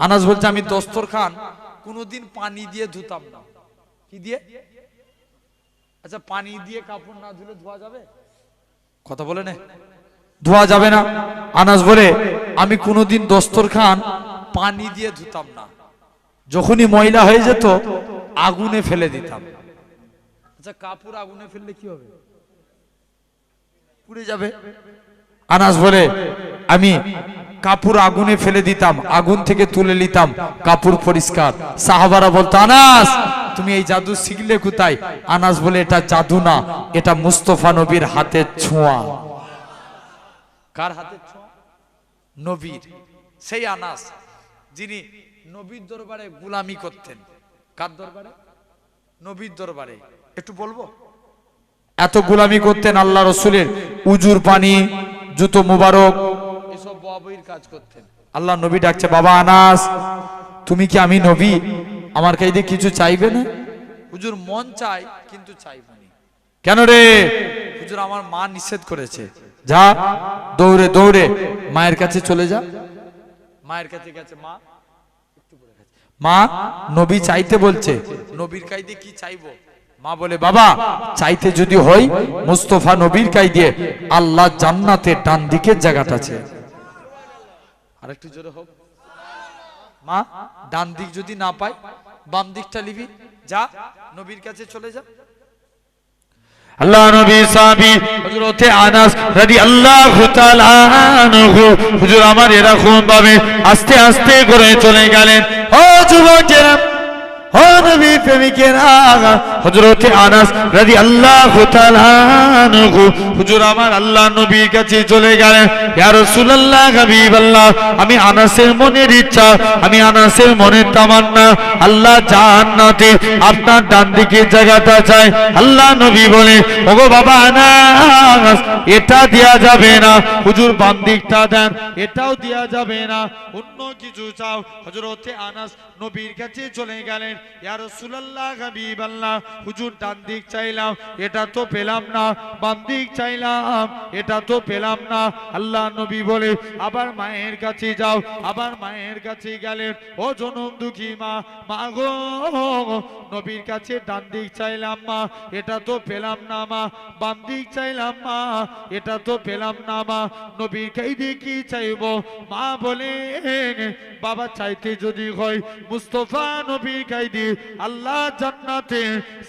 আনাস বলছে, আমি দস্তরখান কোনোদিন পানি দিয়ে ধুতাম না। কি দিয়ে? আচ্ছা পানি দিয়ে কাপড় না ধুলে ধোয়া যাবে? কথা বলে না, ধোয়া যাবে না। আনাস বলে, আমি কোনোদিন দস্তরখান পানি দিয়ে ধুতাম না, যখনই ময়লা হয়ে যেত আগুনে ফেলে দিতাম। আচ্ছা কাপড় আগুনে ফেললে কি হবে? পুড়ে যাবে। আনাস বলে, আমি কাপড় আগুনে ফেলে দিতাম, আগুন থেকে তুলে নিতাম, কাপড় পরিষ্কার। সাহাবারা বলতো, আনাস তুমি এই জাদু শিখলে কোথায়? আনাস বলে, এটা জাদু না, এটা মুস্তাফা নবীর হাতের ছোঁয়া। কার হাতের ছোঁয়া? নবীর। সেই আনাস যিনি নবীর দরবারে গোলামি করতেন। কার দরবারে? নবীর দরবারে। একটু বলবো, এত গোলামি করতেন আল্লাহ রসুলের, উজুর পানি, জুতো মুবারক, এসব বড়াবড়ির কাজ করতেন। আল্লাহ নবী ডাকছে, বাবা আনাস, তুমি কি আমি নবী, আমার কাছে কিছু চাইবে না? হুজুর মন চাই কিন্তু চাইবে না। কেন রে? হুজুর আমার মা নিষেধ করেছে। যা, দৌড়ে দৌড়ে মায়ের কাছে চলে যা। মায়ের কাছে গেছে, মা নবী চাইতে বলছে, নবীর কাইদে কি চাইবো? মা বলে, বাবা চাইতে যদি হয় মুস্তাফা নবীর কাইদে আল্লাহ জান্নাতে ডান দিকের জায়গাটা আছে। আরেকটু জোরে হোক। মা ডান দিক যদি না পাই বাম দিকটা নিবি, যা নবীর কাছে চলে যা। আল্লাহ নবী সাহাবী হযরতে আনাস রাদিয়াল্লাহু তাআলা আনহু হুজুর আমার এরকম ভাবে আস্তে আস্তে করে চলে গেলেন। ও যুবকেরা, ও নবী প্রেমিকেরা, হযরতে আনাস রাদিয়াল্লাহু তাআলা আনহু হুজুর আমার আল্লাহ নবীর কাছে চলে গেলেন। ইয়া রাসূলুল্লাহ, হাবিবাল্লাহ, আমি আনাসের মনের ইচ্ছা, আমি আনাসের মনের তামান্না, আল্লাহ জান্নাতে আপনার ডান দিকের জায়গাটা চাই। আল্লাহ নবী বলে, ওগো বাবা আনাস, এটা দেয়া যাবে না, হুজুর বাম দিকটা দেন, এটাও দেয়া যাবে না, অন্য কিছু চাও। হযরতে আনাস নবীর কাছে চলে গেলেন। ইয়া রাসূলুল্লাহ, হাবিবাল্লাহ, হুজুর ডান দিক চাইলাম, এটা তো পেলাম না, বাম দিক চাইলাম, এটা তো পেলাম না। আল্লাহ নবী বলে, আবার মায়ের কাছে যাও। আবার মায়ের কাছে গেলেন। ও জনম দুঃখী মা, মা গো, নবীর কাছে ডান দিক চাইলাম মা, এটা তো পেলাম না মা, বাম দিক চাইলাম মা, এটা তো পেলাম না মা, নবীর কাছে কি চাইবো? মা বলে, বাবা চাইতে যদি হয় মুস্তাফা নবীর কাছে আল্লাহ জান্নাতে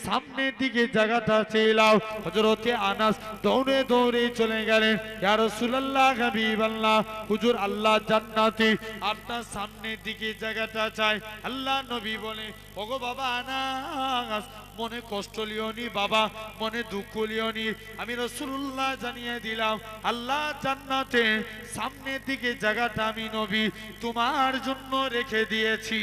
সামনের দিকে জায়গাটা চাইলাও। হযরতে আনাস দৌড়ে দৌড়ে চলে গেলেন। ইয়া রাসূলুল্লাহ, হাবিবাল্লাহ, হুজুর আল্লাহ জান্নাতে আপনার সামনের দিকে জায়গাটা চাই। আল্লাহ নবী বলে, ওগো বাবা আনাস, মনে কষ্ট লিওনি বাবা, মনে দুঃখ লিওনি, আমি রাসূলুল্লাহ জানিয়ে দিলাম আল্লাহ জান্নাতে সামনের দিকে জায়গাটা আমি নবী তোমার জন্য রেখে দিয়েছি।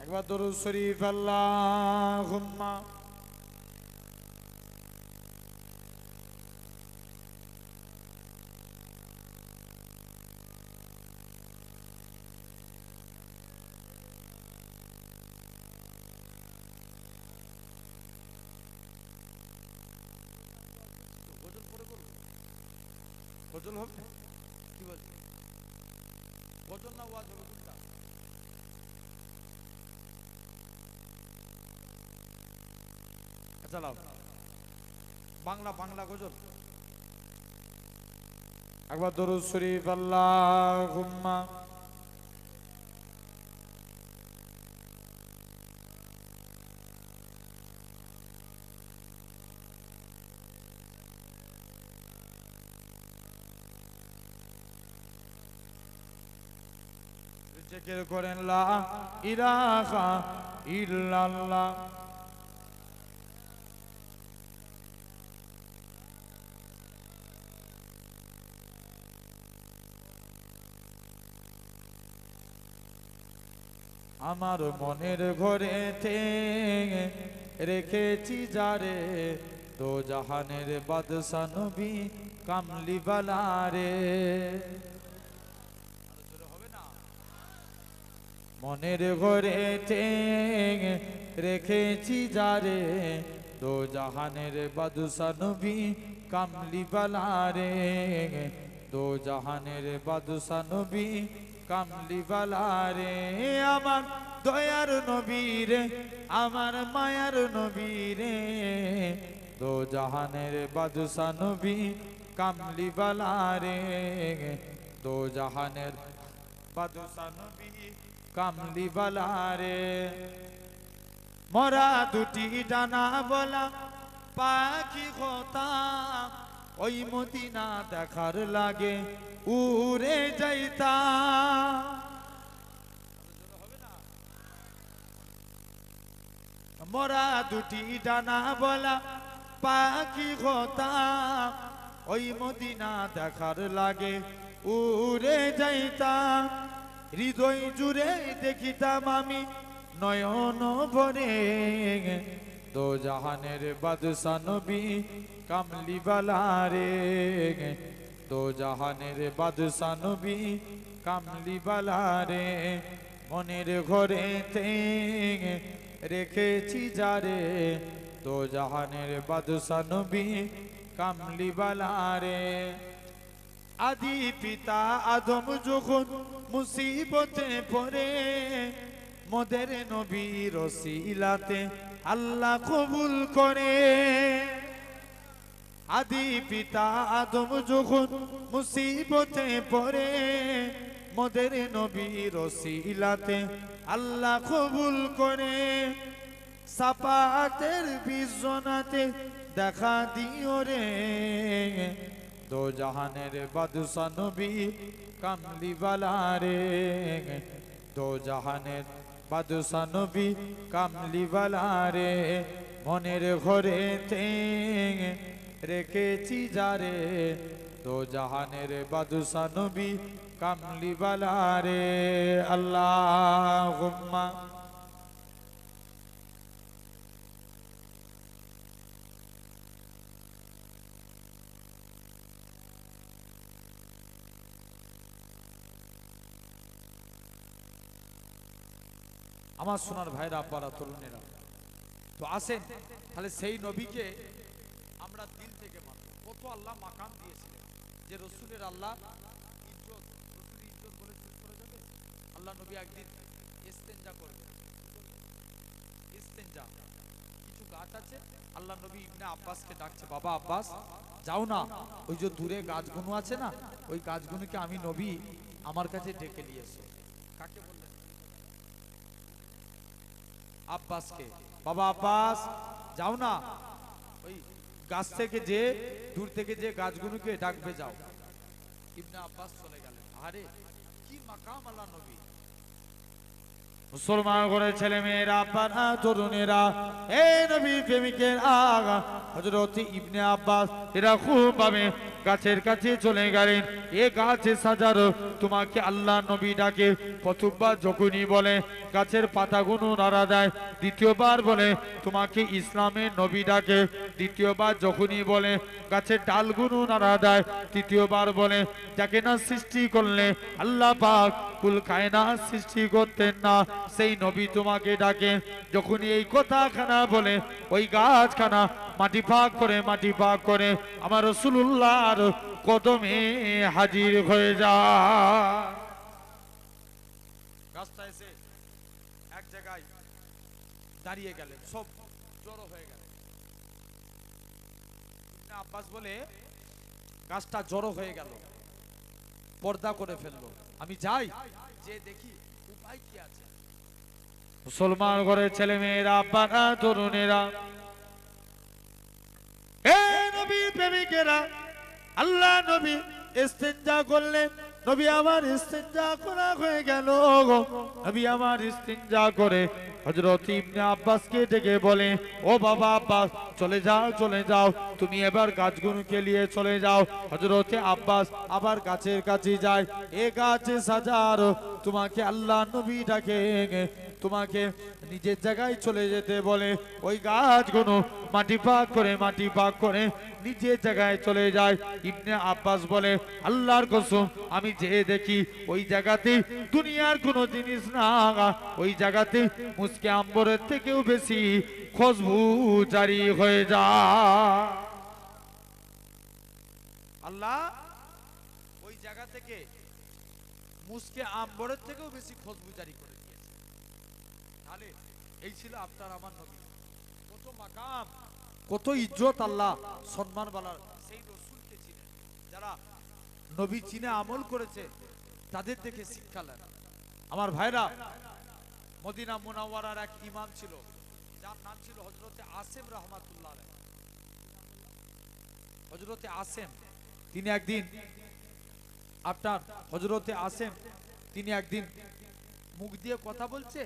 একবার দরুদ শরীফ আল্লাহুম্মা গজল হবে কি বলছেন? গজল না ওয়াজ হবে কোনটা? চালাও বাংলা বাংলা গজল। একবার দরুদ শরীফ আল্লাহুম্মা জিকির করেন লা ইলাহা ইল্লাল্লাহ। আমার মনের ঘরেতে রেখেছি যারে, দো জাহানের বাদশা নবী কামলিওয়ালা রে। মনের ঘরেতে রেখেছি যারে, দো জাহানের বাদশা নবী কামলিওয়ালা রে, দো জাহানের বাদশা নবী কামলিওয়ালা রে। আমার দয়ার নবী রে, আমার মায়ার নবী রে, দো জাহানের বাদশা নবী কামলিওয়ালা রে, দো জাহানের বাদশা নবী কামলিওয়ালা রে। মরা দুটি ডানা বলা পাখি হতাম, ওই মদিনা দেখার লাগে উড়ে যাইতাম। মোরা দুটি ডানা বলা পাখি হতাম, ওই মদিনা দেখার লাগে উড়ে যাইতাম। হৃদয় জুড়ে দেখিতাম আমি নয়ন ভরে, দো জাহানের বাদশা নবী কামলিওয়ালা রে, দো জাহানের বাদশা নবী কামলিওয়ালা রে। মনের ঘরেতে রেখেছি যারে, দো জাহানের বাদশা নবী কামলিওয়ালা রে। আদি পিতা আদম যখন মুসিবতে পড়ে, মোদের নবীর ওসিলাতে আল্লাহ কবুল করে। আদি পিতা আদম যখন মুসিবতে পড়ে, মোদের নবীর ওসিলাতে আল্লাহ কবুল করে। সাফাতের বিজনাতে দেখা দিও রে, দো জাহানের বাদশা নবী কামলিওয়ালা রে, দো জাহানের বাদশা নবী কামলিওয়ালা রে। মনের ঘরেতে রেখেছি যারে, দো জাহানের বাদশা নবী কামলিওয়ালা রে। আল্লাহুম্মা আমার সোনার ভাইরা আব্বারা তরুণেরা, তো আসেন তাহলে সেই নবীকে আমরা দিল থেকে মানব। কত আল্লাহ মাকাম দিয়েছিলেন যে রসুলের আল্লাহ ইজ্জত, রসুলের ইজ্জত বলে চুপ করে যাবে? আল্লাহ নবী একদিন ইস্তেঞ্জা করবে, ইস্তেঞ্জা কিছু গাছ আছে, আল্লাহ নবী ইবনে আব্বাসকে ডাকছে, বাবা আব্বাস যাও না, ওই যে দূরে গাছগুলো আছে না, ওই গাছগুলোকে আমি নবী আমার কাছে ডেকে নিয়ে এসো। কাকে বললেন? আব্বাসকে। বাবা আব্বাস যাও না, ওই গাছ থেকে যে দূর থেকে যে গাছগুলোকে ডাকবে যাও। ইবনে আব্বাস চলে গেলেন। আরে কি মাকাম আল্লাহ নবী। মুসলমান ঘরের ছেলে মেয়েরা, আব্বারা, তরুণেরা, এই নবী প্রেমিকের আগা হযরত ইবনে আব্বাস এরা খুব ভাবে গাছের কাছে চলে গেলেন। এ গাছে সাজারো তোমাকে আল্লাহ নবী ডাকে। প্রথমবার যখনই বলে গাছের পাতাগুলো নাড়া দেয়, দ্বিতীয়বার বলে তোমাকে ইসলামের নবী ডাকে, দ্বিতীয়বার যখনই বলে গাছের ডালগুলো নাড়া দেয়, তৃতীয়বার বলে যাকে না সৃষ্টি করলে আল্লাহ পাক কুল কায়নাত সৃষ্টি করতেন না, সেই নবী তোমাকে ডাকে। যখনই এই কথাখানা বলে ওই গাছখানা মাটি পাক করে, মাটি পাক করে আমার রাসূলুল্লাহর কদমে হাজির হয়ে যায়। গাছটা এসে এক জায়গায় দাঁড়িয়ে গেলেন, সব জড়ো হয়ে গেল। ইবনে আব্বাস বলে গাছটা জড়ো হয়ে গেল, পর্দা করে ফেললো, আমি যাই যে দেখি উপায় কি আছে। মুসলমান ঘরের ছেলে মেয়েরা, আব্বারা, তরুণেরা, এই নবীর প্রেমিকেরা, আল্লাহ নবী ইস্তেঞ্জা করলেন। নবী আমার ইস্তেঞ্জা করা হয়ে গেল। নবী আমার ইস্তেঞ্জা করে হযরত ইবনে আব্বাসকে ডেকে বলে, ও বাবা আব্বাস চলে যাও, চলে যাও, তুমি এবার গাছগুলোকে নিয়ে চলে যাও। হযরত আব্বাস আবার গাছের কাছে যায়। এ গাছে সাজারো তোমাকে আল্লাহ নবী ডাকে, তোমাকে নিজের জায়গায় চলে যেতে বলে। ওই গাছগুলো মাটি পাক করে, মাটি পাক করে নিজের জায়গায় চলে যায়। ইবনে আব্বাস বলে, আল্লাহর কসম আমি যে দেখি ওই জায়গাতে দুনিয়ার কোনো জিনিস না, ওই জায়গাতে মুসকে আম্বরের থেকেও বেশি খুশবু জারি হয়ে যায়। আল্লাহ ওই জায়গা থেকে মুসকে আম্বরের থেকেও বেশি খুশবু জারি করে দিয়েছে। তাহলে এই ছিল আপনার আমার নবী। কত মাকাম, কত ইজ্জত আল্লাহ সম্মান বলার সেই রাসূলকে চিনে। যারা নবী চিনে আমল করেছে তাদের দেখে শিক্ষা নেন। আমার ভাইরা, মদিনা মুনাওয়ারার এক ইমাম ছিল, যার নাম ছিল হযরতে আসিম রাহমাতুল্লাহ আলাইহি। হযরতে আসেম তিনি একদিন আপনার হযরতে আসেম তিনি একদিন মুখ দিয়ে কথা বলছে,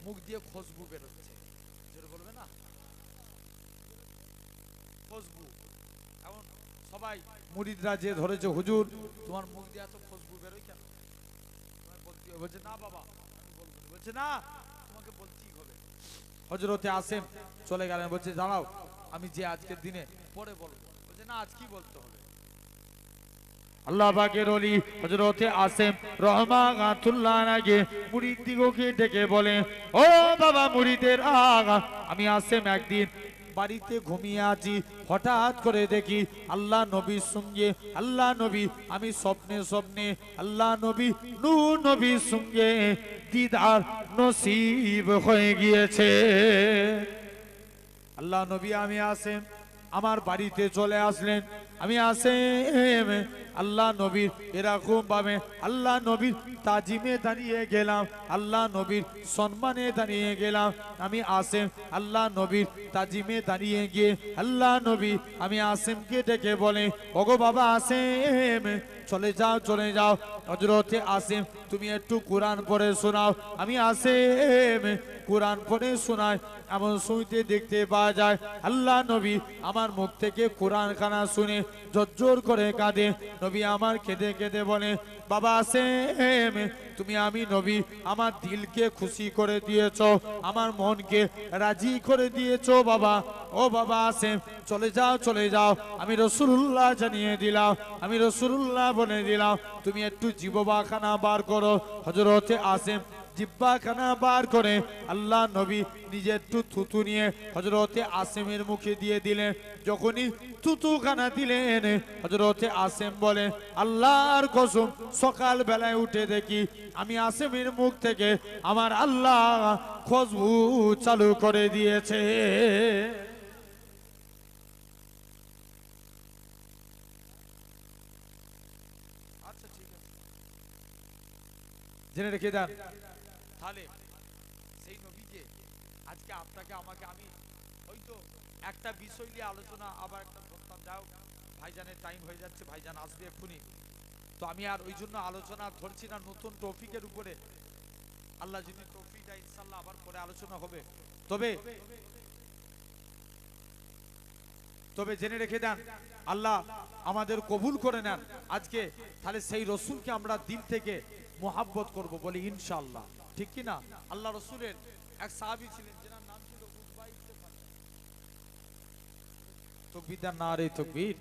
মুখ দিয়ে খুশবু বেরোচ্ছে, যেটা বলবে না খুশবু। এখন সবাই মুরিদরা যে ধরেছে, হুজুর তোমার মুখ দিয়ে এত খুশবু বেরোয় কেন? তোমার বলতে হবে। বলছে না বাবা আমি বলবো না। বলছে না তোমাকে বলতেই হবে। হযরতে আসেম চলে গেলেন, বলছে দাঁড়াও আমি যে আজকের দিনে পরে বলবো। বলছে না আজকেই বলতে হবে। আল্লাহ পাকের ওলি হযরতে আসেম রহমাতুল্লাহ আলাইহি মুরিদ দিগকে ডেকে বলে, ও বাবা মুরিদের আগা, আমি আসেম একদিন বাড়িতে ঘুমিয়ে আছি, হঠাৎ করে দেখি আল্লাহ নবীর সঙ্গে আল্লাহ নবী, আমি স্বপ্নে স্বপ্নে আল্লাহ নবী নূর নবীর সঙ্গে দিদার নসিব হয়ে গিয়েছে। আল্লাহ নবী আমি আসেম আমার বাড়িতে চলে আসলেন। আমি আসেম আল্লাহ নবীর এরকম ভাবে আল্লাহ নবীর তাজিমে দাঁড়িয়ে গেলাম, আল্লাহ নবীর সম্মানে দাঁড়িয়ে গেলাম। আমি আসেম আল্লাহ নবীর তাজিমে দাঁড়িয়ে গিয়ে আল্লাহ নবী আমি আসেমকে ডেকে বলে, ওগো বাবা আসেম চলে যাও চলে যাও। হযরতে আসেম তুমি একটু কোরআন পড়ে শোনাও। আমি আসেম কোরআন পড়ে শোনাই। এমন শুনতে দেখতে পাওয়া যায় আল্লাহ নবী আমার মুখ থেকে কোরআন খানা শুনে জোর করে কাঁদে। নবী আমার কেঁদে কেঁদে বলে, বাবা আসেম তুমি আমি নবী আমার দিলকে খুশি করে দিয়েছো, আমার মনকে রাজি করে দিয়েছো বাবা। ও বাবা আসেম চলে যাও চলে যাও। আমি রাসূলুল্লাহ জানিয়ে দিলাম, আমি রাসূলুল্লাহ বলে দিলাম, তুমি একটু জিহ্বাখানা বার করো। হযরতে আসেম জিহ্বাখানা বার করে আল্লাহ নবী নিজে একটু থুতু নিয়ে হযরতে আসেমের মুখে দিয়ে দিলেন। যখনই থুতুখানা দিলেন হযরতে আসেম বলে, আল্লাহর কসম সকাল বেলায় উঠে দেখি আমি আসেমের মুখ থেকে আমার আল্লাহ খুশবু চালু করে দিয়েছে। আচ্ছা ঠিক আছে, জেনে রেখে দেন। তাহলে সেই নবীকে আজকে আপনাকে আমাকে আমি হয়তো একটা বিষয় নিয়ে আলোচনা আবার একটা করতাম, যাও ভাইজানের টাইম হয়ে যাচ্ছে, ভাইজান আসবে এক্ষুনি, তো আমি আর ওই জন্য আলোচনা ধরছি না নতুন টপিকের উপরে। আল্লাহ যদি তৌফিক দেয় ইনশাআল্লাহ আবার পরে আলোচনা হবে। তবে তবে জেনে রেখে দেন আল্লাহ আমাদের কবুল করে নেন আজকে। তাহলে সেই রসুলকে আমরা দিল থেকে মোহাব্বত করব বলি ইনশাআল্লাহ, ঠিক কি না? আল্লাহ রসুলের এক সাহাবী ছিলেন যার নাম ছিল উতবা ইবনে তাকবীর। নারে তাকবীর।